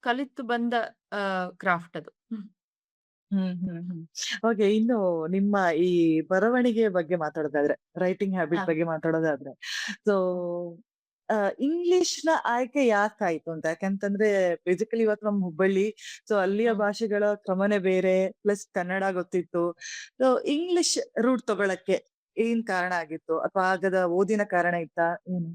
Speaker 2: ಕಲಿತು ಬಂದ ಕ್ರಾಫ್ಟ್ ಅದು.
Speaker 1: ಹ್ಮ್. ಹ್ಮ್. ಹ್ಮ್. ಓಕೆ. ಇನ್ನು ನಿಮ್ಮ ಈ ಬರವಣಿಗೆ ಬಗ್ಗೆ ಮಾತಾಡೋದಾದ್ರೆ, ರೈಟಿಂಗ್ ಹ್ಯಾಬಿಟ್
Speaker 2: ಹಾ.
Speaker 1: ಬಗ್ಗೆ ಮಾತಾಡೋದಾದ್ರೆ, ಸೊ ಇಂಗ್ಲಿಷ್‌ನ ಆಯ್ಕೆ ಯಾಕಾಯ್ತು ಅಂತ? ಯಾಕಂತಂದ್ರೆ ಬೇಸಿಕಲಿ ಇವತ್ತು ನಮ್ ಹುಬ್ಬಳ್ಳಿ, ಸೊ ಅಲ್ಲಿಯ
Speaker 2: ಹ್ಮ್.
Speaker 1: ಭಾಷೆಗಳ ಕ್ರಮನೇ ಬೇರೆ, ಪ್ಲಸ್ ಕನ್ನಡ ಗೊತ್ತಿತ್ತು. ಸೊ ಇಂಗ್ಲಿಷ್ ರೂಟ್ ತಗೊಳಕ್ಕೆ ಏನ್ ಕಾರಣ ಆಗಿತ್ತು? ಅಥವಾ ಆಗದ ಓದಿನ ಕಾರಣ ಇತ್ತಾ? ಏನು?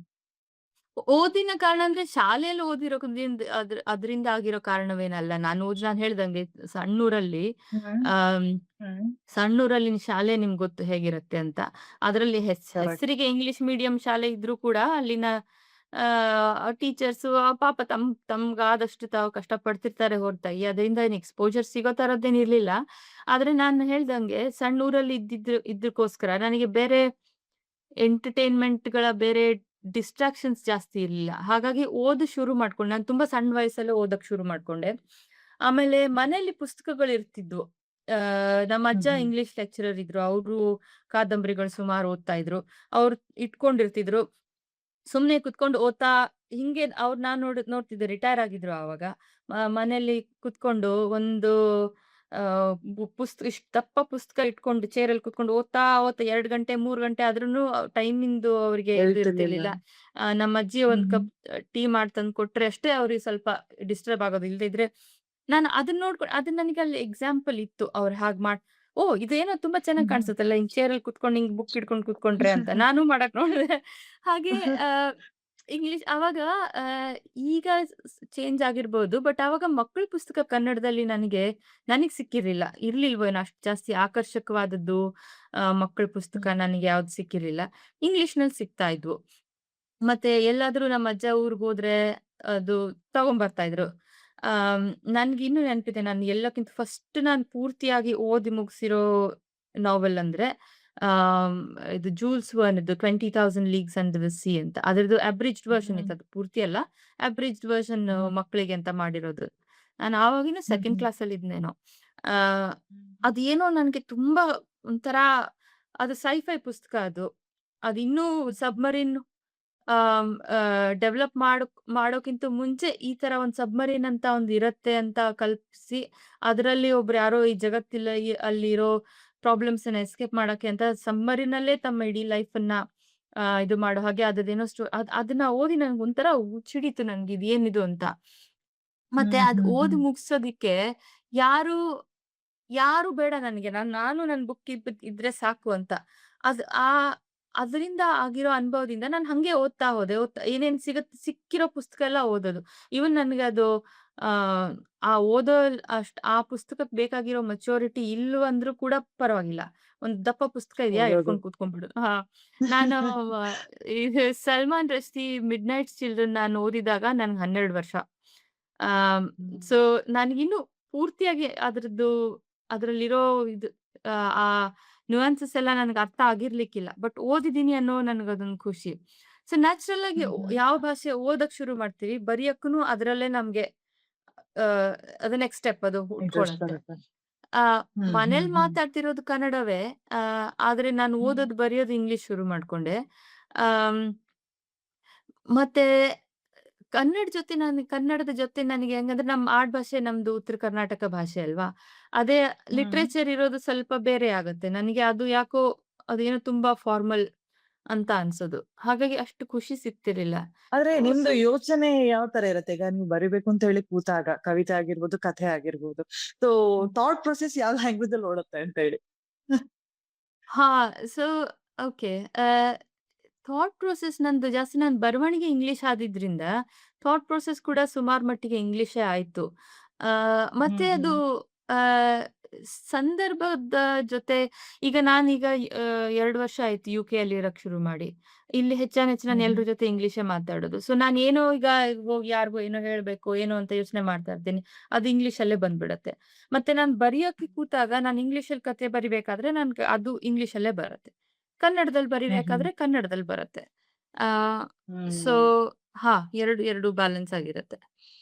Speaker 2: ಓದಿನ ಕಾರಣ ಅಂದ್ರೆ ಶಾಲೆಯಲ್ಲಿ ಓದಿರೋದ್ರಿಂದ ಅದ್ರಿಂದ ಆಗಿರೋ ಕಾರಣವೇನಲ್ಲ. ನಾನ್ ಹೇಳ್ದಂಗೆ ಸಣ್ಣೂರಲ್ಲಿ
Speaker 1: ಹ್ಮ್.
Speaker 2: ಆಹ್,
Speaker 1: ಹ್ಮ್.
Speaker 2: ಸಣ್ಣೂರಲ್ಲಿನ ಶಾಲೆ ನಿಮ್ಗೆ ಗೊತ್ತು ಹೇಗಿರುತ್ತೆ ಅಂತ. ಅದರಲ್ಲಿ
Speaker 1: ಕರೆಕ್ಟ್.
Speaker 2: ಹೆಸರಿಗೆ ಇಂಗ್ಲಿಷ್ ಮೀಡಿಯಂ ಶಾಲೆ ಇದ್ರೂ ಕೂಡ ಅಲ್ಲಿನ ಟೀಚರ್ಸು ಪಾಪ ತಮ್ಗಾದಷ್ಟು ತಾವು ಕಷ್ಟಪಡ್ತಿರ್ತಾರೆ ಹೊರತಾಗಿ ಅದರಿಂದ ಏನ್ ಎಕ್ಸ್‌ಪೋಜರ್ ಸಿಗೋ ತರದ್ದೇನ್ ಇರ್ಲಿಲ್ಲ. ಆದ್ರೆ ನಾನು ಹೇಳ್ದಂಗೆ ಸಣ್ಣೂರಲ್ಲಿ ಇದ್ದಕ್ಕೋಸ್ಕರ ನನಗೆ ಬೇರೆ ಎಂಟರ್‌ಟೈನ್‌ಮೆಂಟ್‌ಗಳ ಬೇರೆ ಡಿಸ್ಟ್ರಾಕ್ಷನ್ಸ್ ಜಾಸ್ತಿ ಇರ್ಲಿಲ್ಲ. ಹಾಗಾಗಿ ಶುರು ಮಾಡ್ಕೊಂಡೆ. ನಾನು ತುಂಬಾ ಸಣ್ಣ ವಯಸ್ಸಲ್ಲೇ ಓದಕ್ ಶುರು ಮಾಡ್ಕೊಂಡೆ. ಆಮೇಲೆ ಮನೇಲಿ ಪುಸ್ತಕಗಳಿರ್ತಿದ್ವು. ನಮ್ಮ
Speaker 1: ಹ್ಮ್.
Speaker 2: ಅಜ್ಜ
Speaker 1: ಹ್ಮ್.
Speaker 2: ಇಂಗ್ಲಿಷ್ ಲೆಕ್ಚರರ್ ಇದ್ರು. ಅವ್ರು ಕಾದಂಬರಿಗಳು ಸುಮಾರು ಓದ್ತಾ ಇದ್ರು. ಅವ್ರು ಇಟ್ಕೊಂಡಿರ್ತಿದ್ರು. ಸುಮ್ನೆ ಕುತ್ಕೊಂಡು ಓದ್ತಾ ಹಿಂಗೆ ಅವ್ರು ನಾನ್ ನೋಡ್ತಿದ್ದೆ ರಿಟೈರ್ ಆಗಿದ್ರು ಆವಾಗ. ಮನೇಲಿ ಕುತ್ಕೊಂಡು ಒಂದು ಇಷ್ಟ್ ದಪ್ಪ ಪುಸ್ತಕ ಇಟ್ಕೊಂಡು ಚೇರಲ್ಲಿ ಕುತ್ಕೊಂಡು ಓದ್ತಾ 2 ಗಂಟೆ, 3 ಗಂಟೆ ಆದ್ರೂನು ಟೈಮಿಂದು ಅವ್ರಿಗೆ ಇದು
Speaker 1: ಹೇಳ್ತಿರ್ಲಿಲ್ಲ.
Speaker 2: ಇರ್ತಿರ್ಲಿಲ್ಲ. ನಮ್ಮ ಅಜ್ಜಿ
Speaker 1: ಹ್ಮ್.
Speaker 2: ಒಂದ್
Speaker 1: ಹ್ಮ್.
Speaker 2: ಕಪ್ ಟೀ ಮಾಡ್ ತಂದ್ ಕೊಟ್ರೆ ಅಷ್ಟೇ ಅವ್ರಿಗೆ ಸ್ವಲ್ಪ ಡಿಸ್ಟರ್ಬ್ ಆಗೋದು. ಇಲ್ದೇ ಇದ್ರೆ ನಾನು ಅದನ್ನ ಅದು ನನಗೆ ಅಲ್ಲಿ ಎಕ್ಸಾಂಪಲ್ ಇತ್ತು. ಅವ್ರು ಹಾಗ್ ಓಹ್! ಇದೇನೋ ತುಂಬಾ ಚೆನ್ನಾಗ್
Speaker 1: ಹ್ಮ್.
Speaker 2: ಕಾಣಿಸುತ್ತಲ್ಲ ಹಿಂಗ್ ಚೇರಲ್ಲಿ ಕುತ್ಕೊಂಡು ಹಿಂಗ್ ಬುಕ್ ಹಿಡ್ಕೊಂಡು ಕೂತ್ಕೊಂಡ್ರೆ ಅಂತ. ನಾನು ಮಾಡಕ್ ನೋಡಿದೆ. ಹಾಗೆ ಇಂಗ್ಲಿಷ್ ಅವಾಗ ಆಹ್, ಈಗ ಚೇಂಜ್ ಆಗಿರ್ಬೋದು. ಬಟ್ ಅವಾಗ ಮಕ್ಕಳ ಪುಸ್ತಕ ಕನ್ನಡದಲ್ಲಿ ನನಗ್ ಸಿಕ್ಕಿರ್ಲಿಲ್ಲ. ಇರ್ಲಿಲ್ವೇನೋ ಅಷ್ಟು ಜಾಸ್ತಿ ಆಕರ್ಷಕವಾದದ್ದು ಮಕ್ಕಳ ಪುಸ್ತಕ
Speaker 1: ಹ್ಮ್.
Speaker 2: ನನಗೆ ಯಾವ್ದು ಸಿಕ್ಕಿರ್ಲಿಲ್ಲ. ಇಂಗ್ಲಿಷ್‌ನಲ್ಲಿ ಸಿಗ್ತಾ ಇದ್ವು. ಮತ್ತೆ ಎಲ್ಲಾದ್ರೂ ನಮ್ಮ ಅಜ್ಜ ಊರಿಗೋದ್ರೆ ಅದು ತಗೊಂಬರ್ತಾ ಇದ್ರು. ಆಹ್, ನನ್ಗಿನ್ನೂ ನೆನಪಿದೆ. ನಾನು ಎಲ್ಲಕ್ಕಿಂತ ಫಸ್ಟ್ ನಾನು ಪೂರ್ತಿಯಾಗಿ ಓದಿ ಮುಗಿಸಿರೋ ನಾವೆಲ್ ಅಂದ್ರೆ ಆಹ್, ಇದು ಜೂಲ್ಸ್ ವರ್ನ್‌ದು 20,000 ಲೀಗ್ಸ್ ಅಂಡರ್ ದ ಸೀ ಅಂತ. ಅದ್ರದ್ದು ಅಬ್ರಿಜ್ಡ್ ವರ್ಷನ್
Speaker 1: ಹ್ಮ್.
Speaker 2: ಇತ್ತು. ಅದು ಪೂರ್ತಿ ಅಲ್ಲ. ಅಬ್ರಿಜ್ಡ್ ವರ್ಷನ್
Speaker 1: ಹ್ಮ್.
Speaker 2: ಮಕ್ಕಳಿಗೆ ಅಂತ ಮಾಡಿರೋದು. ನಾನು ಆವಾಗಿನ್ನು
Speaker 1: ಹ್ಮ್.
Speaker 2: ಸೆಕೆಂಡ್
Speaker 1: ಹ್ಮ್.
Speaker 2: ಕ್ಲಾಸಲ್ಲಿ ಇದ್ನೇನೋ. ಆಹ್,
Speaker 1: ಹ್ಮ್.
Speaker 2: ಅದೇನೋ ನನ್ಗೆ ತುಂಬಾ ಒಂಥರ ಅದು ಸೈ-ಫೈ ಪುಸ್ತಕ ಅದು. ಅದಿನ್ನೂ ಸಬ್‌ಮರೀನ್ ಡೆವಲಪ್ ಮಾಡೋಕ್ಕಿಂತ ಮುಂಚೆ ಈ ತರ ಒಂದ್ ಸಬ್‌ಮರೀನ್ ಅಂತ ಒಂದ್ ಇರತ್ತೆ ಅಂತ ಕಲ್ಪಿಸಿ, ಅದರಲ್ಲಿ ಒಬ್ರು ಯಾರೋ ಈ ಜಗತ್ತಿಲ ಅಲ್ಲಿರೋ ಪ್ರಾಬ್ಲಮ್ಸ್ ಅನ್ನ ಎಸ್ಕೇಪ್ ಮಾಡಕ್ಕೆ ಅಂತ ಸಬ್‌ಮರೀನಲ್ಲೇ ತಮ್ಮ ಇಡೀ ಲೈಫನ್ನ ಇದು ಮಾಡೋ ಹಾಗೆ ಅದ್ರದ್ದೇನೋ ಅದನ್ನ ಓದಿ ನಂಗೆ ಒಂಥರ ಹುಚ್ಚಿಡೀತು ನನ್ಗೆ ಇದೇನಿದು ಅಂತ. ಮತ್ತೆ
Speaker 1: ಹ್ಮ್.
Speaker 2: ಅದ್
Speaker 1: ಹ್ಮ್.
Speaker 2: ಓದಿ
Speaker 1: ಹ್ಮ್.
Speaker 2: ಮುಗ್ಸೋದಿಕ್ಕೆ ಯಾರು ಯಾರು ಬೇಡ ನನಗೆ. ನಾನು ನನ್ ಬುಕ್ ಇದ್ರೆ ಸಾಕು ಅಂತ. ಅದ್ ಆ ಅದರಿಂದ ಆಗಿರೋ ಅನುಭವದಿಂದ ನಾನು ಹಂಗೆ ಓದ್ತಾ ಹೋದೆ. ಏನೇನ್ ಸಿಕ್ಕಿರೋ ಪುಸ್ತಕ ಎಲ್ಲ ಓದೋದು. ಈವನ್ ನನ್ಗದು ಆಹ್, ಆ ಓದೋ ಆ ಪುಸ್ತಕಕ್ಕೆ ಬೇಕಾಗಿರೋ ಮೆಚೂರಿಟಿ ಇಲ್ವಂದ್ರೂ ಕೂಡ ಪರವಾಗಿಲ್ಲ. ಒಂದ್ ದಪ್ಪ ಪುಸ್ತಕ ಇದೆಯಾ
Speaker 1: ಓದೋದು.
Speaker 2: ಇಟ್ಕೊಂಡು ಕೂತ್ಕೊಂಡ್ಬಿಡು. ನಾನು ಆ, ಇದು ಸಲ್ಮಾನ್ ರಶ್ದಿ 'ಮಿಡ್‌ನೈಟ್ಸ್ ಚಿಲ್ಡ್ರನ್' ನಾನು ಓದಿದಾಗ ನನ್ಗೆ 12 ವರ್ಷ. ಆಹ್,
Speaker 1: ಹ್ಮ್.
Speaker 2: ಸೊ ನನಗಿನ್ನು ಪೂರ್ತಿಯಾಗಿ ಅದ್ರಲ್ಲಿರೋ ಇದು ಆ ನ್ಯೂಯಾನ್ಸಸ್ ಎಲ್ಲ ನನಗೆ ಅರ್ಥ ಆಗಿರ್ಲಿಕ್ಕಿಲ್ಲ. ಬಟ್ ಓದಿದೀನಿ ಅನ್ನೋ ನನಗದೊಂದು ಖುಷಿ. ಸೊ ನ್ಯಾಚುರಲ್ ಆಗಿ
Speaker 1: ಹ್ಮ್. ಹ್ಮ್.
Speaker 2: ಯಾವ ಭಾಷೆ ಓದಕ್ ಶುರು ಮಾಡ್ತೀವಿ, ಬರಿಯಕ್ಕೂನು ಅದ್ರಲ್ಲೇ ನಮ್ಗೆ ಆಹ್, ಅದು ನೆಕ್ಸ್ಟ್ ಸ್ಟೆಪ್ ಅದು
Speaker 1: ಇಂಟ್ರೆಸ್ಟ್
Speaker 2: ಹುಟ್ಕೊಳತ್ತೆ.
Speaker 1: ಬರುತ್ತೆ.
Speaker 2: ಆಹ್,
Speaker 1: ಹ್ಮ್. ಹ್ಮ್.
Speaker 2: ಮನೇಲಿ
Speaker 1: ಹ್ಮ್.
Speaker 2: ಮಾತಾಡ್ತಿರೋದು ಕನ್ನಡವೇ. ಆದ್ರೆ ನಾನು
Speaker 1: ಹ್ಮ್.
Speaker 2: ಓದೋದು, ಬರೆಯೋದು ಇಂಗ್ಲಿಷ್ ಶುರು ಮಾಡ್ಕೊಂಡೆ. ಆಹ್, ಮತ್ತೆ ಕನ್ನಡದ ಜೊತೆ ನನಗೆ ಹೆಂಗಂದ್ರೆ ನಮ್ಮ ಆಡ್ಭಾಷೆ ನಮ್ದು ಉತ್ತರ ಕರ್ನಾಟಕ ಭಾಷೆ ಅಲ್ವಾ? ಅದೇ
Speaker 1: ಹ್ಮ್.
Speaker 2: ಲಿಟ್ರೇಚರ್ ಇರೋದು ಸ್ವಲ್ಪ ಬೇರೆ ಆಗುತ್ತೆ. ನನಗೆ ಅದು ಯಾಕೋ ಅದೇನೋ ತುಂಬಾ ಫಾರ್ಮಲ್ ಅಂತ ಅನ್ಸೋದು. ಹಾಗಾಗಿ ಅಷ್ಟು ಖುಷಿ ಸಿಗ್ತಿರ್ಲಿಲ್ಲ.
Speaker 1: ಆದ್ರೆ
Speaker 2: ಓಹ್!
Speaker 1: ನಿಮ್ದು ಯೋಚನೆ ಯಾವ ತರ ಇರುತ್ತೆ? ಈಗ ನೀವು ಬರಿಬೇಕು ಅಂತ ಹೇಳಿ ಕೂತಾಗ, ಕವಿತೆ ಆಗಿರ್ಬೋದು, ಕಥೆ ಆಗಿರ್ಬೋದು. ಸೊ ಥಾಟ್ ಪ್ರೊಸೆಸ್ ಯಾವ ಲ್ಯಾಂಗ್ವೇಜ್ ಅಲ್ಲಿ ಓಡುತ್ತೆ ಅಂತ ಹೇಳಿ?
Speaker 2: ಹಾ. So okay. ಥಾಟ್ ಪ್ರೊಸೆಸ್ ನಂದು ಜಾಸ್ತಿ ನಾನು ಬರವಣಿಗೆ ಇಂಗ್ಲಿಷ್ ಆದಿದ್ರಿಂದ, ಥಾಟ್ ಪ್ರೊಸೆಸ್ ಕೂಡ ಸುಮಾರು ಮಟ್ಟಿಗೆ ಇಂಗ್ಲಿಷೇ ಆಯ್ತು.
Speaker 1: ಹ್ಮ್.
Speaker 2: ಮತ್ತೆ ಅದು
Speaker 1: ಹ್ಮ್.
Speaker 2: ಆಹ್, ಸಂದರ್ಭದ ಜೊತೆ ಈಗ ನಾನೀಗ 2 ವರ್ಷ ಆಯ್ತು ಯುಕೆಯಲ್ಲಿ ಇರಕ್ ಶುರು ಮಾಡಿ. ಇಲ್ಲಿ ಹೆಚ್ಚಾನೆಚ್ಚು ನಾನು
Speaker 1: ಹ್ಮ್. ಹ್ಮ್.
Speaker 2: ಎಲ್ರ ಜೊತೆ ಇಂಗ್ಲಿಷೇ ಮಾತಾಡೋದು. ಸೊ ನಾನೇನೋ ಈಗ ಹೋಗಿ ಯಾರಿಗೋ ಏನೋ ಹೇಳ್ಬೇಕು, ಏನೋ ಅಂತ ಯೋಚನೆ ಮಾಡ್ತಾ ಇರ್ತೀನಿ. ಅದು ಇಂಗ್ಲಿಷಲ್ಲೇ ಬಂದ್ಬಿಡತ್ತೆ. ಮತ್ತೆ ನಾನು ಬರಿಯೋಕೆ ಕೂತಾಗ ನಾನು ಇಂಗ್ಲಿಷಲ್ಲಿ ಕಥೆ ಬರಿಬೇಕಾದ್ರೆ ಅದು ಇಂಗ್ಲಿಷಲ್ಲೇ ಬರುತ್ತೆ. ಕನ್ನಡದಲ್ಲಿ
Speaker 1: ಹ್ಮ್. ಹ್ಮ್.
Speaker 2: ಬರಿಬೇಕಾದ್ರೆ ಕನ್ನಡದಲ್ಲಿ ಬರುತ್ತೆ. ಆಹ್, ಸೊ
Speaker 1: ಹ್ಮ್.
Speaker 2: ಹಾ, 2 ಬ್ಯಾಲೆನ್ಸ್ ಆಗಿರುತ್ತೆ.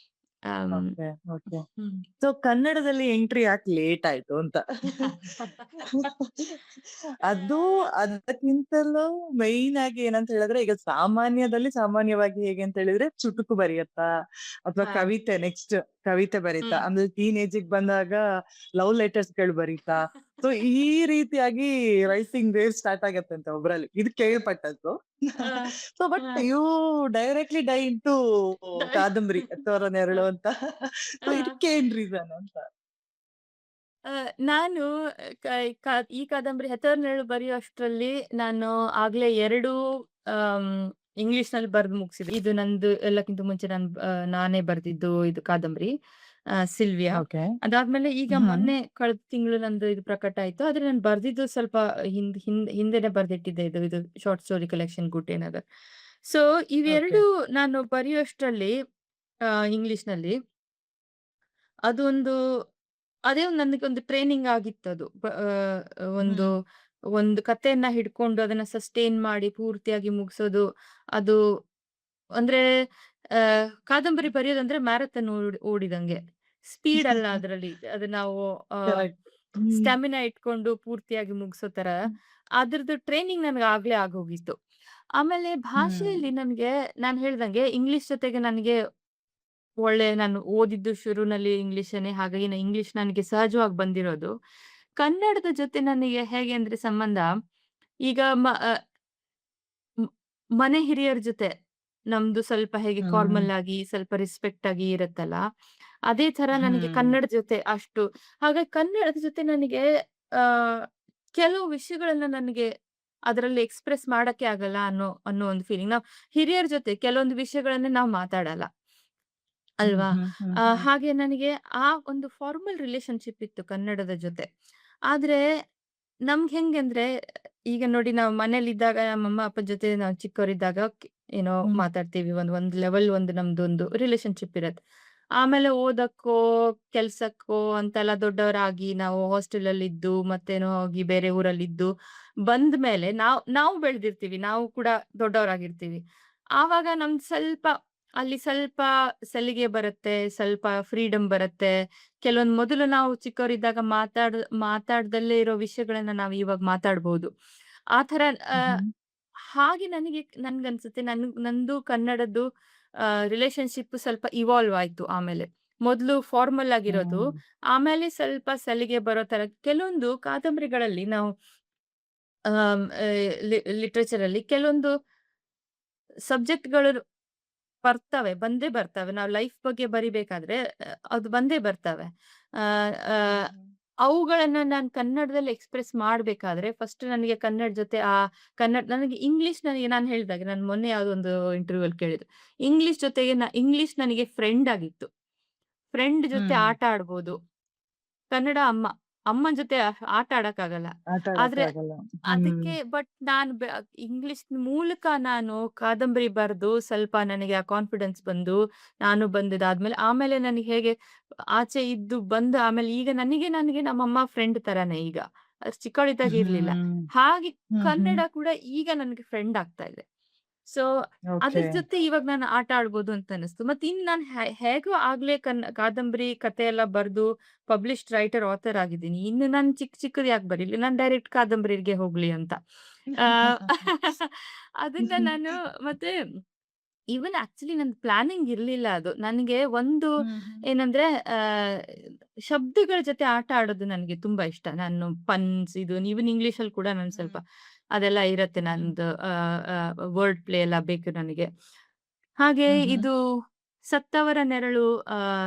Speaker 2: Am,
Speaker 1: okay. Okay.
Speaker 2: Hmm.
Speaker 1: So ಕನ್ನಡದಲ್ಲಿ ಎಂಟ್ರಿ ಯಾಕೆ ಲೇಟ್ ಆಯ್ತು ಅಂತ? ಅದು ಅದಕ್ಕಿಂತಲೂ ಮೈನ್ ಆಗಿ ಏನಂತ ಹೇಳಿದ್ರೆ, ಈಗ ಸಾಮಾನ್ಯವಾಗಿ ಹೇಗೆ ಅಂತ ಹೇಳಿದ್ರೆ, ಚುಟುಕು ಬರಿಯತ್ತಾ? ಅಥವಾ
Speaker 2: ಹಾ.
Speaker 1: ಕವಿತೆ ನೆಕ್ಸ್ಟ್ ಕವಿತೆ ಬರೀತಾ?
Speaker 2: ಹ್ಮ್.
Speaker 1: ಅಂದ್ರೆ ಟೀನೇಜಿಗ್ ಬಂದಾಗ ಲವ್ ಲೆಟರ್ಸ್‌ಗಳು ಬರೀತಾ? ಸೊ ಈ ರೀತಿಯಾಗಿ ರೈಟಿಂಗ್ ವೇವ್ ಸ್ಟಾರ್ಟ್ ಆಗತ್ತಂತೆ ಒಬ್ರಲ್ಲಿ. ಇದು ಕೇಳ್ಪಟ್ಟದ್ದು.
Speaker 2: ಆ,
Speaker 1: ಸೊ ಬಟ್
Speaker 2: ಆ,
Speaker 1: ಯೂ ಡೈರೆಕ್ಟ್‌ಲಿ ಡೈ ಇಂಟು ಕಾದಂಬರಿ ತೋರ ನೆರಳು ಅಂತ. ಸೊ
Speaker 2: ಆ.
Speaker 1: ಇದಕ್ಕೇನ್ ರೀಸನ್ ಅಂತ?
Speaker 2: ನಾನು ಕ ಕ ಈ ಕಾದಂಬರಿ 'ಹೆಸರು ನೆರಳು' ಬರೆಯುವಷ್ಟರಲ್ಲಿ ನಾನು ಆಗ್ಲೇ 2 ಆಮ್, ಇಂಗ್ಲಿಷ್‌ನಲ್ಲಿ ಬರ್ದು ಮುಗಿಸಿದೆ. ಇದು ನಂದು ಎಲ್ಲಕ್ಕಿಂತ ಮುಂಚೆ ನಾನೇ ಬರ್ದಿದ್ದು ಇದು ಕಾದಂಬರಿ ಸಿಲ್ವಿಯಾ.
Speaker 1: ಓಕೆ.
Speaker 2: ಅದಾದ್ಮೇಲೆ ಈಗ
Speaker 1: ಹ್ಮ್.
Speaker 2: ಮೊನ್ನೆ ಕಳೆದ ತಿಂಗಳು ನಂದು ಇದು ಪ್ರಕಟ ಆಯ್ತು. ಆದ್ರೆ ನಾನು ಬರ್ದಿದ್ದು ಸ್ವಲ್ಪ ಹಿಂದೆನೆ ಬರ್ದಿಟ್ಟಿದ್ದೆ ಇದು ಶಾರ್ಟ್ ಸ್ಟೋರಿ ಕಲೆಕ್ಷನ್ ಗುಡ್ಡೆ ನಗರ್. So
Speaker 1: okay.
Speaker 2: ಇವೆರಡು ನಾನು ಬರೆಯುವಷ್ಟರಲ್ಲಿ ಇಂಗ್ಲಿಷ್‌ನಲ್ಲಿ ಅದು ಅದೇ ನನಗೊಂದು ಟ್ರೈನಿಂಗ್ ಆಗಿತ್ತದು. ಒಂದು
Speaker 1: ಹ್ಮ್.
Speaker 2: ಒಂದು ಕಥೆಯನ್ನ ಹಿಡ್ಕೊಂಡು ಅದನ್ನ ಸಸ್ಟೈನ್ ಮಾಡಿ ಪೂರ್ತಿಯಾಗಿ ಮುಗಿಸೋದು. ಅದು ಅಂದ್ರೆ ಕಾದಂಬರಿ ಬರೆಯೋದಂದ್ರೆ ಮ್ಯಾರಥಾನ್ ಓಡಿದಂಗೆ. ಸ್ಪೀಡ್ ಅಲ್ಲ ಅದ್ರಲ್ಲಿ. ಅದು ನಾವು ಆಹ್,
Speaker 1: ಕರೆಕ್ಟ್. ಹ್ಮ್.
Speaker 2: ಸ್ಟಾಮಿನಾ ಇಟ್ಕೊಂಡು ಪೂರ್ತಿಯಾಗಿ ಮುಗಿಸೋ ತರ. ಅದ್ರದ್ದು ಟ್ರೈನಿಂಗ್ ನನಗೆ ಆಗ್ಲೇ ಆಗೋಗಿತ್ತು. ಆಮೇಲೆ
Speaker 1: ಹ್ಮ್.
Speaker 2: ಭಾಷೆಯಲ್ಲಿ ನಾನು ಹೇಳ್ದಂಗೆ ಇಂಗ್ಲಿಷ್ ಜೊತೆಗೆ ನನಗೆ ನಾನು ಓದಿದ್ದು ಶುರುನಲ್ಲಿ ಇಂಗ್ಲಿಷನ್ನೇ. ಹಾಗಾಗಿ ಇಂಗ್ಲಿಷ್ ನನಗೆ ಸಹಜವಾಗಿ ಬಂದಿರೋದು. ಕನ್ನಡದ ಜೊತೆ ನನಗೆ ಹೇಗೆ ಅಂದ್ರೆ ಸಂಬಂಧ, ಈಗ ಮ್ ಮನೆ ಹಿರಿಯರ ಜೊತೆ ನಮ್ದು ಸ್ವಲ್ಪ ಹೇಗೆ
Speaker 1: ಹ್ಮ್.
Speaker 2: ಫಾರ್ಮಲ್ ಆಗಿ, ಸ್ವಲ್ಪ ರೆಸ್ಪೆಕ್ಟ್ ಆಗಿ ಇರುತ್ತಲ್ಲ, ಅದೇ ತರ ನನಗೆ
Speaker 1: ಹ್ಮ್.
Speaker 2: ಕನ್ನಡದ ಜೊತೆ ಅಷ್ಟು ಹಾಗಾಗಿ ಕನ್ನಡದ ಜೊತೆ ನನಗೆ ಕೆಲವು ವಿಷಯಗಳನ್ನ ನನಗೆ ಅದರಲ್ಲಿ ಎಕ್ಸ್‌ಪ್ರೆಸ್ ಮಾಡಕ್ಕೆ ಆಗಲ್ಲ ಅನ್ನೋ ಒಂದು ಫೀಲಿಂಗ್. ನಾವು ಹಿರಿಯರ ಜೊತೆ ಕೆಲವೊಂದು ವಿಷಯಗಳನ್ನ ನಾವು ಮಾತಾಡಲ್ಲ.
Speaker 1: ಹ್ಮ್.
Speaker 2: ಅಲ್ವಾ?
Speaker 1: ಹ್ಮ್. ಹ್ಮ್. ಹ್ಮ್.
Speaker 2: ಹಾಗೆ ನನಗೆ ಆ ಒಂದು ಫಾರ್ಮಲ್ ರಿಲೇಶನ್‌ಶಿಪ್ ಇತ್ತು ಕನ್ನಡದ ಜೊತೆ. ಆದ್ರೆ ನಮ್ಗ್ ಹೆಂಗಂದ್ರೆ, ಈಗ ನೋಡಿ ನಾವು ಮನೇಲಿದ್ದಾಗ ನಮ್ಮಮ್ಮ ಅಪ್ಪನ ಜೊತೆ ನಾವು ಚಿಕ್ಕವರಿದ್ದಾಗ ಏನೋ
Speaker 1: ಹ್ಮ್.
Speaker 2: ಮಾತಾಡ್ತೀವಿ. ಒಂದ್ ಲೆವೆಲ್ ನಮ್ದೊಂದು ರಿಲೇಶನ್‌ಶಿಪ್ ಇರತ್ತೆ. ಆಮೇಲೆ ಓದಕ್ಕೋ, ಕೆಲ್ಸಕ್ಕೋ ಅಂತೆಲ್ಲ ದೊಡ್ಡವರಾಗಿ ನಾವು ಹಾಸ್ಟೆಲಲ್ಲಿದ್ದು, ಮತ್ತೇನೋ ಹೋಗಿ ಬೇರೆ ಊರಲ್ಲಿದ್ದು, ಬಂದ ಮೇಲೆ ನಾವು ಬೆಳೆದಿರ್ತೀವಿ. ನಾವು ಕೂಡ ದೊಡ್ಡವರಾಗಿರ್ತೀವಿ. ಆವಾಗ ನಮ್ದು ಅಲ್ಲಿ ಸ್ವಲ್ಪ ಸಲಿಗೆ ಬರುತ್ತೆ, ಸ್ವಲ್ಪ ಫ್ರೀಡಮ್ ಬರುತ್ತೆ. ಮೊದಲು ನಾವು ಚಿಕ್ಕವರಿದ್ದಾಗ ಮಾತಾಡ್ದಲ್ಲೇ ಇರೋ ವಿಷಯಗಳನ್ನ ನಾವು ಇವಾಗ ಮಾತಾಡ್ಬೋದು. ಆ ತರ
Speaker 1: ಹ್ಮ್.
Speaker 2: ಹಾಗೆ ನನ್ಗನ್ಸುತ್ತೆ ನಂದು ಕನ್ನಡದ್ದು ರಿಲೇಶನ್‌ಶಿಪ್ ಸ್ವಲ್ಪ ಇವಾಲ್ವ್ ಆಯ್ತು ಆಮೇಲೆ. ಮೊದ್ಲು ಫಾರ್ಮಲ್ ಆಗಿರೋದು,
Speaker 1: ಹ್ಮ್.
Speaker 2: ಆಮೇಲೆ ಸ್ವಲ್ಪ ಸಲಿಗೆ ಬರೋ ತರ ಕೆಲವೊಂದು ಕಾದಂಬರಿಗಳಲ್ಲಿ ನಾವು ಆಹ್, ಲಿಟರೇಚರಲ್ಲಿ ಕೆಲವೊಂದು ಸಬ್ಜೆಕ್ಟ್‌ಗಳು ಬಂದೇ ಬರ್ತವೆ. ನಾವು ಲೈಫ್ ಬಗ್ಗೆ ಬರಿಬೇಕಾದ್ರೆ ಅದು ಬಂದೇ ಬರ್ತವೆ. ಆಹ್,
Speaker 1: ಹ್ಮ್.
Speaker 2: ಆಹ್,
Speaker 1: ಹ್ಮ್.
Speaker 2: ಅವುಗಳನ್ನ ನಾನು ಕನ್ನಡದಲ್ಲಿ ಎಕ್ಸ್‌ಪ್ರೆಸ್ ಮಾಡ್ಬೇಕಾದ್ರೆ ಫಸ್ಟ್ ನನಗೆ ಕನ್ನಡ ಜೊತೆ ನನಗೆ ಇಂಗ್ಲಿಷ್ ನಾನು ಹೇಳ್ದಾಗೆ ನಾನು ಮೊನ್ನೆ ಯಾವುದೋ ಒಂದು ಇಂಟರ್ವ್ಯೂವಲ್ಲಿ ಕೇಳಿದ್ರು. ಇಂಗ್ಲಿಷ್ ನನಗೆ ಫ್ರೆಂಡ್ ಆಗಿತ್ತು. ಫ್ರೆಂಡ್ ಜೊತೆ
Speaker 1: ಹ್ಮ್.
Speaker 2: ಆಟ ಆಡ್ಬೋದು. ಕನ್ನಡ ಅಮ್ಮನ್ ಜೊತೆ ಆಟ ಆಡಕ್ಕಾಗಲ್ಲ.
Speaker 1: ಆಟ
Speaker 2: ಆದ್ರೆ
Speaker 1: ಆಡಕ್ಕಾಗಲ್ಲ. ಹ್ಮ್.
Speaker 2: ಅದಕ್ಕೆ ಬಟ್ ನಾನು ಇಂಗ್ಲಿಷ್ ಮೂಲಕ ನಾನು ಕಾದಂಬರಿ ಬರೆದು ಸ್ವಲ್ಪ ನನಗೆ ಆ ಕಾನ್ಫಿಡೆನ್ಸ್ ಬಂದು, ನಾನು ಬಂದಿದ್ದಾದ್ಮೇಲೆ ಆಮೇಲೆ ನನಗೆ ಹೇಗೆ ಆಚೆ ಇದ್ದು ಬಂದು ಆಮೇಲೆ ಈಗ ನನಗೆ ನಮ್ಮಮ್ಮ ಫ್ರೆಂಡ್ ತರಾನೇ ಈಗ. ಚಿಕ್ಕವಳಿದ್ದಾಗ ಇರ್ಲಿಲ್ಲ.
Speaker 1: ಹ್ಮ್.
Speaker 2: ಹಾಗೆ
Speaker 1: ಹ್ಮ್. ಹ್ಮ್.
Speaker 2: ಕನ್ನಡ ಕೂಡ ಈಗ ನನಗೆ ಫ್ರೆಂಡ್ ಆಗ್ತಾ ಇದೆ. ಸೊ, ಅದ್ರ
Speaker 1: ಓಕೆ.
Speaker 2: ಜೊತೆ ಇವಾಗ ನಾನು ಆಟ ಆಡ್ಬೋದು ಅಂತ ಅನಿಸ್ತು. ಮತ್ತೆ ಇನ್ನು ನಾನು ಹೇಗೋ ಆಗ್ಲೇ ಕಾದಂಬರಿ ಕಥೆ ಎಲ್ಲ ಬರ್ದು ಪಬ್ಲಿಷ್ಡ್ ರೈಟರ್, ಆಥರ್ ಆಗಿದ್ದೀನಿ. ಇನ್ನು ನಾನು ಚಿಕ್ಕದು ಯಾಕೆ ಬರೀಲಿ? ನಾನು ಡೈರೆಕ್ಟ್ ಕಾದಂಬರಿಗೆ ಹೋಗ್ಲಿ ಅಂತ. ಆ ಅದನ್ನ ನಾನು ಮತ್ತೆ ಈವನ್ ಆಕ್ಚುಲಿ ನಂದು ಪ್ಲಾನಿಂಗ್ ಇರ್ಲಿಲ್ಲ ಅದು. ನನಗೆ ಒಂದು
Speaker 1: ಹ್ಮ್. ಹ್ಮ್.
Speaker 2: ಏನಂದ್ರೆ ಶಬ್ದಗಳ ಜೊತೆ ಆಟ ಆಡೋದು ನನಗೆ ತುಂಬಾ ಇಷ್ಟ. ನಾನು ಪನ್ಸ್ ಈವನ್ ಇಂಗ್ಲಿಷಲ್ಲಿ ಕೂಡ ನಾನು ಸ್ವಲ್ಪ
Speaker 1: ಹ್ಮ್.
Speaker 2: ಅದೆಲ್ಲ ಇರತ್ತೆ
Speaker 1: ಹ್ಮ್.
Speaker 2: ನಂದು ವರ್ಡ್ ಪ್ಲೇ ಎಲ್ಲ ಬೇಕು ನನಗೆ. ಹಾಗೆ
Speaker 1: ಹ್ಮ್. ಹ್ಮ್.
Speaker 2: ಇದು ಸತ್ತವರ ನೆರಳು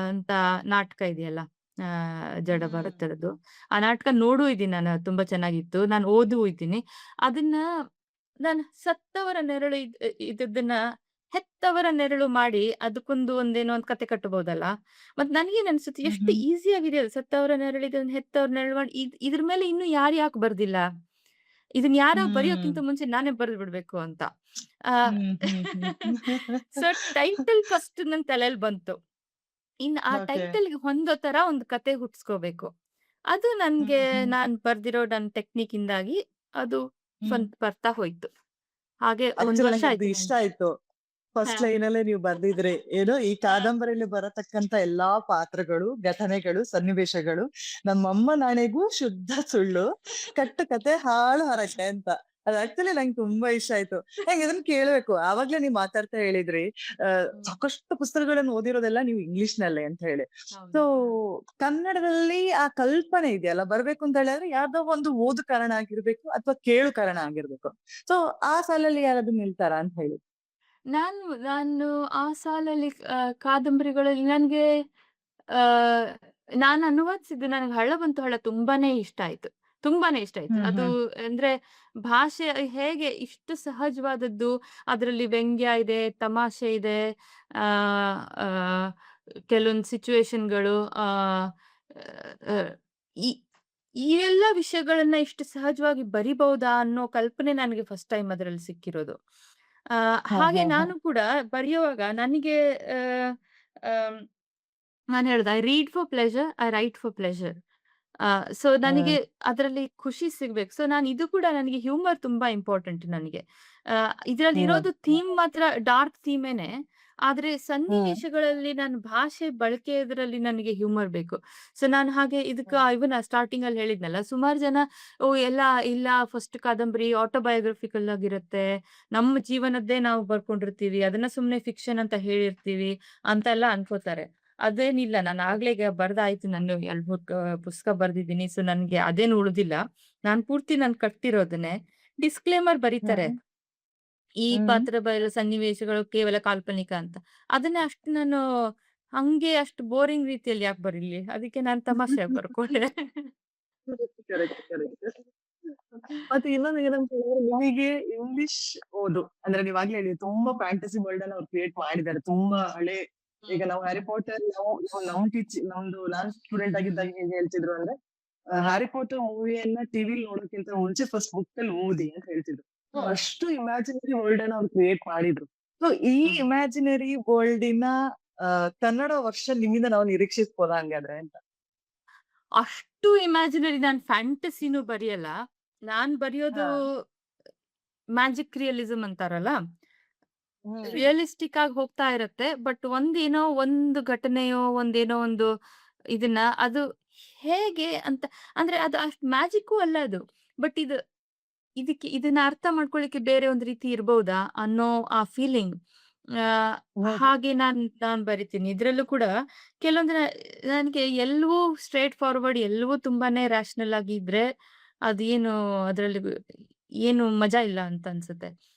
Speaker 2: ಅಂತ ನಾಟಕ ಇದೆಯಲ್ಲ. ಜಡ
Speaker 1: ಹ್ಮ್.
Speaker 2: ಭರತರದ್ದು. ಆ ನಾಟಕ ನೋಡೂ ಇದ್ದೀನಿ ನಾನು. ತುಂಬಾ ಚೆನ್ನಾಗಿತ್ತು. ನಾನು ಓದೂ ಇದ್ದೀನಿ. ಅದನ್ನ ನಾನು ಸತ್ತವರ ನೆರಳು ಇದ್ದದ್ದನ್ನ ಹೆತ್ತವರ ನೆರಳು ಮಾಡಿ ಒಂದೇನೋ ಒಂದು ಕತೆ ಕಟ್ಟಬಹುದಲ್ಲ. ಮತ್ ನನಗೇನ್ ಅನ್ಸುತ್ತೆ
Speaker 1: ಹ್ಮ್.
Speaker 2: ಎಷ್ಟು
Speaker 1: ಹ್ಮ್.
Speaker 2: ಈಸಿ ಆಗಿದೆ ಅದು. ಸತ್ತವರ ನೆರಳಿದೆ ಹೆತ್ತವರ ನೆರಳು ಮಾಡಿ ಇದ್ರ ಮೇಲೆ ಇನ್ನು ಯಾಕೆ ಬರ್ದಿಲ್ಲ? ಇದನ್ನ ಯಾರೋ
Speaker 1: ಹ್ಮ್.
Speaker 2: ಬರೆಯೋಕ್ಕಿಂತ ಮುಂಚೆ ನಾನೇ ಬರೆದು ಬಿಡ್ಬೇಕು ಅಂತ. ಆ
Speaker 1: ಹ್ಮ್. ಹ್ಮ್. ಹ್ಮ್.
Speaker 2: ಸೊ ಟೈಟಲ್ ಫಸ್ಟ್ ನನ್ ತಲೆಯಲ್ಲಿ ಬಂತು. ಇನ್ನು ಆ
Speaker 1: ಓಕೆ.
Speaker 2: ಟೈಟಲ್‌ಗೆ ಹೊಂದೋ ತರ ಒಂದು ಕತೆ ಹುಟ್ಸ್ಕೋಬೇಕು. ಅದು
Speaker 1: ಹ್ಮ್. ಹ್ಮ್.
Speaker 2: ನಾನ್ ಬರ್ದಿರೋ ನನ್ನ ಟೆಕ್ನಿಕ್‌ಯಿಂದಾಗಿ ಅದು
Speaker 1: ಹ್ಮ್.
Speaker 2: ಸ್ವಂತ ಬರ್ತಾ ಹೋಯ್ತು. ಹಾಗೆ 1
Speaker 1: ಆಕ್ಚುಲಿ
Speaker 2: ವರ್ಷ
Speaker 1: ನಂಗದು
Speaker 2: ಆಯ್ತು
Speaker 1: ಇಷ್ಟ
Speaker 2: ನಂಗೆ.
Speaker 1: ಆಯ್ತು.
Speaker 2: ಹಾ.
Speaker 1: ಫಸ್ಟ್ ಲೈನಲ್ಲೇ ನೀವು ಬರ್ದಿದ್ರಿ. ಏನು ಈ
Speaker 2: ಹಾ.
Speaker 1: ಕಾದಂಬರಿಯಲ್ಲಿ ಬರತಕ್ಕಂತ ಎಲ್ಲಾ ಪಾತ್ರಗಳು, ಘಟನೆಗಳು, ಸನ್ನಿವೇಶಗಳು ನಮ್ಮಮ್ಮ ನಾಣೆಗೂ ಶುದ್ಧ ಸುಳ್ಳು. ಕಟ್ಟು ಕತೆ ಹಾಳು ಹರಟೆ ಅಂತ. ಅದು ಆಕ್ಚುಲಿ ನಂಗೆ ತುಂಬಾ ಇಷ್ಟ ಆಯ್ತು. ನಂಗೆ ಇದನ್ನ ಕೇಳ್ಬೇಕು. ಆವಾಗ್ಲೇ ನೀವ್ ಮಾತಾಡ್ತಾ ಹೇಳಿದ್ರಿ.
Speaker 2: ಹ್ಮ್.
Speaker 1: ಸಾಕಷ್ಟು ಪುಸ್ತಕಗಳನ್ನು ಓದಿರೋದೆಲ್ಲ ನೀವು ಇಂಗ್ಲಿಷ್‌ನಲ್ಲೇ ಅಂತ ಹೇಳಿ. ಸೊ
Speaker 2: ಹೌದು.
Speaker 1: ಕನ್ನಡದಲ್ಲಿ ಆ ಕಲ್ಪನೆ ಇದೆಯಲ್ಲ ಬರ್ಬೇಕು ಅಂತ ಹೇಳಿದ್ರೆ ಯಾವ್ದೋ ಒಂದು ಓದು ಕಾರಣ ಆಗಿರ್ಬೇಕು ಅಥವಾ ಕೇಳು ಕಾರಣ ಆಗಿರ್ಬೇಕು. ಸೊ ಆ ಸಾಲಲ್ಲಿ ಯಾರಾದ್ರೂ ನಿಲ್ತಾರಾ ಅಂತ ಹೇಳಿ?
Speaker 2: ನಾನು ನಾನು ಆ ಸಾಲಲ್ಲಿ ಕಾದಂಬರಿಗಳಲ್ಲಿ ಆಹ್, ನಾನು ಅನುವಾದಿಸಿದ್ದು ನನಗೆ ಹಳ್ಳ ಬಂತು ಹಳ್ಳ ತುಂಬಾನೇ ಇಷ್ಟ ಆಯ್ತು. ತುಂಬಾನೇ ಇಷ್ಟ ಆಯ್ತು.
Speaker 1: ಹ್ಮ್
Speaker 2: ಅದು
Speaker 1: ಹ್ಮ್
Speaker 2: ಅಂದ್ರೆ ಭಾಷೆ ಹೇಗೆ ಇಷ್ಟು ಸಹಜವಾದದ್ದು, ಅದರಲ್ಲಿ ವ್ಯಂಗ್ಯ ಇದೆ, ತಮಾಷೆ ಇದೆ, ಆಹ್, ಆಹ್, ಕೆಲವೊಂದು ಸಿಚುಯೇಷನ್‌ಗಳು ಈ ಈ ಎಲ್ಲ ವಿಷಯಗಳನ್ನ ಇಷ್ಟು ಸಹಜವಾಗಿ ಬರಿಬಹುದಾ ಅನ್ನೋ ಕಲ್ಪನೆ ನನಗೆ ಫಸ್ಟ್ ಟೈಮ್ ಅದ್ರಲ್ಲಿ ಸಿಕ್ಕಿರೋದು.
Speaker 1: ಹಾ
Speaker 2: ಹಾಗೆ
Speaker 1: ಹಾ ಹಾ
Speaker 2: ನಾನು ಕೂಡ ಬರೆಯುವಾಗ ನನಗೆ ಆಹ್, ಆಹ್, ನಾನು ಹೇಳ್ದೆ I read for pleasure, I right for pleasure. So ನನಗೆ
Speaker 1: ಹ್ಮ್
Speaker 2: ಅದರಲ್ಲಿ ಖುಷಿ ಸಿಗ್ಬೇಕು. ಸೊ ನಾನು ಇದು ಕೂಡ ನನಗೆ ಹ್ಯೂಮರ್ ತುಂಬಾ ಇಂಪಾರ್ಟೆಂಟ್ ನನಗೆ. ಇದ್ರಲ್ಲಿ
Speaker 1: ಹ್ಮ್
Speaker 2: ಇರೋದು ಥೀಮ್ ಮಾತ್ರ ಡಾರ್ಕ್ ಥೀಮೇನೆ. ಆದ್ರೆ
Speaker 1: ಹ್ಮ್
Speaker 2: ಸನ್ನಿವೇಶಗಳಲ್ಲಿ ನಾನು ಭಾಷೆ ಬಳಕೆಯದ್ರಲ್ಲಿ ನನಗೆ ಹ್ಯೂಮರ್ ಬೇಕು. ಸೊ ನಾನು ಹಾಗೆ ಇದಕ್ಕ ಇವನ್ ಸ್ಟಾರ್ಟಿಂಗ್ ಅಲ್ಲಿ ಹೇಳಿದ್ನಲ್ಲ, ಸುಮಾರು ಜನ ಓಹ್! ಇಲ್ಲ ಫಸ್ಟ್ ಕಾದಂಬರಿ ಆಟೋಬಯೋಗ್ರಫಿಕಲ್ ಆಗಿರುತ್ತೆ. ನಮ್ಮ ಜೀವನದ್ದೇ ನಾವು ಬರ್ಕೊಂಡಿರ್ತೀವಿ. ಅದನ್ನ ಸುಮ್ನೆ ಫಿಕ್ಷನ್ ಅಂತ ಹೇಳಿರ್ತೀವಿ ಅಂತೆಲ್ಲ ಅನ್ಕೋತಾರೆ. ಅದೇನಿಲ್ಲ. ನಾನು ಆಗ್ಲೇ ಈಗ ಬರ್ದಾಯ್ತು. ನಾನು 2, 3 ಪುಸ್ತಕ ಬರ್ದಿದ್ದೀನಿ. ಸೊ, ನನ್ಗೆ ಅದೇನು ಉಳಿದಿಲ್ಲ. ನಾನ್ ಪೂರ್ತಿ ನಾನು ಕಟ್ಟಿರೋದನ್ನೇ. ಡಿಸ್ಕ್ಲೇಮರ್ ಬರೀತಾರೆ.
Speaker 1: ಹ್ಮ್
Speaker 2: ಈ
Speaker 1: ಹ್ಮ್
Speaker 2: ಪಾತ್ರ ಸನ್ನಿವೇಶಗಳು ಕೇವಲ ಕಾಲ್ಪನಿಕ ಅಂತ. ಅದನ್ನೇ ಅಷ್ಟು ನಾನು ಹಂಗೆ ಅಷ್ಟು ಬೋರಿಂಗ್ ರೀತಿಯಲ್ಲಿ ಯಾಕೆ ಬರೀಲಿ? ಅದಕ್ಕೆ ನಾನು ತಮಾಷೆಯಾಗಿ ಬರ್ಕೊಂಡೆ.
Speaker 1: Correct correct. ಮತ್ತೆ ಇನ್ನೊಂದು ಏನಂತ ಹೇಳಿದ್ರೆ ನಿಮಗೆ ಇಂಗ್ಲಿಷ್ ಓದು ಅಂದ್ರೆ ನೀವಾಗ್ಲೇ ಹೇಳಿದ್ರಿ ತುಂಬಾ ಫ್ಯಾಂಟಸಿ ವರ್ಲ್ಡ್ ಅನ್ನ ಅವ್ರು ಕ್ರಿಯೇಟ್ ಮಾಡಿದ್ದಾರೆ. ತುಂಬಾ ಹಳೆ ಈಗ
Speaker 2: ಹ್ಮ್.
Speaker 1: ನಾವು ಹ್ಯಾರಿ ಪಾಟರ್ ನಾವು ನಮ್ ನಮ್ದು ನಾನ್ ಸ್ಟೂಡೆಂಟ್ ಆಗಿದ್ದಾಗ ಹೇಗೆ ಹೇಳ್ತಿದ್ರು ಅಂದ್ರೆ ಹ್ಯಾರಿ ಪಾಟರ್ ಮೂವಿಯನ್ನ ಟಿವಿಲಿ ನೋಡೋಕ್ಕಿಂತ ಮುಂಚೆ ಫಸ್ಟ್ ಬುಕ್ ಅಲ್ಲಿ ಓದಿ ಅಂತ ಹೇಳ್ತಿದ್ರು. ಸೊ
Speaker 2: ಹ್ಮ್.
Speaker 1: ಅಷ್ಟು ಇಮ್ಯಾಜಿನರಿ ವರ್ಲ್ಡ್ ಅನ್ನ ಅವ್ರು ಕ್ರಿಯೇಟ್ ಮಾಡಿದ್ರು. ಸೊ ಈ
Speaker 2: ಹ್ಮ್.
Speaker 1: ಇಮ್ಯಾಜಿನರಿ ವರ್ಲ್ಡಿನ ಕನ್ನಡ ವರ್ಷನ್ ನಿಮ್ಮಿಂದ ನಾವು ನಿರೀಕ್ಷಿಸಬಹುದಾ ಹಂಗಾದ್ರೆ ಅಂತ?
Speaker 2: ಅಷ್ಟು ಇಮ್ಯಾಜಿನರಿ ನಾನ್ ಫ್ಯಾಂಟಸಿನೂ ಬರಿಯಲ್ಲ. ನಾನ್ ಬರೆಯೋದು
Speaker 1: ಹಾ.
Speaker 2: ಮ್ಯಾಜಿಕ್ ರಿಯಲಿಸಂ ಅಂತಾರಲ್ಲ.
Speaker 1: ಹ್ಮ್.
Speaker 2: ರಿಯಲಿಸ್ಟಿಕ್ ಆಗಿ ಹೋಗ್ತಾ ಇರತ್ತೆ. ಬಟ್ ಒಂದೇನೋ ಒಂದು ಘಟನೆಯೋ, ಒಂದೇನೋ ಒಂದು ಇದನ್ನ ಅದು ಹೇಗೆ ಅಂತ ಅಂದ್ರೆ ಅದು ಅಷ್ಟ್ ಮ್ಯಾಜಿಕ್ಕು ಅಲ್ಲ ಅದು. ಬಟ್ ಇದನ್ನ ಅರ್ಥ ಮಾಡ್ಕೊಳ್ಳಿಕ್ಕೆ ಬೇರೆ ಒಂದು ರೀತಿ ಇರ್ಬಹುದಾ ಅನ್ನೋ ಆ ಫೀಲಿಂಗ್. ಆಹ್,
Speaker 1: ಹ್ಮ್.
Speaker 2: ಹಾಗೆ ನಾನ್ ಬರಿತೀನಿ. ಇದ್ರಲ್ಲೂ ಕೂಡ ಕೆಲವೊಂದು ನನ್ಗೆ ಎಲ್ಲವೂ ಸ್ಟ್ರೇಟ್ ಫಾರ್ವರ್ಡ್ ಎಲ್ಲವೂ ತುಂಬಾನೇ ರಾಷನಲ್ ಆಗಿ ಇದ್ರೆ, ಅದೇನು ಅದ್ರಲ್ಲಿ ಏನು ಮಜಾ ಇಲ್ಲ ಅಂತ ಅನ್ಸುತ್ತೆ.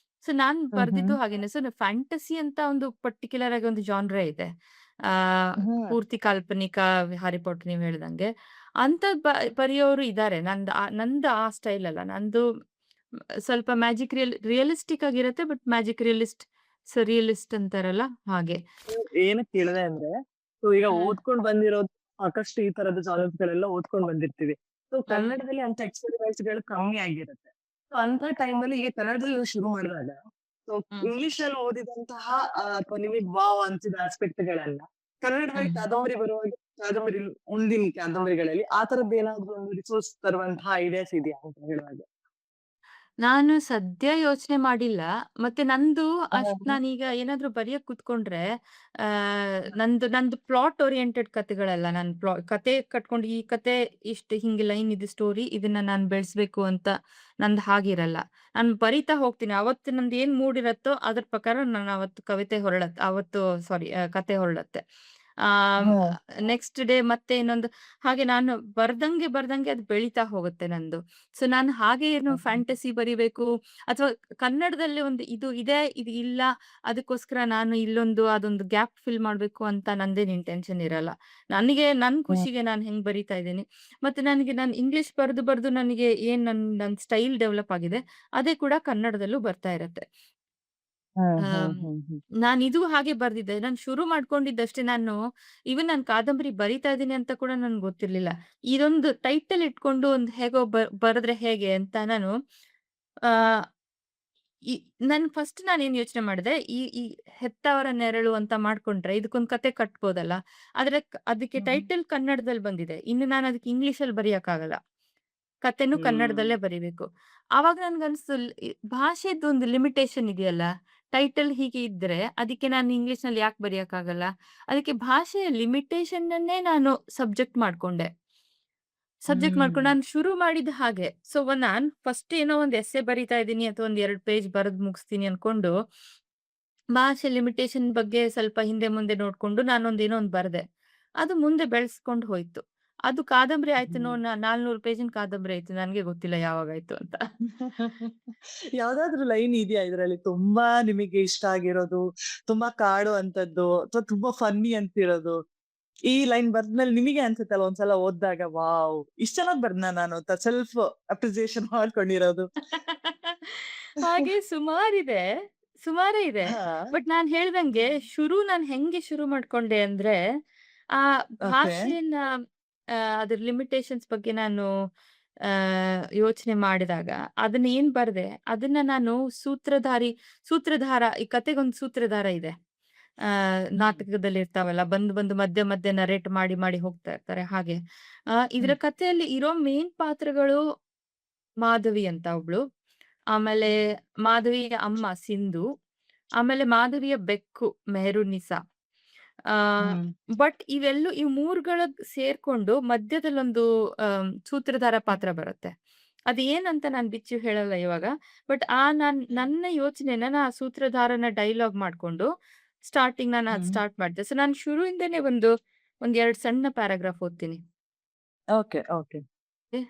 Speaker 2: ಸೊ ನಾನ್
Speaker 1: ಹ್ಮ್. ಹ್ಮ್.
Speaker 2: ಬರ್ದಿದ್ದು ಹಾಗೇನೆ. ಸೊ ಫ್ಯಾಂಟಸಿ ಅಂತ ಒಂದು ಪರ್ಟಿಕ್ಯುಲರ್ ಆಗಿ ಒಂದು ಜಾನ್ರೆ ಇದೆ.
Speaker 1: ಹ್ಮ್.
Speaker 2: ಪೂರ್ತಿ ಕಾಲ್ಪನಿಕ ಹ್ಯಾರಿ ಪಾಟರ್ ನೀವ್ ಹೇಳ್ದಂಗೆ. ಅಂಥದ್ ಬರಿಯೋರು ಇದಾರೆ. ನಂದು ಆ ಸ್ಟೈಲ್ ಅಲ್ಲ. ನಂದು ಸ್ವಲ್ಪ ಮ್ಯಾಜಿಕ್ ರಿಯಲಿಸ್ಟಿಕ್ ಆಗಿರತ್ತೆ. ಬಟ್ ಮ್ಯಾಜಿಕ್ ರಿಯಲಿಸ್ಟ್ ಅಂತಾರಲ್ಲ ಹಾಗೆ.
Speaker 1: ಏನಕ್ ಕೇಳಿದೆ ಅಂದ್ರೆ, ಸೊ ಈಗ
Speaker 2: ಹ್ಮ್.
Speaker 1: ಓದ್ಕೊಂಡ್ ಬಂದಿರೋದು ಸಾಕಷ್ಟು ಈ ತರದ ಜಾನರ್ಸ್‌ಗಳೆಲ್ಲ ಓದ್ಕೊಂಡ್ ಬಂದಿರ್ತೀವಿ. ಸೊ
Speaker 2: ಹ್ಮ್.
Speaker 1: ಕನ್ನಡದಲ್ಲಿ ಅಂತ ಎಕ್ಸ್‌ಪೀರಿಯನ್ಸ್‌ಗಳು ಕಮ್ಮಿ ಆಗಿರುತ್ತೆ. ಸೊ ಅಂತ ಟೈಮಲ್ಲಿ ಈಗ ಕನ್ನಡದಲ್ಲಿ ನೀವು ಶುರು ಮಾಡಿದಾಗ, ಸೊ
Speaker 2: ಹ್ಮ್.
Speaker 1: ಇಂಗ್ಲಿಷಲ್ಲಿ ಓದಿದಂತಹ ಅಥವಾ ನಿಮಗೆ ವಾವ್ ಅನ್ಸಿದ ಆಸ್ಪೆಕ್ಟ್‌ಗಳೆಲ್ಲ ಕನ್ನಡದಲ್ಲಿ
Speaker 2: ಹ್ಮ್.
Speaker 1: ಕಾದಂಬರಿ ಬರುವಾಗ ಕಾದಂಬರಿ ಮುಂದಿನ ಕಾದಂಬರಿಗಳಲ್ಲಿ ಆ ತರದ್ದೇನಾದ್ರೂ ಒಂದು ರಿಸೋರ್ಸ್ ತರುವಂತಹ ಐಡಿಯಾಸ್ ಇದೆಯಾ ಅಂತ ಹೇಳುವಾಗ?
Speaker 2: ನಾನು ಸದ್ಯ ಯೋಚನೆ ಮಾಡಿಲ್ಲ. ಮತ್ತೆ ನಂದು
Speaker 1: ಹ್ಮ್.
Speaker 2: ನಾನೀಗ ಏನಾದ್ರೂ ಬರಿಯಕ್ ಕೂತ್ಕೊಂಡ್ರೆ, ನಂದು ಪ್ಲಾಟ್ ಓರಿಯೆಂಟೆಡ್ ಕಥೆಗಳಲ್ಲ. ನಾನ್ ಕತೆ ಕಟ್ಕೊಂಡು ಈ ಕತೆ ಇಷ್ಟು ಹಿಂಗೆ ಲೈನ್ ಇದು ಸ್ಟೋರಿ ಇದನ್ನ ನಾನ್ ಬೆಳೆಸ್ಬೇಕು ಅಂತ ನಂದು ಹಾಗಿರಲ್ಲ. ನಾನ್ ಬರಿತಾ ಹೋಗ್ತೀನಿ. ಅವತ್ತು ನಂದು ಏನ್ ಮೂಡ್ ಇರತ್ತೋ ಅದ್ರ ಪ್ರಕಾರ ನಾನು ಅವತ್ತು ಅವತ್ತು ಸಾರಿ ಕತೆ ಹೊರಡತ್ತೆ. ಆಹ್,
Speaker 1: ಹ್ಮ್.
Speaker 2: ನೆಕ್ಸ್ಟ್ ಡೇ ಮತ್ತೆ ಇನ್ನೊಂದು ಹಾಗೆ ನಾನು ಬರ್ದಂಗೆ ಅದು ಬೆಳೀತಾ ಹೋಗುತ್ತೆ ನಂದು. ಸೊ ನಾನು ಹಾಗೆ ಏನು ಫ್ಯಾಂಟಸಿ ಬರಿಬೇಕು ಅಥವಾ ಕನ್ನಡದಲ್ಲಿ ಒಂದು ಇದು ಇದೆ, ಇದು ಇಲ್ಲ, ಅದಕ್ಕೋಸ್ಕರ ನಾನು ಅದೊಂದು ಗ್ಯಾಪ್ ಫಿಲ್ ಮಾಡ್ಬೇಕು ಅಂತ ನಂದೇನು ಇಂಟೆನ್ಷನ್ ಇರಲ್ಲ. ನನಗೆ ನನ್
Speaker 1: ಹ್ಮ್.
Speaker 2: ಖುಷಿಗೆ ನಾನು ಹೆಂಗ್ ಬರಿತಾ ಇದ್ದೀನಿ. ಮತ್ತೆ ನಾನು ಇಂಗ್ಲಿಷ್ ಬರ್ದು ನನಗೆ ಏನ್ ನನ್ ಸ್ಟೈಲ್ ಡೆವಲಪ್ ಆಗಿದೆ, ಅದೇ ಕೂಡ ಕನ್ನಡದಲ್ಲೂ ಬರ್ತಾ ಇರತ್ತೆ.
Speaker 1: ಹ್ಮ್. ಹ್ಮ್.
Speaker 2: ಆಹ್,
Speaker 1: ಹ್ಮ್. ಹ್ಮ್.
Speaker 2: ನಾನಿದು ಹಾಗೆ ಬರ್ದಿದ್ದೆ. ನಾನು ಶುರು ಮಾಡ್ಕೊಂಡಿದ್ದಷ್ಟೇ. ನಾನು ಕಾದಂಬರಿ ಬರಿತಾ ಇದ್ದೀನಿ ಅಂತ ಕೂಡ ನನ್ಗೆ ಗೊತ್ತಿರ್ಲಿಲ್ಲ. ಇದೊಂದು ಟೈಟಲ್ ಇಟ್ಕೊಂಡು ಒಂದು ಹೇಗೋ ಬರೆದ್ರೆ ಹೇಗೆ ಅಂತ ನಾನು ಆಹ್, ಈ ನಾನೇನ್ ಯೋಚನೆ ಮಾಡಿದೆ, ಈ ಹೆತ್ತವರ ನೆರಳು ಅಂತ ಮಾಡ್ಕೊಂಡ್ರೆ ಇದಕ್ಕೊಂದು ಕತೆ ಕಟ್ಬೋದಲ್ಲ. ಆದ್ರೆ ಅದಕ್ಕೆ
Speaker 1: ಹ್ಮ್.
Speaker 2: ಟೈಟಲ್ ಕನ್ನಡದಲ್ಲಿ ಬಂದಿದೆ. ಇನ್ನು ನಾನು ಅದಕ್ಕೆ ಇಂಗ್ಲಿಷಲ್ಲಿ ಬರಿಯಕ್ಕಾಗಲ್ಲ. ಕತೆನೂ
Speaker 1: ಹ್ಮ್.
Speaker 2: ಕನ್ನಡದಲ್ಲೇ ಬರಿಬೇಕು. ಆವಾಗ ನನ್ಗನ್ಸ್ತು ಭಾಷೆದೊಂದು ಲಿಮಿಟೇಷನ್ ಇದೆಯಲ್ಲ. ಟೈಟಲ್ ಹೀಗೆ ಇದ್ರೆ ಅದಕ್ಕೆ ನಾನು ಇಂಗ್ಲಿಷ್‌ನಲ್ಲಿ ಯಾಕೆ ಬರಿಯಕ್ಕಾಗಲ್ಲ? ಅದಕ್ಕೆ ಭಾಷೆಯ ಲಿಮಿಟೇಷನ್ನನ್ನೇ ನಾನು ಸಬ್ಜೆಕ್ಟ್ ಮಾಡ್ಕೊಂಡು
Speaker 1: ಹ್ಮ್.
Speaker 2: ನಾನು ಶುರು ಮಾಡಿದ್ದು ಹಾಗೆ. ಸೊ ನಾನ್ ಫಸ್ಟ್ ಏನೋ ಒಂದು ಎಸ್ಸೆ ಬರಿತಾ ಇದ್ದೀನಿ ಅಥವಾ ಒಂದು 2 ಪೇಜ್ ಬರೆದು ಮುಗಿಸ್ತೀನಿ ಅನ್ಕೊಂಡು, ಭಾಷೆ ಲಿಮಿಟೇಷನ್ ಬಗ್ಗೆ ಸ್ವಲ್ಪ ಹಿಂದೆ ಮುಂದೆ ನೋಡ್ಕೊಂಡು ಏನೋ ಒಂದು ಬರ್ದೆ. ಅದು ಮುಂದೆ ಬೆಳೆಸ್ಕೊಂಡು ಹೋಯ್ತು. ಅದು ಕಾದಂಬರಿ ಆಯ್ತು
Speaker 1: ಹ್ಮ್.
Speaker 2: 400 ಪೇಜಿನ ಕಾದಂಬರಿ ಆಯ್ತು. ನನ್ಗೆ ಗೊತ್ತಿಲ್ಲ ಯಾವಾಗಾಯ್ತು ಅಂತ.
Speaker 1: ಯಾವ್ದಾದ್ರು ಲೈನ್ ಇದೆಯಾ ಇದ್ರಲ್ಲಿ ತುಂಬಾ ನಿಮಗೆ ಇಷ್ಟ ಆಗಿರೋದು? ತುಂಬಾ ಕಾಡುವಂತದ್ದು ಅಥವಾ ತುಂಬಾ ಫನ್ನಿ ಅಂತಿರೋದು? ಈ ಲೈನ್ ಬರ್ದ್ಮೇಲೆ ನಿಮಗೆ ಅನ್ಸುತ್ತಲ್ಲ ಒಂದ್ಸಲ ಓದ್ದಾಗ ವಾವ್! ಇಷ್ಟ್ ಚೆನ್ನಾಗ್ ಬರ್ದ್ನಾ ನಾನು ಅಂತ ಸೆಲ್ಫ್ ಅಪ್ರಿಸಿಯೇಷನ್ ಮಾಡ್ಕೊಂಡಿರೋದು?
Speaker 2: ಹಾಗೆ ಸುಮಾರಿದೆ. ಸುಮಾರೇ ಇದೆ.
Speaker 1: ಹಾ.
Speaker 2: ಬಟ್ ನಾನ್ ಹೇಳ್ದಂಗೆ ನಾನ್ ಹೆಂಗೆ ಶುರು ಮಾಡ್ಕೊಂಡೆ ಅಂದ್ರೆ, ಆ
Speaker 1: ಓಕೆ.
Speaker 2: ಭಾಷೆಯನ್ನ ಅದ್ರ ಲಿಮಿಟೇಷನ್ಸ್ ಬಗ್ಗೆ ನಾನು ಯೋಚನೆ ಮಾಡಿದಾಗ, ಅದನ್ನ ಏನ್ ಬರ್ದೆ, ಅದನ್ನ ನಾನು ಸೂತ್ರಧಾರ ಈ ಕತೆಗೊಂದು ಸೂತ್ರಧಾರ ಇದೆ.
Speaker 1: ಹ್ಮ್.
Speaker 2: ನಾಟಕದಲ್ಲಿ ಇರ್ತಾವಲ್ಲ, ಬಂದು ಬಂದು ಮಧ್ಯೆ ಮಧ್ಯೆ ನರೇಟ್ ಮಾಡಿ ಮಾಡಿ ಹೋಗ್ತಾ ಇರ್ತಾರೆ ಹಾಗೆ. ಇದ್ರ
Speaker 1: ಹ್ಮ್.
Speaker 2: ಕಥೆಯಲ್ಲಿ ಇರೋ ಮೇನ್ ಪಾತ್ರಗಳು ಮಾಧವಿ ಅಂತ ಒಬ್ಳು. ಆಮೇಲೆ
Speaker 1: ಹ್ಮ್.
Speaker 2: ಮಾಧವಿಯ ಅಮ್ಮ ಸಿಂಧು. ಆಮೇಲೆ ಮಾಧವಿಯ ಬೆಕ್ಕು ಮೆಹರುನ್ನಿಸಾ. ಆ
Speaker 1: ಹ್ಮ್.
Speaker 2: ಬಟ್ ಇವ್ 3ಗಳ ಸೇರ್ಕೊಂಡು ಮಧ್ಯದಲ್ಲೊಂದು ಸೂತ್ರಧಾರ ಪಾತ್ರ ಬರುತ್ತೆ. ಅದು ಏನಂತ ನಾನ್ ಬಿಚ್ಚಿ ಹೇಳಲ್ಲ ಇವಾಗ. ಬಟ್
Speaker 1: ಹ್ಮ್.
Speaker 2: ನನ್ನ ಯೋಚನೆನ ಆ ಸೂತ್ರಧಾರನ ಡೈಲಾಗ್ ಮಾಡ್ಕೊಂಡು ನಾನು ಅದ್
Speaker 1: ಹ್ಮ್.
Speaker 2: ಸ್ಟಾರ್ಟ್ ಮಾಡಿದೆ. ಸೊ ನಾನು ಶುರುವಿಂದನೇ ಒಂದ್ 2 ಸಣ್ಣ ಪ್ಯಾರಾಗ್ರಾಫ್ ಓದ್ತೀನಿ.
Speaker 1: ಓಕೆ. ಓಕೆ.
Speaker 2: ಓಕೆ.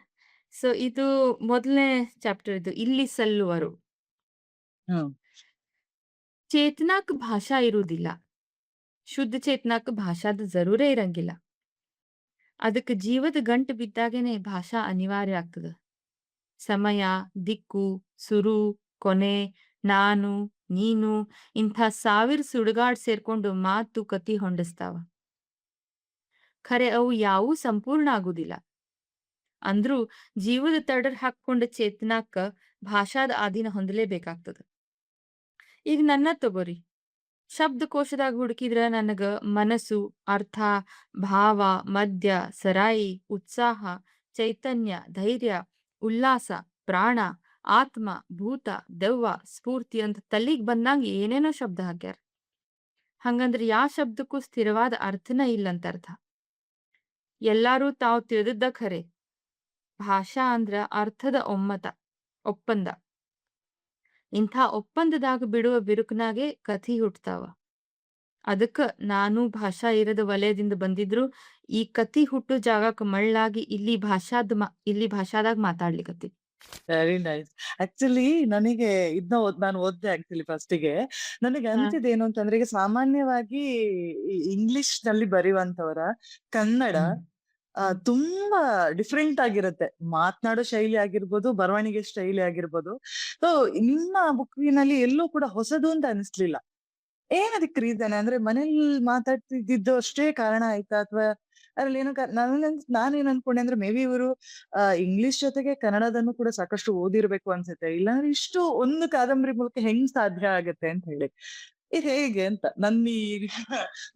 Speaker 2: ಸೊ ಇದು ಮೊದಲನೇ ಚಾಪ್ಟರ್ ಇದು. ಇಲ್ಲಿ ಸಲ್ಲುವರು.
Speaker 1: ಹ್ಮ್.
Speaker 2: ಚೇತನಾಕ್ ಭಾಷಾ ಇರುವುದಿಲ್ಲ. ಶುದ್ಧ ಚೇತನಾಕ್ ಭಾಷಾದ ಜರೂರೇ ಇರಂಗಿಲ್ಲ. ಅದಕ್ ಜೀವದ ಗಂಟು ಬಿದ್ದಾಗೇನೆ ಭಾಷಾ ಅನಿವಾರ್ಯ ಆಗ್ತದ. ಸಮಯ, ದಿಕ್ಕು, ಸುರು, ಕೊನೆ, ನಾನು, ನೀನು ಇಂಥ 1000 ಸುಡುಗಾಡ್ ಸೇರ್ಕೊಂಡು ಮಾತು ಕತಿ ಹೊಂಡಿಸ್ತಾವ. ಖರೆ ಅವು ಯಾವೂ ಸಂಪೂರ್ಣ ಆಗುದಿಲ್ಲ. ಅಂದ್ರೂ ಜೀವದ ತಡರ್ ಹಾಕ್ಕೊಂಡ ಚೇತನಾಕ್ಕ ಭಾಷಾದ ಆಧೀನ ಹೊಂದಲೇಬೇಕಾಗ್ತದ. ಈಗ ನನ್ನ ತಗೋರಿ. ಶಬ್ದಕೋಶದಾಗ ಹುಡುಕಿದ್ರ ನನಗ ಮನಸ್ಸು, ಅರ್ಥ, ಭಾವ, ಮದ್ಯ, ಸರಾಯಿ, ಉತ್ಸಾಹ, ಚೈತನ್ಯ, ಧೈರ್ಯ, ಉಲ್ಲಾಸ, ಪ್ರಾಣ, ಆತ್ಮ, ಭೂತ, ದೆವ್ವ, ಸ್ಫೂರ್ತಿ ಅಂತ ತಲಿಗ್ ಬಂದಂಗ ಏನೇನೋ ಶಬ್ದ ಹಾಕ್ಯಾರ. ಹಂಗಂದ್ರ ಶಬ್ದಕ್ಕೂ ಸ್ಥಿರವಾದ ಅರ್ಥನ ಇಲ್ಲಂತ ಅರ್ಥ. ಎಲ್ಲಾರೂ ತಾವ್ ತಿಳಿದದ್ದ ಖರೆ. ಭಾಷಾ ಅಂದ್ರ ಅರ್ಥದ ಒಪ್ಪಂದ. ಇಂಥ ಒಪ್ಪಂದದಾಗ ಬಿಡುವ ಬಿರುಕನಾಗೆ ಕಥಿ ಹುಟ್ತಾವ. ಅದಕ್ಕ ನಾನು ಭಾಷಾ ಇರದ ವಲಯದಿಂದ ಬಂದಿದ್ರು ಈ ಕತಿ ಹುಟ್ಟು ಜಾಗಕ್ಕ ಮಳ್ಳಾಗಿ ಇಲ್ಲಿ ಭಾಷಾದಾಗ ಮಾತಾಡ್ಲಿಕತ್ತೀನಿ.
Speaker 1: Very nice. ಆಕ್ಚುಲಿ ನನಗೆ ಇದನ್ನ ನಾನು ಓದ್ದೆ ಆಕ್ಚುಲಿ ಫಸ್ಟಿಗೆ. ನನಗೆ
Speaker 2: ಹಾ.
Speaker 1: ಅನ್ಸಿದ್ದೇನು ಅಂತಂದ್ರೆ, ಈಗ ಸಾಮಾನ್ಯವಾಗಿ ಇಂಗ್ಲಿಷ್‌ನಲ್ಲಿ ಬರೆಯುವಂತವರ ಕನ್ನಡ ತುಂಬಾ ಡಿಫರೆಂಟ್ ಆಗಿರುತ್ತೆ. ಮಾತನಾಡೋ ಶೈಲಿ ಆಗಿರ್ಬೋದು, ಬರವಣಿಗೆ ಶೈಲಿ ಆಗಿರ್ಬೋದು. ಸೊ ನಿಮ್ಮ ಬುಕ್ಕಿನಲ್ಲಿ ಎಲ್ಲೂ ಕೂಡ ಹೊಸದು ಅಂತ ಅನಿಸ್ಲಿಲ್ಲ. ಏನದಕ್ಕೆ ರೀಸನ್? ಅಂದ್ರೆ ಮನೇಲಿ ಮಾತಾಡ್ತಿದ್ದಿದ್ದು ಅಷ್ಟೇ ಕಾರಣ ಆಯ್ತಾ? ಅಥವಾ ಅದ್ರಲ್ಲಿ ಏನೋ ನಾನೇನ್ ಅನ್ಕೊಂಡೆ ಅಂದ್ರೆ ಮೇ ಬಿ ಇವರು ಇಂಗ್ಲಿಷ್ ಜೊತೆಗೆ ಕನ್ನಡದನ್ನು ಕೂಡ ಸಾಕಷ್ಟು ಓದಿರ್ಬೇಕು ಅನ್ಸುತ್ತೆ. ಇಲ್ಲಾಂದ್ರೆ ಇಷ್ಟು ಒಂದು ಕಾದಂಬರಿ ಮೂಲಕ ಹೆಂಗ್ ಸಾಧ್ಯ ಆಗತ್ತೆ ಅಂತ ಹೇಳಿ. ಇದು ಹೇಗೆ ಅಂತ ನನ್ನ ಈ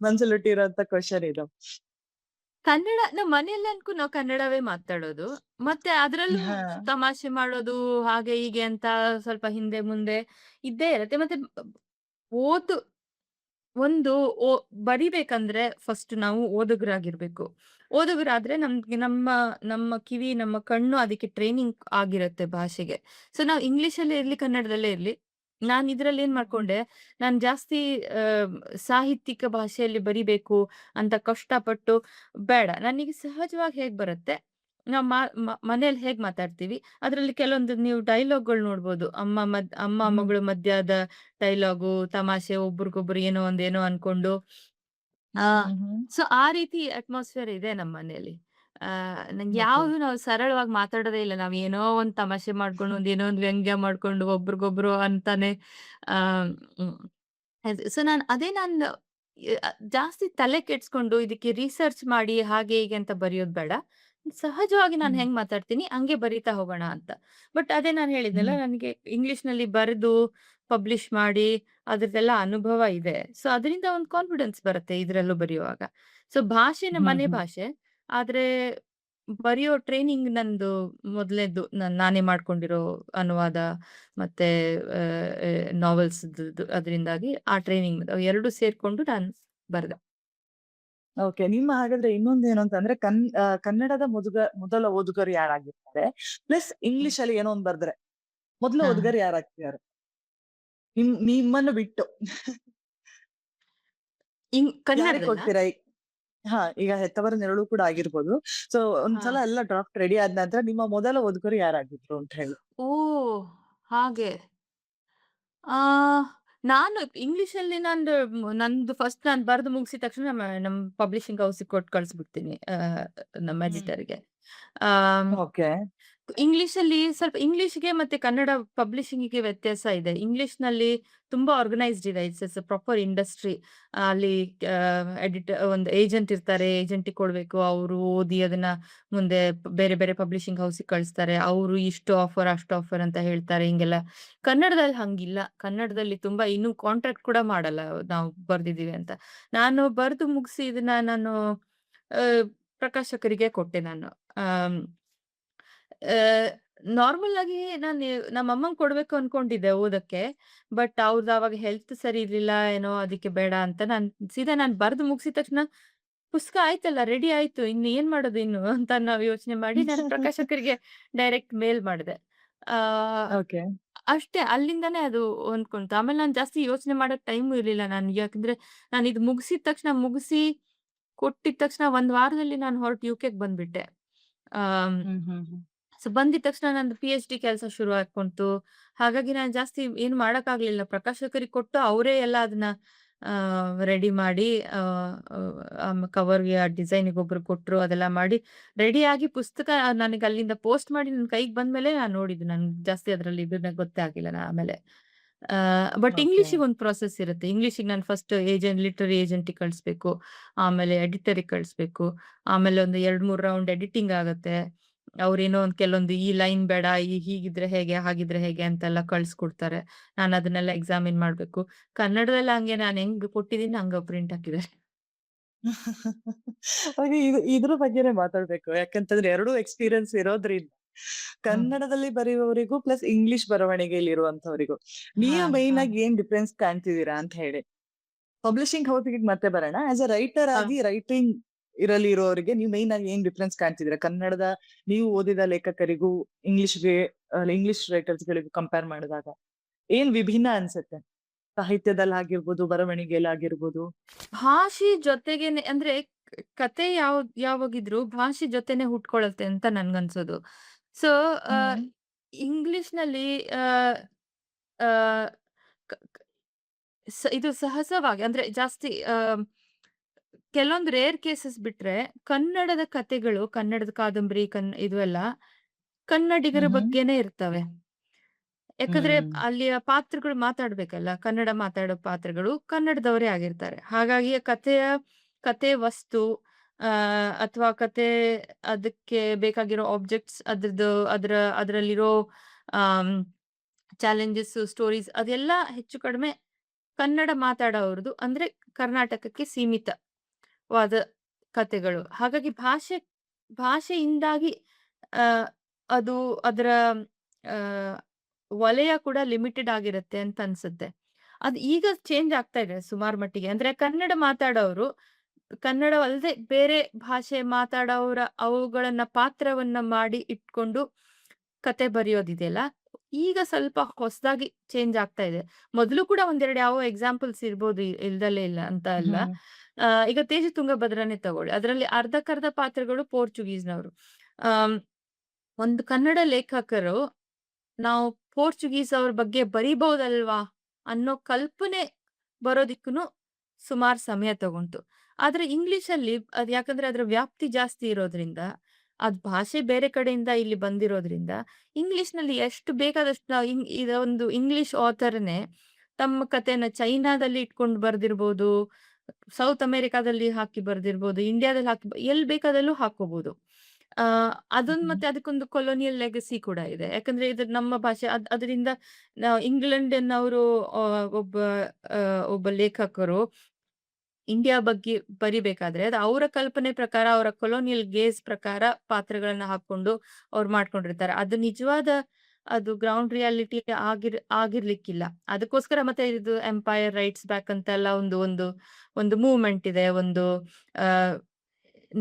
Speaker 1: ಮನಸ್ಸಲ್ಲಿಟ್ಟಿರೋಂತ ಕ್ವೆಶ್ಚನ್ ಇದು.
Speaker 2: ನಮ್ ಮನೆಯಲ್ಲಂತೂ ನಾವು ಕನ್ನಡವೇ ಮಾತಾಡೋದು. ಮತ್ತೆ ಅದ್ರಲ್ಲೂ
Speaker 1: ಹಾ.
Speaker 2: ತಮಾಷೆ ಮಾಡೋದು ಹಾಗೆ ಹೀಗೆ ಅಂತ ಸ್ವಲ್ಪ ಹಿಂದೆ ಮುಂದೆ ಇದ್ದೇ ಇರತ್ತೆ. ಮತ್ತೆ ಓದು ಒಂದು ಓ ಬರಿಬೇಕಂದ್ರೆ ಫಸ್ಟ್ ನಾವು ಓದುಗರಾಗಿರ್ಬೇಕು. ಓದುಗರಾದ್ರೆ ನಮ್ಗೆ ನಮ್ಮ ಕಿವಿ, ನಮ್ಮ ಕಣ್ಣು ಅದಕ್ಕೆ ಟ್ರೈನಿಂಗ್ ಆಗಿರತ್ತೆ ಭಾಷೆಗೆ. ಸೊ ನಾವು ಇಂಗ್ಲಿಷಲ್ಲೇ ಇರ್ಲಿ, ಕನ್ನಡದಲ್ಲೇ ಇರ್ಲಿ, ನಾನ್ ಇದ್ರಲ್ಲಿ ಏನ್ ಮಾಡ್ಕೊಂಡೆ, ನಾನ್ ಜಾಸ್ತಿ ಆಹ್, ಸಾಹಿತ್ಯಿಕ ಭಾಷೆಯಲ್ಲಿ ಬರಿಬೇಕು ಅಂತ ಕಷ್ಟಪಟ್ಟು ಬೇಡ. ನನಗೆ ಸಹಜವಾಗಿ ಹೇಗ್ ಬರುತ್ತೆ, ನಾವ್ ಮನೇಲಿ ಹೇಗ್ ಮಾತಾಡ್ತೀವಿ, ಅದ್ರಲ್ಲಿ ಕೆಲವೊಂದು ನೀವು ಡೈಲಾಗ್‌ಗಳು ನೋಡ್ಬೋದು. ಅಮ್ಮ
Speaker 1: ಹ್ಮ್.
Speaker 2: ಮಗಳು ಮಧ್ಯಾದ ಡೈಲಾಗು, ತಮಾಷೆ, ಒಬ್ರಿಗೊಬ್ರು ಏನೋ ಅನ್ಕೊಂಡು. ಆ
Speaker 1: ಹ್ಮ್. ಹ್ಮ್.
Speaker 2: ಸೊ ಆ ರೀತಿ ಅಟ್ಮಾಸ್ಫಿಯರ್ ಇದೆ ನಮ್ಮ ಮನೇಲಿ. ನಂಗೆ
Speaker 1: ಓಕೆ.
Speaker 2: ಯಾವ್ದು ನಾವು ಸರಳವಾಗಿ ಮಾತಾಡೋದೇ ಇಲ್ಲ. ನಾವ್ ಏನೋ ಒಂದ್ ತಮಾಷೆ ಮಾಡ್ಕೊಂಡು, ಏನೋ ಒಂದ್ ವ್ಯಂಗ್ಯ ಮಾಡ್ಕೊಂಡು ಒಬ್ರಿಗೊಬ್ರು ಅಂತಾನೆ. ಆಹ್, ಹ್ಮ್. ಸೊ ನಾನು ಜಾಸ್ತಿ ತಲೆ ಕೆಡ್ಸ್ಕೊಂಡು ಇದಕ್ಕೆ ರಿಸರ್ಚ್ ಮಾಡಿ ಹಾಗೆ ಹೀಗೆ ಅಂತ ಬರೆಯೋದ್ ಬೇಡ. ಸಹಜವಾಗಿ ನಾನು
Speaker 1: ಹ್ಮ್.
Speaker 2: ಹೆಂಗ್ ಮಾತಾಡ್ತೀನಿ ಹಂಗೆ ಬರೀತಾ ಹೋಗೋಣ ಅಂತ. ಬಟ್ ಅದೇ ನಾನು ಹೇಳಿದ್ನಲ್ಲ,
Speaker 1: ಹ್ಮ್.
Speaker 2: ನನಗೆ ಇಂಗ್ಲಿಷ್‌ನಲ್ಲಿ ಬರೆದು ಪಬ್ಲಿಷ್ ಮಾಡಿ ಅದ್ರದ್ದೆಲ್ಲ ಅನುಭವ ಇದೆ. ಸೊ ಅದರಿಂದ ಒಂದು ಕಾನ್ಫಿಡೆನ್ಸ್ ಬರುತ್ತೆ ಇದ್ರಲ್ಲೂ ಬರೆಯುವಾಗ. ಸೊ ಭಾಷೆ ನಮ್ಮ
Speaker 1: ಹ್ಮ್.
Speaker 2: ಮನೆ
Speaker 1: ಹ್ಮ್.
Speaker 2: ಭಾಷೆ. ಆದ್ರೆ ಬರೆಯೋ ಟ್ರೈನಿಂಗ್ ನಂದು ಮೊದಲ್ನೇದು ನಾನೇ ಮಾಡ್ಕೊಂಡಿರೋ ಅನುವಾದ ಮತ್ತೆ ನಾವೆಲ್ಸ್‌ದು ಅದರಿಂದಾಗಿ ಆ ಟ್ರೈನಿಂಗ್ 2 ಸೇರ್ಕೊಂಡು ನಾನು ಬರ್ದೆ.
Speaker 1: ಓಕೆ. ನಿಮ್ಮ ಹಾಗಾದ್ರೆ ಇನ್ನೊಂದೇನು ಅಂತಂದ್ರೆ ಕನ್ನಡದ ಮೊದಲ ಓದುಗರು ಯಾರಾಗಿರ್ತಾರೆ? ಪ್ಲಸ್
Speaker 2: ಹ್ಮ್.
Speaker 1: ಇಂಗ್ಲಿಷ್ ಅಲ್ಲಿ ಏನೋ ಒಂದ್ ಬರ್ದ್ರೆ, ಮೊದಲ
Speaker 2: ಹಾ.
Speaker 1: ಓದುಗರು ಯಾರಾಗ್ತಾರೆ? ನಿಮ್ಮನ್ನು ಬಿಟ್ಟು. ಯಾರಿಗ್
Speaker 2: ಕನ್ನಡದಲ್ಲ?
Speaker 1: ಕೊಡ್ತೀರಾ? ಹಾ, ಈಗ ಹೆತ್ತವರ ನೆರಳು ಕೂಡ ಆಗಿರ್ಬೋದು. ಸೊ
Speaker 2: ಹಾ.
Speaker 1: ಒಂದ್ಸಲ ಎಲ್ಲ ಡ್ರಾಫ್ಟ್ ರೆಡಿ ಆದ ನಂತರ ನಿಮ್ಮ ಮೊದಲ ಓದುಗರು ಯಾರಾಗಿದ್ರು ಅಂತ ಹೇಳಿ?
Speaker 2: ಓಹ್! ಹಾಗೆ. ಆ ನಾನು ಇಂಗ್ಲಿಷಲ್ಲಿ ನಂದು ಫಸ್ಟ್ ನಾನು ಬರೆದು ಮುಗಿಸಿದ ತಕ್ಷಣ ನಮ್ಮ ಪಬ್ಲಿಷಿಂಗ್ ಹೌಸಿಗೆ ಕೊಟ್ಟು ಕಳಿಸ್ಬಿಡ್ತೀನಿ ನಮ್ಮ
Speaker 1: ಹ್ಮ್.
Speaker 2: ಎಡಿಟರ್‌ಗೆ. Am,
Speaker 1: okay.
Speaker 2: ಇಂಗ್ಲಿಷಲ್ಲಿ ಸ್ವಲ್ಪ ಇಂಗ್ಲಿಷ್‌ಗೆ ಮತ್ತೆ ಕನ್ನಡ ಪಬ್ಲಿಷಿಂಗಿಗೆ ವ್ಯತ್ಯಾಸ ಇದೆ. ಇಂಗ್ಲಿಷ್‌ನಲ್ಲಿ ತುಂಬಾ ಆರ್ಗನೈಸ್ಡ್ ಇದೆ. It's A proper industry. ಅಲ್ಲಿ ಒಂದು ಏಜೆಂಟ್ ಇರ್ತಾರೆ. ಏಜೆಂಟಿಗೆ ಕೊಡ್ಬೇಕು. ಅವರು ಓದಿ ಅದನ್ನ ಮುಂದೆ ಬೇರೆ ಬೇರೆ ಪಬ್ಲಿಷಿಂಗ್ ಹೌಸಿಗೆ ಕಳಿಸ್ತಾರೆ. ಅವರು ಇಷ್ಟು ಆಫರ್, ಅಷ್ಟು ಆಫರ್ ಅಂತ ಹೇಳ್ತಾರೆ. ಹಿಂಗೆಲ್ಲ. ಕನ್ನಡದಲ್ಲಿ ಹಂಗಿಲ್ಲ. ಕನ್ನಡದಲ್ಲಿ ತುಂಬಾ ಇನ್ನೂ ಕಾಂಟ್ರಾಕ್ಟ್ ಕೂಡ ಮಾಡಲ್ಲ ನಾವು ಬರ್ದಿದ್ದೀವಿ ಅಂತ. ನಾನು ಬರ್ದು ಮುಗಿಸಿ ಇದನ್ನ ನಾನು ಆ, ಪ್ರಕಾಶಕರಿಗೆ ಕೊಟ್ಟೆ ನಾನು. ಆಮ್, ಆಹ್, ನಾರ್ಮಲ್ ಆಗಿ ನಮ್ಮಮ್ಮಂಗ್ ಕೊಡ್ಬೇಕು ಅನ್ಕೊಂಡಿದ್ದೆ ಓದಕ್ಕೆ. ಬಟ್ ಅವ್ರ್ದು ಅವಾಗ ಹೆಲ್ತ್ ಸರಿ ಇರ್ಲಿಲ್ಲ ಏನೋ ಅದಕ್ಕೆ ಬೇಡ ಅಂತ ಸೀದಾ ನಾನ್ ಬರ್ದು ಮುಗಿಸಿದ ತಕ್ಷಣ ಪುಸ್ತಕ ಆಯ್ತಲ್ಲ ರೆಡಿ ಆಯ್ತು. ಇನ್ನು ಏನ್ ಮಾಡೋದು ಇನ್ನು ಅಂತ ನಾವು ಯೋಚನೆ ಮಾಡಿ ನಾನು ಪ್ರಕಾಶಕರಿಗೆ ಡೈರೆಕ್ಟ್ ಮೇಲ್ ಮಾಡಿದೆ. ಆ
Speaker 1: ಓಕೆ.
Speaker 2: ಅಷ್ಟೇ ಅಲ್ಲಿಂದಾನೇ ಅದು ಹೊಂದ್ಕೊಂತು. ಆಮೇಲೆ ನಾನು ಜಾಸ್ತಿ ಯೋಚನೆ ಮಾಡಕ್ ಟೈಮು ಇರ್ಲಿಲ್ಲ ನನ್ಗೆ. ಯಾಕಂದ್ರೆ ನಾನು ಇದು ಮುಗಿಸಿದ ತಕ್ಷಣ ಕೊಟ್ಟಿದ ತಕ್ಷಣ 1 ವಾರದಲ್ಲಿ ನಾನು ಹೊರಟು ಯುಕೆಗೆ ಬಂದ್ಬಿಟ್ಟೆ. Am,
Speaker 1: hmm, hmm, hmm.
Speaker 2: So ಬಂದಿದ ತಕ್ಷಣ ನಂದು ಪಿಎಚ್‌ಡಿ ಕೆಲಸ ಶುರು ಆಕೊಂತು. ಹಾಗಾಗಿ ನಾನು ಜಾಸ್ತಿ ಏನು ಮಾಡಕ್ಕಾಗ್ಲಿಲ್ಲ. ಪ್ರಕಾಶಕರಿಗೆ ಕೊಟ್ಟು ಅವರೇ ಎಲ್ಲ ಅದನ್ನ ರೆಡಿ ಮಾಡಿ ಕವರ್‌ಗೆ ಆ ಡಿಸೈನಿಗೆ ಒಬ್ರು ಕೊಟ್ರು. ಅದೆಲ್ಲ ಮಾಡಿ ರೆಡಿಯಾಗಿ ಪುಸ್ತಕ ನನಗೆ ಅಲ್ಲಿಂದ ಪೋಸ್ಟ್ ಮಾಡಿ ನನ್ನ ಕೈಗೆ ಬಂದ್ಮೇಲೆ ನಾನು ನೋಡಿದ್ದು. ನನ್ಗೆ ಜಾಸ್ತಿ ಅದ್ರಲ್ಲಿ ಇದನ್ನ ಗೊತ್ತೇ ಆಗಿಲ್ಲ ಆಮೇಲೆ. But
Speaker 1: okay.
Speaker 2: ಇಂಗ್ಲಿಷಿಗೆ ಒಂದು ಪ್ರಾಸೆಸ್ ಇರುತ್ತೆ. ಇಂಗ್ಲಿಷಿಗೆ ನಾನು ಫಸ್ಟ್ ಲಿಟರರಿ ಏಜೆಂಟಿಗೆ ಕಳಿಸ್ಬೇಕು. ಆಮೇಲೆ ಎಡಿಟರಿಗೆ ಕಳಿಸ್ಬೇಕು. ಆಮೇಲೆ ಒಂದು 2, 3 ರೌಂಡ್ ಎಡಿಟಿಂಗ್ ಆಗತ್ತೆ. ಅವ್ರೇನೋ ಒಂದ್ ಕೆಲವೊಂದು ಈ ಲೈನ್ ಬೇಡ, ಹೀಗಿದ್ರೆ ಹೇಗೆ, ಹಾಗಿದ್ರೆ ಹೇಗೆ ಅಂತೆಲ್ಲ ಕಳ್ಸ್ಕೊಡ್ತಾರೆ. ನಾನು ಅದನ್ನೆಲ್ಲ ಎಕ್ಸಾಮಿನ್ ಮಾಡ್ಬೇಕು. ಕನ್ನಡದಲ್ಲಿ ಹಂಗೆ ನಾನು ಹೆಂಗ್ ಕೊಟ್ಟಿದ್ದೀನಿ ಹಂಗ ಪ್ರಿಂಟ್ ಹಾಕಿದ್ದಾರೆ.
Speaker 1: ಹಾಗೆ ಇದ್ರ ಬಗ್ಗೆನೇ ಮಾತಾಡ್ಬೇಕು. ಯಾಕಂತಂದ್ರೆ 2 ಎಕ್ಸ್‌ಪೀರಿಯನ್ಸ್ ಇರೋದ್ರಿಂದ
Speaker 2: ಹ್ಮ್.
Speaker 1: ಕನ್ನಡದಲ್ಲಿ ಬರೆಯುವವರಿಗೂ ಪ್ಲಸ್ ಇಂಗ್ಲಿಷ್ ಬರವಣಿಗೆಯಲ್ಲಿ ಇರುವಂತವರಿಗೂ
Speaker 2: ಹಾ,
Speaker 1: ನೀವು ಮೇಯ್ನ್
Speaker 2: ಹಾ.
Speaker 1: ಆಗಿ ಏನ್ ಡಿಫರೆನ್ಸ್ ಕಾಣ್ತಿದೀರಾ ಅಂತ ಹೇಳಿ. ಪಬ್ಲಿಷಿಂಗ್ ಹೌಸಿಗೆ ಮತ್ತೆ ಬರೋಣ. ಆಸ್ ಅ ರೈಟರ್
Speaker 2: ಹಾ.
Speaker 1: ಆಗಿ ರೈಟಿಂಗ್ ಇರೋರಿಗೆ ನೀವು ಮೇಯ್ನ್ ಆಗಿ ಏನ್ ಡಿಫರೆನ್ಸ್ ಕಾಣ್ತಿದೀರಾ? ಕನ್ನಡದ ನೀವು ಓದಿದ ಲೇಖಕರಿಗೂ ಇಂಗ್ಲಿಷ್ ರೈಟರ್ಸ್‌ಗಳಿಗೂ ಕಂಪೇರ್ ಮಾಡಿದಾಗ ಏನ್ ವಿಭಿನ್ನ ಅನ್ಸುತ್ತೆ? ಸಾಹಿತ್ಯದಲ್ಲಾಗಿರ್ಬೋದು, ಬರವಣಿಗೆಯಲ್ಲಾಗಿರ್ಬೋದು?
Speaker 2: ಭಾಷೆ ಜೊತೆಗೇನೆ ಅಂದ್ರೆ ಕತೆ ಯಾವಾಗಿದ್ರು ಭಾಷೆ ಜೊತೆನೆ ಹುಟ್ಕೊಳತ್ತೆ ಅಂತ ನನ್ಗನ್ಸೋದು. ಸೊ,
Speaker 1: ಹ್ಮ್.
Speaker 2: ಇಂಗ್ಲಿಷ್‌ನಲ್ಲಿ ಆಹ್, ಆಹ್, ಕ ಕ ಇದು ಸಹಜವಾಗಿ ಅಂದ್ರೆ ಜಾಸ್ತಿ ಕೆಲವೊಂದು ರೇರ್ ಕೇಸಸ್ ಬಿಟ್ರೆ, ಕನ್ನಡದ ಕತೆಗಳು, ಕನ್ನಡದ ಕಾದಂಬರಿ, ಇದು ಎಲ್ಲ ಕನ್ನಡಿಗರ
Speaker 1: ಹ್ಮ್.
Speaker 2: ಬಗ್ಗೆನೇ ಇರ್ತವೆ. ಯಾಕಂದ್ರೆ
Speaker 1: ಹ್ಮ್.
Speaker 2: ಅಲ್ಲಿಯ ಪಾತ್ರಗಳು ಮಾತಾಡ್ಬೇಕಲ್ಲ. ಕನ್ನಡ ಮಾತಾಡೋ ಪಾತ್ರಗಳು ಕನ್ನಡದವರೇ ಆಗಿರ್ತಾರೆ. ಹಾಗಾಗಿ ಆ ಕಥೆ ವಸ್ತು ಅಥವಾ ಅದಕ್ಕೆ ಬೇಕಾಗಿರೋ ಆಬ್ಜೆಕ್ಟ್ಸ್ ಅದರಲ್ಲಿರೋ ಆಮ್, ಚಾಲೆಂಜಸ್, ಸ್ಟೋರೀಸ್ ಅದೆಲ್ಲ ಹೆಚ್ಚು ಕಡಿಮೆ ಕನ್ನಡ ಮಾತಾಡೋವ್ರದು. ಅಂದ್ರೆ ಕರ್ನಾಟಕಕ್ಕೆ ಸೀಮಿತವಾದ ಕಥೆಗಳು. ಹಾಗಾಗಿ ಭಾಷೆಯಿಂದಾಗಿ ಅ ಅದು ಅದರ ಆ ವಲಯ ಕೂಡ ಲಿಮಿಟೆಡ್ ಆಗಿರುತ್ತೆ ಅಂತ ಅನ್ಸುತ್ತೆ. ಅದು ಈಗ ಚೇಂಜ್ ಆಗ್ತಾ ಇದೆ ಸುಮಾರು ಮಟ್ಟಿಗೆ. ಅಂದ್ರೆ ಕನ್ನಡ ಮಾತಾಡೋರು, ಕನ್ನಡವಲ್ಲದೆ ಬೇರೆ ಭಾಷೆ ಮಾತಾಡೋರ ಅವುಗಳನ್ನ ಪಾತ್ರವನ್ನ ಮಾಡಿ ಇಟ್ಕೊಂಡು ಕತೆ ಬರೆಯೋದಿದೆಯಲ್ಲ, ಈಗ ಸ್ವಲ್ಪ ಹೊಸದಾಗಿ ಚೇಂಜ್ ಆಗ್ತಾ ಇದೆ. ಮೊದಲು ಕೂಡ ಒಂದೆರಡು ಯಾವ ಎಕ್ಸಾಂಪಲ್ಸ್ ಇರ್ಬೋದು, ಇಲ್ದಲೇ ಇಲ್ಲ ಅಂತ ಅಲ್ಲ.
Speaker 1: ಹ್ಮ್.
Speaker 2: ಈಗ ತೇಜ ತುಂಗಭದ್ರನೇ ತಗೊಳ್ಳಿ. ಅದರಲ್ಲಿ ಅರ್ಧಕ್ಕರ್ಧ ಪಾತ್ರಗಳು ಪೋರ್ಚುಗೀಸ್‌ನವರು. ಆಮ್, ಒಂದು ಕನ್ನಡ ಲೇಖಕರು ನಾವು ಪೋರ್ಚುಗೀಸ್ ಅವ್ರ ಬಗ್ಗೆ ಬರೀಬಹುದಲ್ವಾ? ಅನ್ನೋ ಕಲ್ಪನೆ ಬರೋದಿಕ್ಕೂನು ಸುಮಾರು ಸಮಯ ತಗೊಂತು. ಆದ್ರೆ ಇಂಗ್ಲಿಷಲ್ಲಿ ಯಾಕಂದ್ರೆ ಅದರ ವ್ಯಾಪ್ತಿ ಜಾಸ್ತಿ ಇರೋದ್ರಿಂದ, ಭಾಷೆ ಬೇರೆ ಕಡೆಯಿಂದ ಇಲ್ಲಿ ಬಂದಿರೋದ್ರಿಂದ, ಇಂಗ್ಲಿಷ್‌ನಲ್ಲಿ ಎಷ್ಟು ಬೇಕಾದಷ್ಟು ನಾವು ಇದೊಂದು ಇಂಗ್ಲಿಷ್ ಆಥರ್‌ನೇ ತಮ್ಮ ಕಥೆನ ಚೈನಾದಲ್ಲಿ ಇಟ್ಕೊಂಡು ಬರ್ದಿರ್ಬೋದು, ಸೌತ್ ಅಮೆರಿಕಾದಲ್ಲಿ ಹಾಕಿ ಬರ್ದಿರ್ಬೋದು, ಇಂಡಿಯಾದಲ್ಲಿ ಎಲ್ಲಿ ಬೇಕಾದಲ್ಲೂ ಹಾಕೋಬಹುದು. ಆ ಅದೊಂದು
Speaker 1: ಹ್ಮ್.
Speaker 2: ಮತ್ತೆ ಅದಕ್ಕೊಂದು ಕೊಲೋನಿಯಲ್ ಲೆಗಸಿ ಕೂಡ ಇದೆ. ಯಾಕಂದ್ರೆ ಇದು ನಮ್ಮ ಭಾಷೆ. ಅದರಿಂದ ಇಂಗ್ಲೆಂಡಿನವರು ಒಬ್ಬ ಲೇಖಕರು ಇಂಡಿಯಾ ಬಗ್ಗೆ ಬರಿಬೇಕಾದ್ರೆ ಅದು ಅವರ ಕಲ್ಪನೆ ಪ್ರಕಾರ, ಅವರ ಕೊಲೋನಿಯಲ್ ಗೇಜ್ ಪ್ರಕಾರ ಪಾತ್ರಗಳನ್ನ ಹಾಕೊಂಡು ಅವ್ರು ಮಾಡ್ಕೊಂಡಿರ್ತಾರೆ. ಅದು ನಿಜವಾದ ಗ್ರೌಂಡ್ ರಿಯಾಲಿಟಿ ಆಗಿರ್ಲಿಕ್ಕಿಲ್ಲ. ಅದಕ್ಕೋಸ್ಕರ ಮತ್ತೆ ಇದು ಎಂಪೈರ್ ರೈಟ್ಸ್ ಬ್ಯಾಕ್ ಅಂತೆಲ್ಲ ಒಂದು ಒಂದು ಒಂದು ಮೂವ್‌ಮೆಂಟ್ ಇದೆ. ಒಂದು ಆ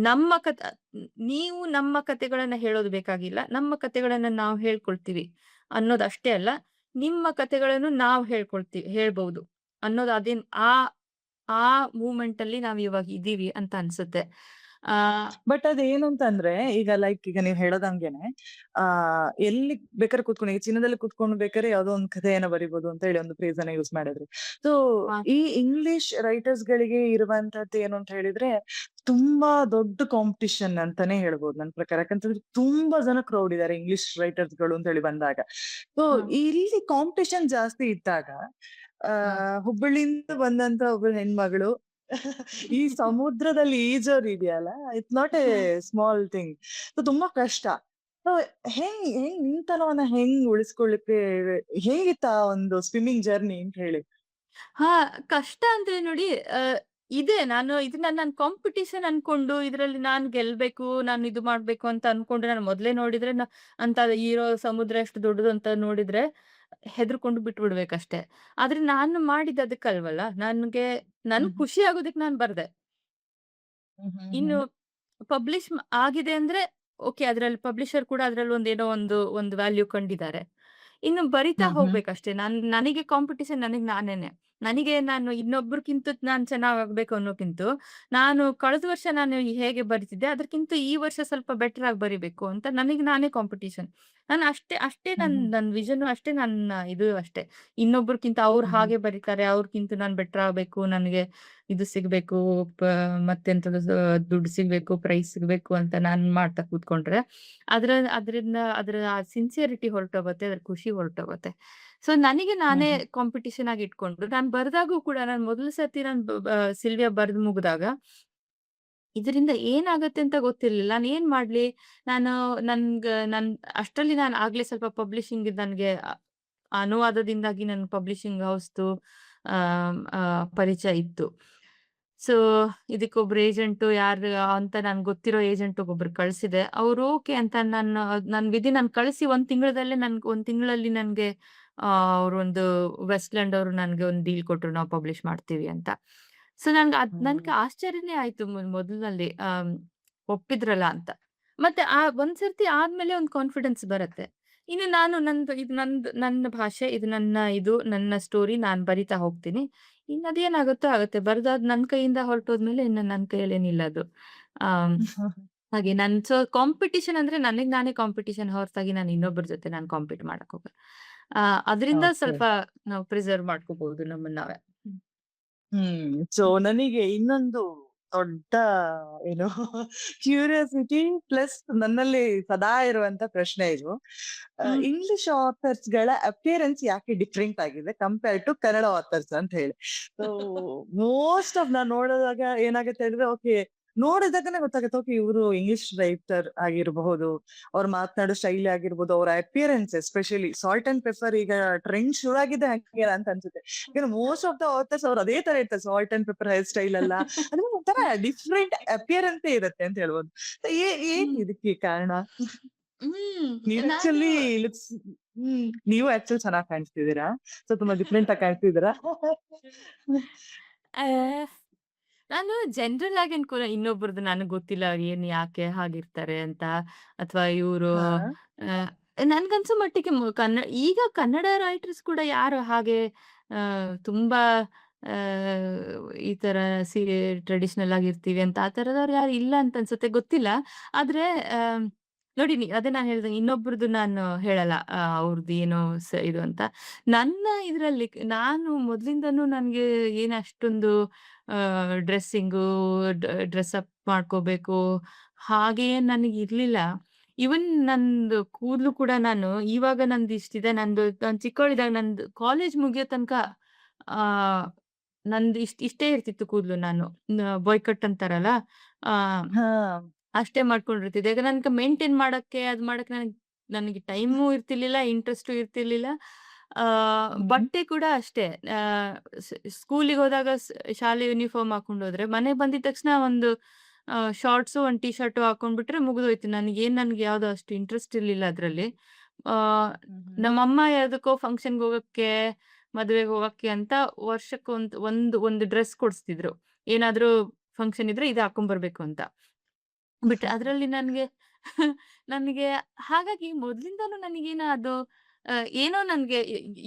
Speaker 2: ನಮ್ಮ ನೀವು ನಮ್ಮ ಕತೆಗಳನ್ನ ಹೇಳೋದು ಬೇಕಾಗಿಲ್ಲ. ನಮ್ಮ ಕತೆಗಳನ್ನ ನಾವು ಹೇಳ್ಕೊಳ್ತೀವಿ ಅನ್ನೋದಷ್ಟೇ ಅಲ್ಲ, ನಿಮ್ಮ ಕತೆಗಳನ್ನು ನಾವು ಹೇಳ್ಬಹುದು ಅನ್ನೋದು ಆ ಆ ಮೂವ್‌ಮೆಂಟ್ ಅಲ್ಲಿ ನಾವ್ ಇವಾಗ ಇದೀವಿ ಅಂತ ಅನ್ಸುತ್ತೆ. ಆ
Speaker 1: ಬಟ್ ಅದೇನು ಅಂತಂದ್ರೆ, ಈಗ ಲೈಕ್ ಈಗ ನೀವ್ ಹೇಳೋದಂಗೆನೆ, ಎಲ್ಲಿ ಬೇಕಾದ್ರೆ ಕೂತ್ಕೊಂಡು, ಈಗ ಚೀನಾದಲ್ಲಿ ಕೂತ್ಕೊಂಡು ಬೇಕಾದ್ರೆ ಯಾವ್ದೋ ಒಂದ್ ಕಥೆಯನ್ನ ಬರಿಬೋದು ಅಂತ ಹೇಳಿ ಒಂದು ಫ್ರೇಸ್ ಅನ್ನ ಯೂಸ್ ಮಾಡಿದ್ರು. ಸೊ
Speaker 2: ಮ
Speaker 1: ಈ ಇಂಗ್ಲಿಷ್ ರೈಟರ್ಸ್ ಗಳಿಗೆ ಇರುವಂತದ್ದು ಏನು ಅಂತ ಹೇಳಿದ್ರೆ, ತುಂಬಾ ದೊಡ್ಡ ಕಾಂಪಿಟಿಷನ್ ಅಂತಾನೆ ಹೇಳ್ಬೋದು ನನ್ ಪ್ರಕಾರ. ಯಾಕಂತಂದ್ರೆ ತುಂಬಾ ಜನ ಕ್ರೌಡ್ ಇದಾರೆ ಇಂಗ್ಲಿಷ್ ರೈಟರ್ಸ್ ಗಳು ಅಂತ ಹೇಳಿ ಬಂದಾಗ. ಸೊ
Speaker 2: ಹ,
Speaker 1: ಇಲ್ಲಿ ಕಾಂಪಿಟಿಷನ್ ಜಾಸ್ತಿ ಇದ್ದಾಗ,
Speaker 2: ಹ.
Speaker 1: ಹುಬ್ಬಳ್ಳಿಯಿಂದ ಬಂದಂತ ಒಬ್ಬಳು ಹೆಣ್ಮಗಳು ಈ ಸಮುದ್ರದಲ್ಲಿ ಈಜೋದು ಇದೆಯಲ್ಲ, it's not A small thing. So ತುಂಬಾ ಕಷ್ಟ. ಸೊ ಹೆಂಗ್ ಹೆಂಗ್ ನಿಂತನವನ್ನ ಹೆಂಗ್ ಉಳಿಸ್ಕೊಳ್ಳಿಕ್ಕೆ, ಹೇಗಿತ್ತ ಆ ಒಂದು ಸ್ವಿಮ್ಮಿಂಗ್ ಜರ್ನಿ ಅಂತ ಹೇಳಿ?
Speaker 2: ಹಾ, ಕಷ್ಟ ಅಂದ್ರೆ ನೋಡಿ, ಇದೆ ನಾನು ಇದನ್ನ ನಾನ್ ಕಾಂಪಿಟಿಷನ್ ಅನ್ಕೊಂಡು ಇದ್ರಲ್ಲಿ ನಾನ್ ಗೆಲ್ಬೇಕು, ನಾನು ಇದು ಮಾಡ್ಬೇಕು ಅಂತ ಅನ್ಕೊಂಡು ನಾನು ಮೊದ್ಲೇ ನೋಡಿದ್ರೆ ಅಂತ ಇರೋ ಸಮುದ್ರ ಎಷ್ಟು ದೊಡ್ಡದು ಅಂತ ನೋಡಿದ್ರೆ ಹೆದರ್ಕೊಂಡು ಬಿಟ್ಬಿಡ್ಬೇಕಷ್ಟೇ. ಆದ್ರೆ ನಾನು ಮಾಡಿದ್ದು ಅದಕ್ಕಲ್ವಲ್ಲ. ನನ್ಗ್
Speaker 1: ಹ್ಮ್
Speaker 2: ಖುಷಿ ಆಗೋದಕ್ಕೆ ನಾನ್ ಬರ್ದೆ.
Speaker 1: ಹ್ಮ್ ಹ್ಮ್
Speaker 2: ಇನ್ನು
Speaker 1: ಹ್ಮ್
Speaker 2: ಪಬ್ಲಿಷ್ ಆಗಿದೆ ಅಂದ್ರೆ ಓಕೆ. ಅದ್ರಲ್ಲಿ ಪಬ್ಲಿಷರ್ ಕೂಡ ಅದ್ರಲ್ಲಿ ಒಂದೇನೋ ಒಂದು ವ್ಯಾಲ್ಯೂ ಕಂಡಿದ್ದಾರೆ. ಇನ್ನು ಬರಿತಾ
Speaker 1: ಹ್ಮ್ ಹ್ಮ್
Speaker 2: ಹೋಗ್ಬೇಕಷ್ಟೇ. ನನಗೆ ಕಾಂಪಿಟಿಷನ್ ನನಗ್ ನಾನೇನೆ. ನಾನು ಇನ್ನೊಬ್ರಕ್ಕಿಂತ ನಾನ್ ಚೆನ್ನಾಗಾಗ್ಬೇಕು ಅನ್ನೋಕ್ಕಿಂತ, ನಾನು ಕಳೆದ ವರ್ಷ ನಾನು ಹೇಗೆ ಬರಿತಿದ್ದೆ ಅದಕ್ಕಿಂತ ಈ ವರ್ಷ ಸ್ವಲ್ಪ ಬೆಟರ್ ಆಗಿ ಬರಿಬೇಕು ಅಂತ ನನಗೆ ನಾನೇ ಕಾಂಪಿಟಿಷನ್. ನಾನು ಅಷ್ಟೇ ಅಷ್ಟೇ
Speaker 1: ಹ್ಮ್ ಹ್ಮ್
Speaker 2: ನನ್ ವಿಷನ್ ಅಷ್ಟೇ, ನನ್ನ ಇದು ಅಷ್ಟೇ. ಇನ್ನೊಬ್ರಕ್ಕಿಂತ ಅವ್ರು
Speaker 1: ಹ್ಮ್ ಹ್ಮ್
Speaker 2: ಹಾಗೆ ಬರೀತಾರೆ, ಅವ್ರಕ್ಕಿಂತ ನಾನ್ ಬೆಟರ್ ಆಗ್ಬೇಕು, ನನಗೆ ಇದು ಸಿಗ್ಬೇಕು, ಪ ಮತ್ತೆಂತದು ದುಡ್ಡು ಸಿಗ್ಬೇಕು, ಪ್ರೈಸ್ ಸಿಗ್ಬೇಕು ಅಂತ ನಾನ್ ಮಾಡ್ತಾ ಕೂತ್ಕೊಂಡ್ರೆ, ಅದ್ರ ಆ ಸಿನ್ಸಿಯರಿಟಿ ಹೊರಟೋಗುತ್ತೆ, ಅದ್ರ ಖುಷಿ ಹೊರಟೋಗುತ್ತೆ. ಸೊ ನನಗೆ
Speaker 1: ಹ್ಮ್
Speaker 2: ನಾನೇ
Speaker 1: ಹ್ಮ್
Speaker 2: ಕಾಂಪಿಟಿಷನ್ ಆಗಿ ಇಟ್ಕೊಂಡು, ನಾನ್ ಬರ್ದಾಗೂ ಕೂಡ ನಾನ್ ಮೊದಲ ಸರ್ತಿ ನಾನ್ ಬ ಬ ಸಿಲ್ವಿಯಾ ಬರ್ದ್ ಮುಗ್ದಾಗ ಇದರಿಂದ ಏನಾಗತ್ತೆ ಅಂತ ಗೊತ್ತಿರ್ಲಿಲ್ಲ. ನಾನ್ ಏನ್ ಮಾಡ್ಲಿ? ನಾನು ನನ್ ಅಷ್ಟ್ರಲ್ಲಿ ನಾನು ಆಗ್ಲೇ ಸ್ವಲ್ಪ ಪಬ್ಲಿಷಿಂಗ್ ನನ್ಗೆ ಅನುವಾದದಿಂದಾಗಿ ನನ್ ಪಬ್ಲಿಷಿಂಗ್ ಹೌಸ್‌ದು ಪರಿಚಯ ಇತ್ತು. ಸೊ ಇದಕ್ಕೊಬ್ರು ಏಜೆಂಟು ಯಾರು ಅಂತ ನನ್ಗೆ ಗೊತ್ತಿರೋ ಏಜೆಂಟ್‌ಗೊಬ್ರು ಕಳ್ಸಿದೆ. ಅವ್ರು ಓಕೆ ಅಂತ ನಾನ್ ಕಳ್ಸಿ 1 ತಿಂಗಳದಲ್ಲೇ ನನ್ಗೆ 1 ತಿಂಗಳಲ್ಲಿ ನನ್ಗೆ ಅವ್ರೊಂದು ವೆಸ್ಟ್‌ಲ್ಯಾಂಡ್ ಅವ್ರು ನನ್ಗೆ ಒಂದು ಡೀಲ್ ಕೊಟ್ರು, ನಾವು ಪಬ್ಲಿಷ್ ಮಾಡ್ತೀವಿ ಅಂತ. ಸೊ ನನ್ಗೆ ಆಶ್ಚರ್ಯನೇ ಆಯ್ತು ಮೊದಲ್ನಲ್ಲಿ, ಒಪ್ಪಿದ್ರಲ್ಲ ಅಂತ. ಮತ್ತೆ ಒಂದ್ ಸರ್ತಿ ಆದ್ಮೇಲೆ ಒಂದು ಕಾನ್ಫಿಡೆನ್ಸ್ ಬರತ್ತೆ. ಇನ್ನು ನಾನು ನನ್ನ ಭಾಷೆ, ಇದು ನನ್ನ ಸ್ಟೋರಿ ನಾನ್ ಬರಿತಾ ಹೋಗ್ತೀನಿ. ಇನ್ನದೇನಾಗುತ್ತೋ ಆಗುತ್ತೆ. ಬರ್ದಾದ್ ನನ್ ಕೈಯಿಂದ ಹೊರಟೋದ್ಮೇಲೆ ಇನ್ನು ನನ್ ಕೈಯಲ್ಲೇನಿಲ್ಲ ಅದು. ಆಮ್, ಹಾಗೆ ಕಾಂಪಿಟಿಷನ್ ಅಂದ್ರೆ ನನಗ್ ನಾನೇ ಕಾಂಪಿಟಿಷನ್ ಹೊರತಾಗಿ ನಾನು ಇನ್ನೊಬ್ಬರ ಜೊತೆ ನಾನು ಕಾಂಪೀಟ್ ಮಾಡಕ್ ಹೋಗಲ್ಲ. ಅದರಿಂದ
Speaker 1: ಓಕೆ.
Speaker 2: ಸ್ವಲ್ಪ ನಾವು ಪ್ರಿಸರ್ವ್ ಮಾಡ್ಕೋಬಹುದು ನಮ್ಮನ್ನ ನಾವೇ.
Speaker 1: ಸೊ ನನಗೆ ಇನ್ನೊಂದು ದೊಡ್ಡ ಏನು ಕ್ಯೂರಿಯಾಸಿಟಿ ಪ್ಲಸ್ ನನ್ನಲ್ಲಿ ಸದಾ ಇರುವಂತ ಪ್ರಶ್ನೆ ಇದು.
Speaker 2: ಹ್ಮ್.
Speaker 1: ಇಂಗ್ಲಿಷ್ ಆಥರ್ಸ್ ಗಳ ಅಪಿಯರೆನ್ಸ್ ಯಾಕೆ ಡಿಫ್ರೆಂಟ್ ಆಗಿದೆ ಕಂಪೇರ್ ಟು ಕನ್ನಡ ಆಥರ್ಸ್ ಅಂತ ಹೇಳಿ. ಸೊ ಮೋಸ್ಟ್ ಆಫ್ ನಾನ್ ನೋಡಿದಾಗ ಏನಾಗುತ್ತೆ ಅಂದ್ರೆ, ಓಕೆ, ನೋಡಿದಾಗನೇ ಗೊತ್ತಾಗುತ್ತೆ, ಓಕೆ ಇವರು ಇಂಗ್ಲಿಷ್ ರೈಟರ್ ಆಗಿರಬಹುದು, ಅವ್ರು ಮಾತನಾಡೋ ಶೈಲಿ ಆಗಿರ್ಬೋದು, ಅವ್ರ appearance especially salt and pepper ಈಗ ಟ್ರೆಂಡ್ ಶುರು ಆಗಿದೆ ಹಂಗೆ ಅಂತ ಅನ್ಸುತ್ತೆ. ಯಾಕಂದ್ರೆ ಮೋಸ್ಟ್ ಆಫ್ ದ ಆಥರ್ಸ್ ಅವ್ರು ಅದೇ ತರ ಇರ್ತಾರೆ, salt and pepper hair style ಅಲ್ಲ, ಅಂದ್ರೆ ಒಂಥರ ಡಿಫ್ರೆಂಟ್ ಅಪಿಯರೆನ್ಸ್ ಇರುತ್ತೆ ಅಂತ ಹೇಳ್ಬೋದು. ಏನ್
Speaker 2: ಹ್ಮ್.
Speaker 1: ಇದಕ್ಕೆ ಕಾರಣ?
Speaker 2: ಹ್ಮ್.
Speaker 1: ನೀವ್
Speaker 2: ನಾನು
Speaker 1: ಆಕ್ಚುಲಿ ಲುಕ್ಸ್ ನೀವು ಆಕ್ಚುಲಿ ಚೆನ್ನಾಗಿ ಕಾಣಿಸ್ತಿದ್ದೀರಾ. ಸೊ ತುಂಬಾ ಡಿಫ್ರೆಂಟ್ ಆಗಿ ಕಾಣಿಸ್ತಿದ್ದೀರಾ.
Speaker 2: ಆಹ್, ನಾನು ಜನರಲ್ ಆಗಿ ಇನ್ನೊಬ್ರದ್ದು ನನಗ್ ಗೊತ್ತಿಲ್ಲ ಏನ್ ಯಾಕೆ ಹಾಗಿರ್ತಾರೆ ಅಂತ, ಅಥವಾ ಇವ್ರು
Speaker 1: ಹಾ
Speaker 2: ಆಹ್, ನನ್ಗನ್ಸೋ ಮಟ್ಟಿಗೆ ಈಗ ಕನ್ನಡ ರೈಟರ್ಸ್ ಕೂಡ ಯಾರು ಹಾಗೆ ತುಂಬಾ ಈ ತರ ಟ್ರೆಡಿಷನಲ್ ಆಗಿರ್ತೀವಿ ಅಂತ ಆ ತರದವ್ರು ಯಾರು ಇಲ್ಲ ಅಂತ ಅನ್ಸುತ್ತೆ, ಗೊತ್ತಿಲ್ಲ. ಆದ್ರೆ ನೋಡಿ, ಅದೇ ನಾನ್ ಹೇಳ್ದಂಗೆ ಇನ್ನೊಬ್ರದ್ದು ನಾನು ಹೇಳಲ್ಲ, ಅವ್ರದ್ದು ಏನೋ ಇದು ಅಂತ. ನನ್ನ ಇದ್ರಲ್ಲಿ ನಾನು ಮೊದ್ಲಿಂದನೂ ನನ್ಗೆ ಏನ್ ಅಷ್ಟೊಂದು ಡ್ರೆಸ್ಸಿಂಗು, ಡ್ರೆಸ್ ಅಪ್ ಮಾಡ್ಕೋಬೇಕು ಹಾಗೆ ನನಗಿರ್ಲಿಲ್ಲ. ಈವನ್ ನಂದು ಕೂದ್ಲು ಕೂಡ ಇವಾಗ ನಂದು ಇಷ್ಟಿದೆ. ನಾನ್ ಚಿಕ್ಕವಳಿದ್ದಾಗ ನಂದು ಕಾಲೇಜ್ ಮುಗಿಯೋ ತನಕ ಆ ನಂದು ಇಷ್ಟೇ ಇರ್ತಿತ್ತು ಕೂದ್ಲು. ಬಾಯ್ ಕಟ್ ಅಂತಾರಲ್ಲ, ಆ
Speaker 1: ಹಾ
Speaker 2: ಅಷ್ಟೇ ಮಾಡ್ಕೊಂಡಿರ್ತಿದ್ದೆ. ಈಗ ನನ್ಗೆ ಮೇಂಟೈನ್ ಮಾಡಕ್ಕೆ, ಮಾಡಕ್ಕೆ ನನಗೆ ಟೈಮು ಇರ್ತಿರ್ಲಿಲ್ಲ, ಇಂಟ್ರೆಸ್ಟು ಇರ್ತಿರ್ಲಿಲ್ಲ. ಆ
Speaker 1: ಹ್ಮ್
Speaker 2: ಬಟ್ಟೆ ಕೂಡ ಅಷ್ಟೇ. ಆ ಸ್ ಸ್ಕೂಲಿಗೆ ಹೋದಾಗ ಶಾಲೆ ಯೂನಿಫಾರ್ಮ್ ಹಾಕೊಂಡ್ ಹೋದ್ರೆ, ಮನೆಗೆ ಬಂದಿದ ತಕ್ಷಣ ಒಂದು ಶಾರ್ಟ್ಸು, ಒಂದು ಟೀ ಶರ್ಟು ಹಾಕೊಂಡ್ಬಿಟ್ರೆ ಮುಗಿದೋಯ್ತು. ನನ್ಗೆ ಯಾವ್ದು ಅಷ್ಟು ಇಂಟ್ರೆಸ್ಟ್ ಇರ್ಲಿಲ್ಲ ಅದ್ರಲ್ಲಿ. ಆ
Speaker 1: ಹ್ಮ್
Speaker 2: ನಮ್ಮಮ್ಮ ಯಾವ್ದಕ್ಕೋ ಫಂಕ್ಷನ್‌ಗೆ ಹೋಗಕ್ಕೆ, ಮದ್ವೆಗೆ ಹೋಗಕ್ಕೆ ಅಂತ ವರ್ಷಕ್ಕೆ ಒಂದು ಡ್ರೆಸ್ ಕೊಡಿಸ್ತಿದ್ರು. ಏನಾದ್ರೂ ಫಂಕ್ಷನ್ ಇದ್ರೆ ಇದು ಹಾಕೊಂಡ್ ಬರ್ಬೇಕು ಅಂತ. ಬಿಟ್ರೆ ಅದ್ರಲ್ಲಿ ನನ್ಗೆ ನನಗೆ ಹಾಗಾಗಿ ಮೊದ್ಲಿಂದಾನು ನನಗೇನು ಅದು ಏನೋ ನನ್ಗೆ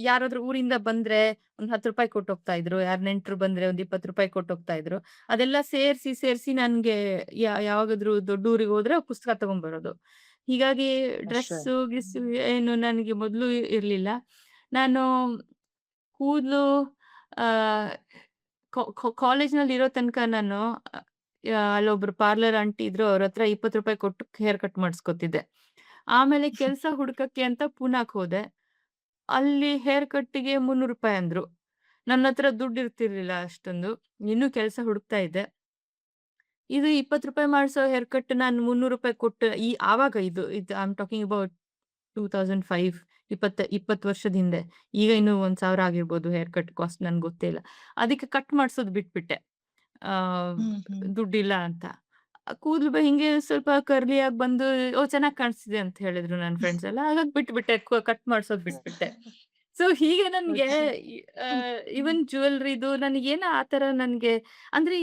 Speaker 2: ಯಾರಾದ್ರೂ ಊರಿಂದ ಬಂದ್ರೆ ಒಂದ್ ₹10 ಕೊಟ್ಟು ಹೋಗ್ತಾ ಇದ್ರು. ಯಾರ್ ನೆಂಟ್ರು ಬಂದ್ರೆ ಒಂದ್ ₹20 ಕೊಟ್ಟು ಹೋಗ್ತಾ ಇದ್ರು. ಅದೆಲ್ಲ ಸೇರ್ಸಿ ನನ್ಗೆ ಯಾವಾಗಾದ್ರೂ ದೊಡ್ಡ ಊರಿಗೆ ಹೋದ್ರೆ ಪುಸ್ತಕ ತಗೊಂಡ್ ಬರೋದು. ಹೀಗಾಗಿ
Speaker 1: ಅಷ್ಟೇ.
Speaker 2: ಡ್ರೆಸ್ಸು, ಗಿಸ್ಸು ಏನು ನನಗೆ ಮೊದ್ಲು ಇರ್ಲಿಲ್ಲ. ನಾನು ಕೂದ್ಲು ಆಹ್, ಕಾಲೇಜ್‌ನಲ್ಲಿ ಇರೋ ತನಕ ನಾನು ಅಲ್ಲೊಬ್ರು ಪಾರ್ಲರ್ ಆಂಟಿ ಇದ್ರು. ಅವ್ರ ಹತ್ರ ₹20 ಕೊಟ್ಟು ಹೇರ್ ಕಟ್ ಮಾಡಿಸ್ಕೊತಿದ್ದೆ. ಆಮೇಲೆ ಕೆಲ್ಸ ಹುಡುಕಕ್ಕೆ ಅಂತ ಪೂನಾಕ್ ಹೋದೆ. ಅಲ್ಲಿ ಹೇರ್ ಕಟ್‌ಗೆ ₹300 ಅಂದ್ರು. ನನ್ನತ್ರ ದುಡ್ಡು ಇರ್ತಿರ್ಲಿಲ್ಲ ಅಷ್ಟೊಂದು. ಇನ್ನೂ ಕೆಲ್ಸ ಹುಡುಕ್ತಾ ಇದ್ದೆ. ಇದು ₹20 ಮಾಡಿಸೋ ಹೇರ್ ಕಟ್ ನಾನು ₹300 ಕೊಟ್ಟು ಆವಾಗ ಇದು ಐ ಆಮ್ ಟಾಕಿಂಗ್ ಅಬೌಟ್ 2005 20 ವರ್ಷದ ಹಿಂದೆ. ಈಗ ಇನ್ನೂ 1,000 ಆಗಿರ್ಬೋದು ಹೇರ್ ಕಟ್ ಕಾಸ್ಟ್ ನನ್ಗೆ ಗೊತ್ತೇ ಇಲ್ಲ. ಅದಕ್ಕೆ ಕಟ್ ಮಾಡ್ಸೋದು ಬಿಟ್ಬಿಟ್ಟೆ. ಆಹ್,
Speaker 1: ಹ್ಮ್, ಹ್ಮ್.
Speaker 2: ದುಡ್ಡಿಲ್ಲ ಅಂತ. ಕೂದಲು ಹಿಂಗೆ ಸ್ವಲ್ಪ ಕರ್ಲಿ ಆಗಿ ಬಂದು, "ಓಹ್! ಚೆನ್ನಾಗಿ ಕಾಣಿಸ್ತಿದೆ" ಅಂತ ಹೇಳಿದ್ರು ನನ್ನ ಫ್ರೆಂಡ್ಸ್ ಎಲ್ಲ. ಹಾಗಾಗಿ ಬಿಟ್ಬಿಟ್ಟೆ. ಕಟ್ ಮಾಡ್ಸೋದು ಬಿಟ್ಬಿಟ್ಟೆ. ಸೊ ಹೀಗೆ ನನ್ಗೆ
Speaker 1: ಓಕೆ.
Speaker 2: ಇ ಈವನ್ ಜ್ಯುವೆಲ್ಲರಿದು ನನಗೇನೋ ಆ ತರ ನನ್ಗೆ ಅಂದ್ರೆ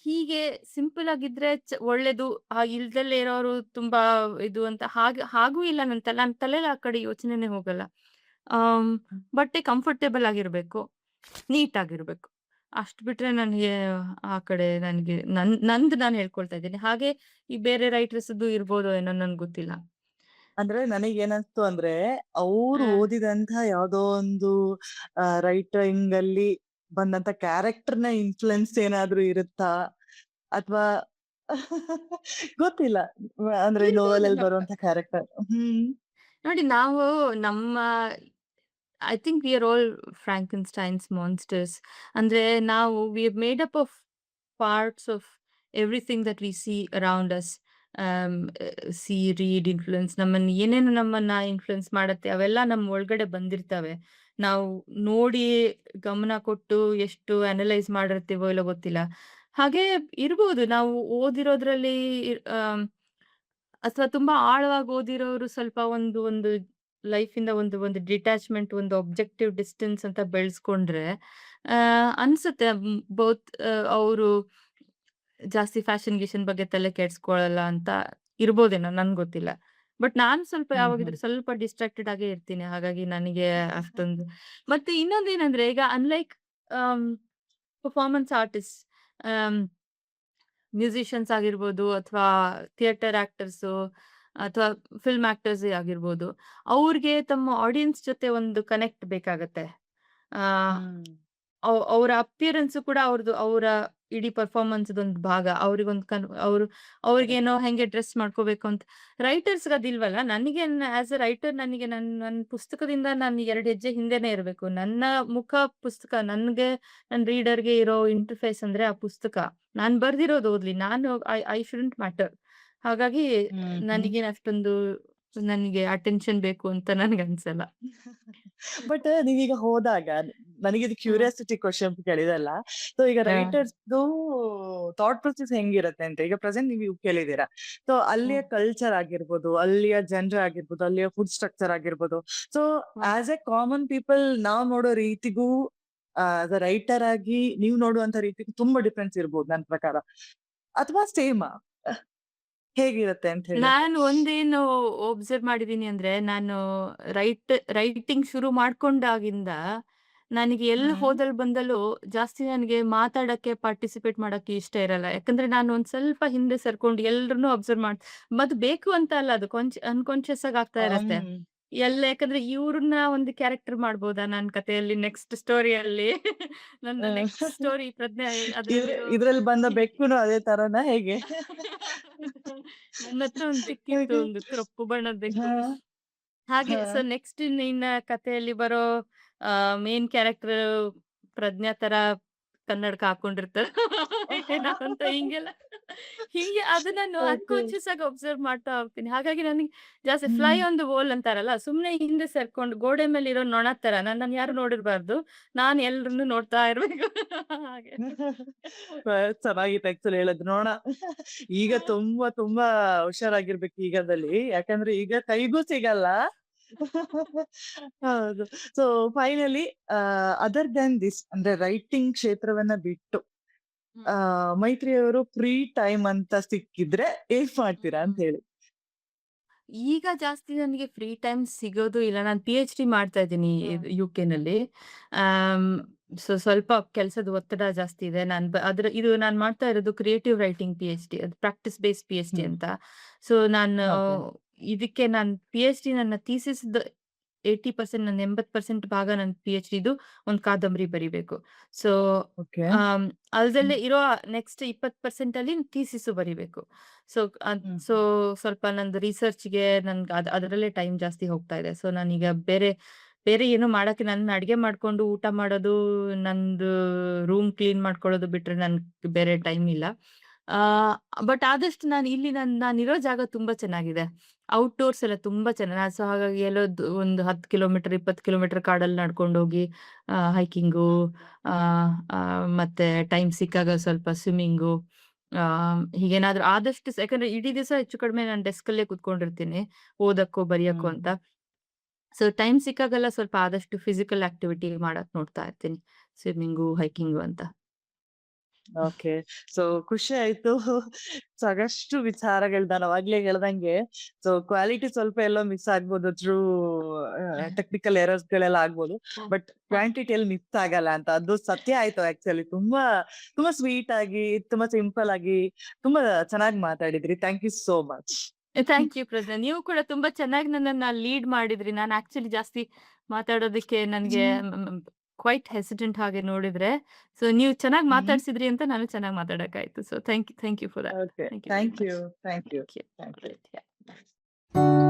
Speaker 2: ಹೀಗೆ ಸಿಂಪಲ್ ಆಗಿದ್ರೆ ಒಳ್ಳೇದು. ಇಲ್ದಲ್ಲೇ ಇರೋರು ತುಂಬಾ ಇದು ಅಂತ ಹಾಗೂ ಇಲ್ಲ ನನ್ ತಲೆಲಿ ಆ ಕಡೆ ಯೋಚನೆನೇ ಹೋಗಲ್ಲ. ಆಮ್, ಬಟ್ಟೆ ಕಂಫರ್ಟಬಲ್ ಆಗಿರ್ಬೇಕು, ನೀಟ್ ಆಗಿರ್ಬೇಕು. ಅಷ್ಟು ಬಿಟ್ರೆ ನನಗೆ ಆ ಕಡೆ ನನಗೆ ನಂದು ನಾನು ಹೇಳ್ಕೊಳ್ತಾ ಇದ್ದೀನಿ. ಹಾಗೆ ಈ ಬೇರೆ ರೈಟರ್ಸ್‌ದು ಇರ್ಬೋದೋ ಏನೋ ನನ್ಗೆ ಗೊತ್ತಿಲ್ಲ.
Speaker 1: ಅಂದ್ರೆ ನನಗೇನನ್ಸ್ತು ಅಂದ್ರೆ, ಅವ್ರು
Speaker 2: ಆ,
Speaker 1: ಓದಿದಂಥ ಯಾವ್ದೋ ಒಂದು ರೈಟಿಂಗ್ ಅಲ್ಲಿ ಬಂದಂತ ಕ್ಯಾರೆಕ್ಟರ್‌ನ ಇನ್‌ಫ್ಲುಯೆನ್ಸ್ ಏನಾದ್ರೂ ಇರುತ್ತಾ? ಅಥವಾ ಗೊತ್ತಿಲ್ಲ. ಅಂದ್ರೆ
Speaker 2: ಇರ್ಬೋದು.
Speaker 1: ನೋವೆಲಲ್ಲಿ ಬರುವಂತ ಕ್ಯಾರೆಕ್ಟರ್. ಹ್ಮ್.
Speaker 2: ನೋಡಿ ನಾವು ನಮ್ಮ I think we are all Frankenstein's monsters. ಅಂದ್ರೆ we are made up of parts of everything that we see around us. Um, read, influence ನಮ್ಮನ್ನ ಇನ್ಫ್ಲುಯೆನ್ಸ್ ಮಾಡತ್ತೆ ಅವೆಲ್ಲ ನಮ್ಮ ಒಳಗಡೆ ಬಂದಿರ್ತವೆ. ನಾವು ನೋಡಿ ಗಮನ ಕೊಟ್ಟು ಎಷ್ಟು ಅನಲೈಸ್ ಮಾಡಿರ್ತೀವೋ ಇಲ್ಲೋ ಗೊತ್ತಿಲ್ಲ. ಹಾಗೆ ಇರ್ಬೋದು ನಾವು ಓದಿರೋದ್ರಲ್ಲಿ ಅಥವಾ ತುಂಬಾ ಆಳವಾಗಿ ಓದಿರೋರು ಸ್ವಲ್ಪ ಒಂದು ಲೈಫಿಂದ ಒಂದು ಡಿಟ್ಯಾಚ್‌ಮೆಂಟ್, ಒಂದು ಆಬ್ಜೆಕ್ಟಿವ್ ಡಿಸ್ಟೆನ್ಸ್ ಅಂತ ಬೆಳೆಸ್ಕೊಂಡ್ರೆ ಅನ್ಸುತ್ತೆ ಬೋತ್ ಅವರು ಜಾಸ್ತಿ ಫ್ಯಾಷನ್ ಗೀಷನ್ ಬಗ್ಗೆ ತಲೆ ಕೆಡಿಸ್ಕೊಳ್ಳಲ್ಲ ಅಂತ ಇರ್ಬೋದೇನೋ ನನ್ಗ್ ಗೊತ್ತಿಲ್ಲ. ಬಟ್ ನಾನ್ ಸ್ವಲ್ಪ
Speaker 1: ಹ್ಮ್, ಹ್ಮ್.
Speaker 2: ಯಾವಾಗಿದ್ರು ಸ್ವಲ್ಪ ಡಿಸ್ಟ್ರಾಕ್ಟೆಡ್ ಆಗೇ ಇರ್ತೀನಿ. ಹಾಗಾಗಿ ನನಗೆ ಅಷ್ಟೊಂದು ಮತ್ತೆ ಇನ್ನೊಂದೇನಂದ್ರೆ ಈಗ unlike am, performance artist am musicians ಆಗಿರ್ಬೋದು ಅಥವಾ ಥಿಯೇಟರ್ ಆಕ್ಟರ್ಸು ಅಥವಾ ಫಿಲ್ಮ್ ಆಕ್ಟರ್ಸೇ ಆಗಿರ್ಬೋದು. ಅವ್ರಿಗೆ ತಮ್ಮ ಆಡಿಯನ್ಸ್ ಜೊತೆ ಒಂದು ಕನೆಕ್ಟ್ ಬೇಕಾಗತ್ತೆ. ಆ
Speaker 1: ಹ್ಮ್.
Speaker 2: ಅವರ ಅಪಿಯರೆನ್ಸ್ ಕೂಡ ಅವರ ಇಡೀ ಪರ್ಫಾರ್ಮನ್ಸ್‌ದೊಂದು ಭಾಗ. ಅವ್ರಿಗೊಂದು ಅವ್ರಿಗೇನೋ ಹೆಂಗೆ ಡ್ರೆಸ್ ಮಾಡ್ಕೋಬೇಕು ಅಂತ. ರೈಟರ್ಸ್‌ಗೆ ಅದಿಲ್ವಲ್ಲ. ನನಗೆ ಆಸ್ ಎ ರೈಟರ್ ನನಗೆ ನನ್ನ ಪುಸ್ತಕದಿಂದ ನಾನು 2 ಹೆಜ್ಜೆ ಹಿಂದೆನೇ ಇರಬೇಕು. ನನ್ನ ಮುಖ ಪುಸ್ತಕ ನನ್ಗೆ ನನ್ನ ರೀಡರ್‌ಗೆ ಇರೋ ಇಂಟರ್‌ಫೇಸ್ ಅಂದ್ರೆ ಆ ಪುಸ್ತಕ. ನಾನ್ ಬರ್ದಿರೋದು ಓದ್ಲಿ. ನಾನು ಐ ಶುಡ್ಂಟ್ ಮ್ಯಾಟರ್. ಹಾಗಾಗಿ
Speaker 1: ಹ್ಮ್, ಹ್ಮ್.
Speaker 2: ನನಗೇನು ಅಷ್ಟೊಂದು ನನಗೆ ಅಟೆನ್ಷನ್ ಬೇಕು ಅಂತ ನನ್ಗನ್ಸಲ್ಲ.
Speaker 1: ಬಟ್ ನೀವೀಗ ಹೋದಾಗ ನನಗಿದು
Speaker 2: ಹ್ಮ್.
Speaker 1: ಕ್ಯೂರಿಯಾಸಿಟಿ ಕ್ವೆಶ್ಚನ್ ಕೇಳಿದಲ್ಲ. ಸೊ ಈಗ
Speaker 2: ಆ,
Speaker 1: ರೈಟರ್ಸ್‌ದು ಥಾಟ್ ಪ್ರೊಸೆಸ್ ಹೆಂಗಿರತ್ತೆ ಅಂತ. ಈಗ ಪ್ರೆಸೆಂಟ್ ನೀವು ಕೇಳಿದೀರಾ. ಸೊ ಅಲ್ಲಿಯ
Speaker 2: ಹ್ಮ್,
Speaker 1: ಕಲ್ಚರ್ ಆಗಿರ್ಬೋದು, ಅಲ್ಲಿಯ ಜನರು ಆಗಿರ್ಬೋದು, ಅಲ್ಲಿಯ ಫುಡ್ ಸ್ಟ್ರಕ್ಚರ್ ಆಗಿರ್ಬೋದು. So
Speaker 2: hmm.
Speaker 1: As A common people ನಾವ್ ನೋಡೋ ರೀತಿಗೂ ಆಸ್ ಎ ರೈಟರ್ ಆಗಿ ನೀವು ನೋಡುವಂತ ರೀತಿಗೂ ತುಂಬಾ ಡಿಫರೆನ್ಸ್ ಇರ್ಬೋದು ನನ್ ಪ್ರಕಾರ. ಅಥವಾ ಸೇಮಾ? ಹೇಗಿರತ್ತೆ ಅಂತ ಹೇಳಿ?
Speaker 2: ನಾನು ಒಂದೇನು ಒಬ್ಸರ್ವ್ ಮಾಡಿದೀನಿ ಅಂದ್ರೆ, ನಾನು ರೈಟಿಂಗ್ ಶುರು ಮಾಡ್ಕೊಂಡಾಗಿಂದ, ನನಗೆ ಎಲ್ಲಿ
Speaker 1: ಹ್ಮ್.
Speaker 2: ಹೋದಲ್ ಬಂದಲ್ಲೂ ಜಾಸ್ತಿ ನನಗೆ ಮಾತಾಡಕ್ಕೆ, ಪಾರ್ಟಿಸಿಪೇಟ್ ಮಾಡಕ್ಕೆ ಇಷ್ಟ ಇರಲ್ಲ. ಯಾಕಂದ್ರೆ ನಾನು ಒಂದ್ ಸ್ವಲ್ಪ ಹಿಂದೆ ಸರ್ಕೊಂಡು ಎಲ್ರನ್ನೂ ಅಬ್ಸರ್ವ್ ಅದು ಬೇಕು ಅಂತ ಅಲ್ಲ ಅದು ಅನ್ಕಾನ್ಷಿಯಸ್ ಆಗಿ ಆಗ್ತಾ ಇರತ್ತೆ.
Speaker 1: ಹ್ಮ್.
Speaker 2: ಯಾಕಂದ್ರೆ ಇವ್ರನ್ನ ಒಂದು ಕ್ಯಾರೆಕ್ಟರ್ ಮಾಡ್ಬೋದಾ ನನ್ ಕಥೆಯಲ್ಲಿ ನೆಕ್ಸ್ಟ್ ಸ್ಟೋರಿಯಲ್ಲಿ ನನ್ನ ನೆಕ್ಸ್ಟ್
Speaker 1: ಹ್ಮ್.
Speaker 2: ಸ್ಟೋರಿ ಪ್ರಜ್ಞೆ ಅದ್ರಲ್ಲಿರೋ
Speaker 1: ಇದ್ರಲ್ಲಿ ಬಂದ ಬೆಕ್ಕುನು ಅದೇ ತರನಾ ಹೇಗೆ?
Speaker 2: ನನ್ನತ್ರ ಒಂದ್ ಬೆಕ್ಕಿತ್ತು.
Speaker 1: ಹೇಗೆ?
Speaker 2: ಒಂದು ಕಪ್ಪು ಬಣ್ಣದ ಬೆಕ್ಕು.
Speaker 1: ಹಾ,
Speaker 2: ಹಾಗೆ
Speaker 1: ಹಾ.
Speaker 2: ನೆಕ್ಸ್ಟ್ ನಿನ್ನ ಕಥೆಯಲ್ಲಿ ಬರೋ ಮೇನ್ ಕ್ಯಾರೆಕ್ಟರ್ ಪ್ರಜ್ಞಾ ತರ ಕನ್ನಡಕ ಹಾಕೊಂಡಿರ್ತಾರೆ. ಏನೋ ಅಂತ ಹಿಂಗೆಲ್ಲ ಹಿಂಗೆ ಅದು ನಾನು
Speaker 1: ಓಕೆ.
Speaker 2: ಅನ್ಕಾನ್ಷಿಯಸ್ ಆಗಿ ಅಬ್ಸರ್ವ್ ಮಾಡ್ತಾ ಹೋಗ್ತೀನಿ. ಹಾಗಾಗಿ ನನಗೆ ಜಾಸ್ತಿ fly
Speaker 1: hmm.
Speaker 2: On the wall ಅಂತಾರಲ್ಲ, ಸುಮ್ನೆ ಹಿಂದೆ ಸೇರ್ಕೊಂಡು ಗೋಡೆ ಮೇಲೆ ಇರೋ ನೊಣ ತರ ನನ್ನನ್ನು ಯಾರು ನೋಡಿರ್ಬಾರ್ದು. ನಾನು ಎಲ್ರನ್ನು ನೋಡ್ತಾ ಇರ್ಬೇಕು. ಹಾಗೆ.
Speaker 1: ಚೆನ್ನಾಗಿತ್ತು ಆಕ್ಚುಲಿ ಹೇಳೋದು. ನೋಡ ಈಗ ತುಂಬಾ ತುಂಬಾ ಹುಷಾರಾಗಿರ್ಬೇಕು ಈಗದಲ್ಲಿ. ಯಾಕಂದ್ರೆ ಈಗ ಕೈಗೂ ಸಿಗಲ್ಲ. ಹೌದು. So finally other than this ಅಂದ್ರೆ ರೈಟಿಂಗ್ ಕ್ಷೇತ್ರವನ್ನ ಬಿಟ್ಟು
Speaker 2: ಹ್ಮ್.
Speaker 1: ಮೈತ್ರಿ ಅವರು ಫ್ರೀ ಟೈಮ್ ಅಂತ ಸಿಕ್ಕಿದ್ರೆ ಏನ್ ಮಾಡ್ತೀರಾ ಅಂತ
Speaker 2: ಹ್ಮ್.
Speaker 1: ಹೇಳಿ?
Speaker 2: ಈಗ ಜಾಸ್ತಿ ನನಗೆ ಫ್ರೀ ಟೈಮ್ ಸಿಗೋದು ಇಲ್ಲ. ನಾನು ಪಿಎಚ್‌ಡಿ ಮಾಡ್ತಾ ಇದ್ದೀನಿ
Speaker 1: ಹ್ಮ್.
Speaker 2: ಯುಕೆನಲ್ಲಿ. ಆಮ್, ಸ್ವಲ್ಪ ಕೆಲಸದ ಒತ್ತಡ ಜಾಸ್ತಿ ಇದೆ. ಇದು ನಾನು ಮಾಡ್ತಾ ಇರೋದು ಕ್ರಿಯೇಟಿವ್ ರೈಟಿಂಗ್ ಪಿಎಚ್‌ಡಿ. ಅದು ಪ್ರಾಕ್ಟಿಸ್ ಬೇಸ್ಡ್ ಪಿಎಚ್‌ಡಿ
Speaker 1: ಹ್ಮ್.
Speaker 2: ಅಂತ. ಸೊ ನಾನು
Speaker 1: ಓಕೆ.
Speaker 2: ಇದಕ್ಕೆ ನಾನು ಪಿಎಚ್‌ಡಿ ನನ್ನ ಥೀಸಿಸ್‌ದು 80% ನನ್ನ 80% ಭಾಗ ನನ್ನ ಪಿಎಚ್‌ಡಿದು ಒಂದು ಕಾದಂಬರಿ ಬರಿಬೇಕು. So,
Speaker 1: okay.
Speaker 2: ಆಮ್,
Speaker 1: ಹ್ಮ್.
Speaker 2: ಅಲ್ದಲ್ಲೇ ಇರೋ ನೆಕ್ಸ್ಟ್ 20% ಅಲ್ಲಿ ಥೀಸಿಸು ಬರಿಬೇಕು. ಸೊ,
Speaker 1: ಹ್ಮ್.
Speaker 2: ಸೊ ಸ್ವಲ್ಪ ನಂದು ರಿಸರ್ಚ್‌ಗೆ ನನ್ಗೆ ಅದರಲ್ಲೇ ಟೈಮ್ ಜಾಸ್ತಿ ಹೋಗ್ತಾ ಇದೆ. ಸೊ ನಾನೀಗ ಬೇರೆ ಬೇರೆ ಏನು ಮಾಡಕ್ಕೆ ನನ್ನ ಅಡ್ಗೆ ಮಾಡ್ಕೊಂಡು ಊಟ ಮಾಡೋದು, ನಂದು ರೂಮ್ ಕ್ಲೀನ್ ಮಾಡ್ಕೊಳ್ಳೋದು ಬಿಟ್ರೆ ನನ್ಗೆ ಬೇರೆ ಟೈಮ್ ಇಲ್ಲ. ಆ ಬಟ್ ಆದಷ್ಟು ನಾನಿರೋ ಜಾಗ ತುಂಬಾ ಚೆನ್ನಾಗಿದೆ. ಔಟ್‌ಡೋರ್ಸ್ ಎಲ್ಲ ತುಂಬಾ ಚೆನ್ನಾಗಿ ಸೊ ಹಾಗಾಗಿ ಒಂದು 10 ಕಿಲೋಮೀಟರ್, 20 ಕಿಲೋಮೀಟರ್ ಕಾಡಲ್ಲಿ ನಡ್ಕೊಂಡೋಗಿ ಹೈಕಿಂಗು, ಮತ್ತೆ ಟೈಮ್ ಸಿಕ್ಕಾಗ ಸ್ವಲ್ಪ ಸ್ವಿಮ್ಮಿಂಗು, ಹೀಗೇನಾದ್ರೂ ಆದಷ್ಟು ಯಾಕಂದ್ರೆ ಇಡೀ ದಿವಸ ಹೆಚ್ಚು ಕಡಿಮೆ ನಾನು ಡೆಸ್ಕಲ್ಲೇ ಕುತ್ಕೊಂಡಿರ್ತೀನಿ, ಓದಕ್ಕೋ, ಬರಿಯಕ್ಕೋ
Speaker 1: ಹ್ಮ್.
Speaker 2: ಅಂತ. ಸೊ ಟೈಮ್ ಸಿಕ್ಕಾಗೆಲ್ಲ ಸ್ವಲ್ಪ ಆದಷ್ಟು ಫಿಸಿಕಲ್ ಆಕ್ಟಿವಿಟಿ ಮಾಡಕ್ ನೋಡ್ತಾ ಇರ್ತೀನಿ. ಸ್ವಿಮ್ಮಿಂಗು, ಹೈಕಿಂಗು ಅಂತ.
Speaker 1: ಓಕೆ. ಸೊ ಖುಷಿ ಆಯ್ತು. ಸಾಕಷ್ಟು ವಿಚಾರಗಳ್ ನಾನು ಅವಾಗ್ಲೇ ಹೇಳ್ದಂಗೆ ಸೊ ಕ್ವಾಲಿಟಿ ಸ್ವಲ್ಪ ಎಲ್ಲೋ ಮಿಸ್ ಆಗ್ಬೋದು ಥ್ರೂ ಟೆಕ್ನಿಕಲ್ ಎರರ್ಸ್ ಗಳೆಲ್ಲ ಆಗ್ಬೋದು. ಬಟ್ ಕ್ವಾಂಟಿಟಿಯಲ್ಲಿ ಮಿಸ್ ಆಗಲ್ಲ ಅಂತ. ಅದು ಸತ್ಯ ಆಯ್ತು ಆಕ್ಚುअली. ತುಂಬಾ ತುಂಬಾ ಸ್ವೀಟ್ ಆಗಿ, ತುಂಬಾ ಸಿಂಪಲ್ ಆಗಿ, ತುಂಬಾ ಚೆನ್ನಾಗಿ ಮಾತಾಡಿದ್ರಿ. Thank you so much.
Speaker 2: Thank you Pragna. ನೀವು ಕೂಡ ತುಂಬಾ ಚೆನ್ನಾಗಿ ನನ್ನನ್ನ ಲೀಡ್ ಮಾಡಿದ್ರಿ. ನಾನು ಆಕ್ಚುಲಿ ಜಾಸ್ತಿ ಮಾತಾಡೋದಕ್ಕೆ ನನ್ಗೆ ಕ್ವೈಟ್ ಹೆಸಿಟೆಂಟ್ ಹಾಗೆ ನೋಡಿದ್ರೆ. ಸೊ ನೀವು ಚೆನ್ನಾಗಿ
Speaker 1: ಹ್ಮ್.
Speaker 2: ಮಾತಾಡ್ಸಿದ್ರಿ ಅಂತ ನಾನು ಚೆನ್ನಾಗಿ ಮಾತಾಡಕ್ಕಾಯ್ತು. So thank you for that.
Speaker 1: Okay.
Speaker 2: Thank you very
Speaker 1: thank you.
Speaker 2: Much.
Speaker 1: Thank you.
Speaker 2: Thank you.
Speaker 1: Thank you.
Speaker 2: Great. ಯಾಹ್.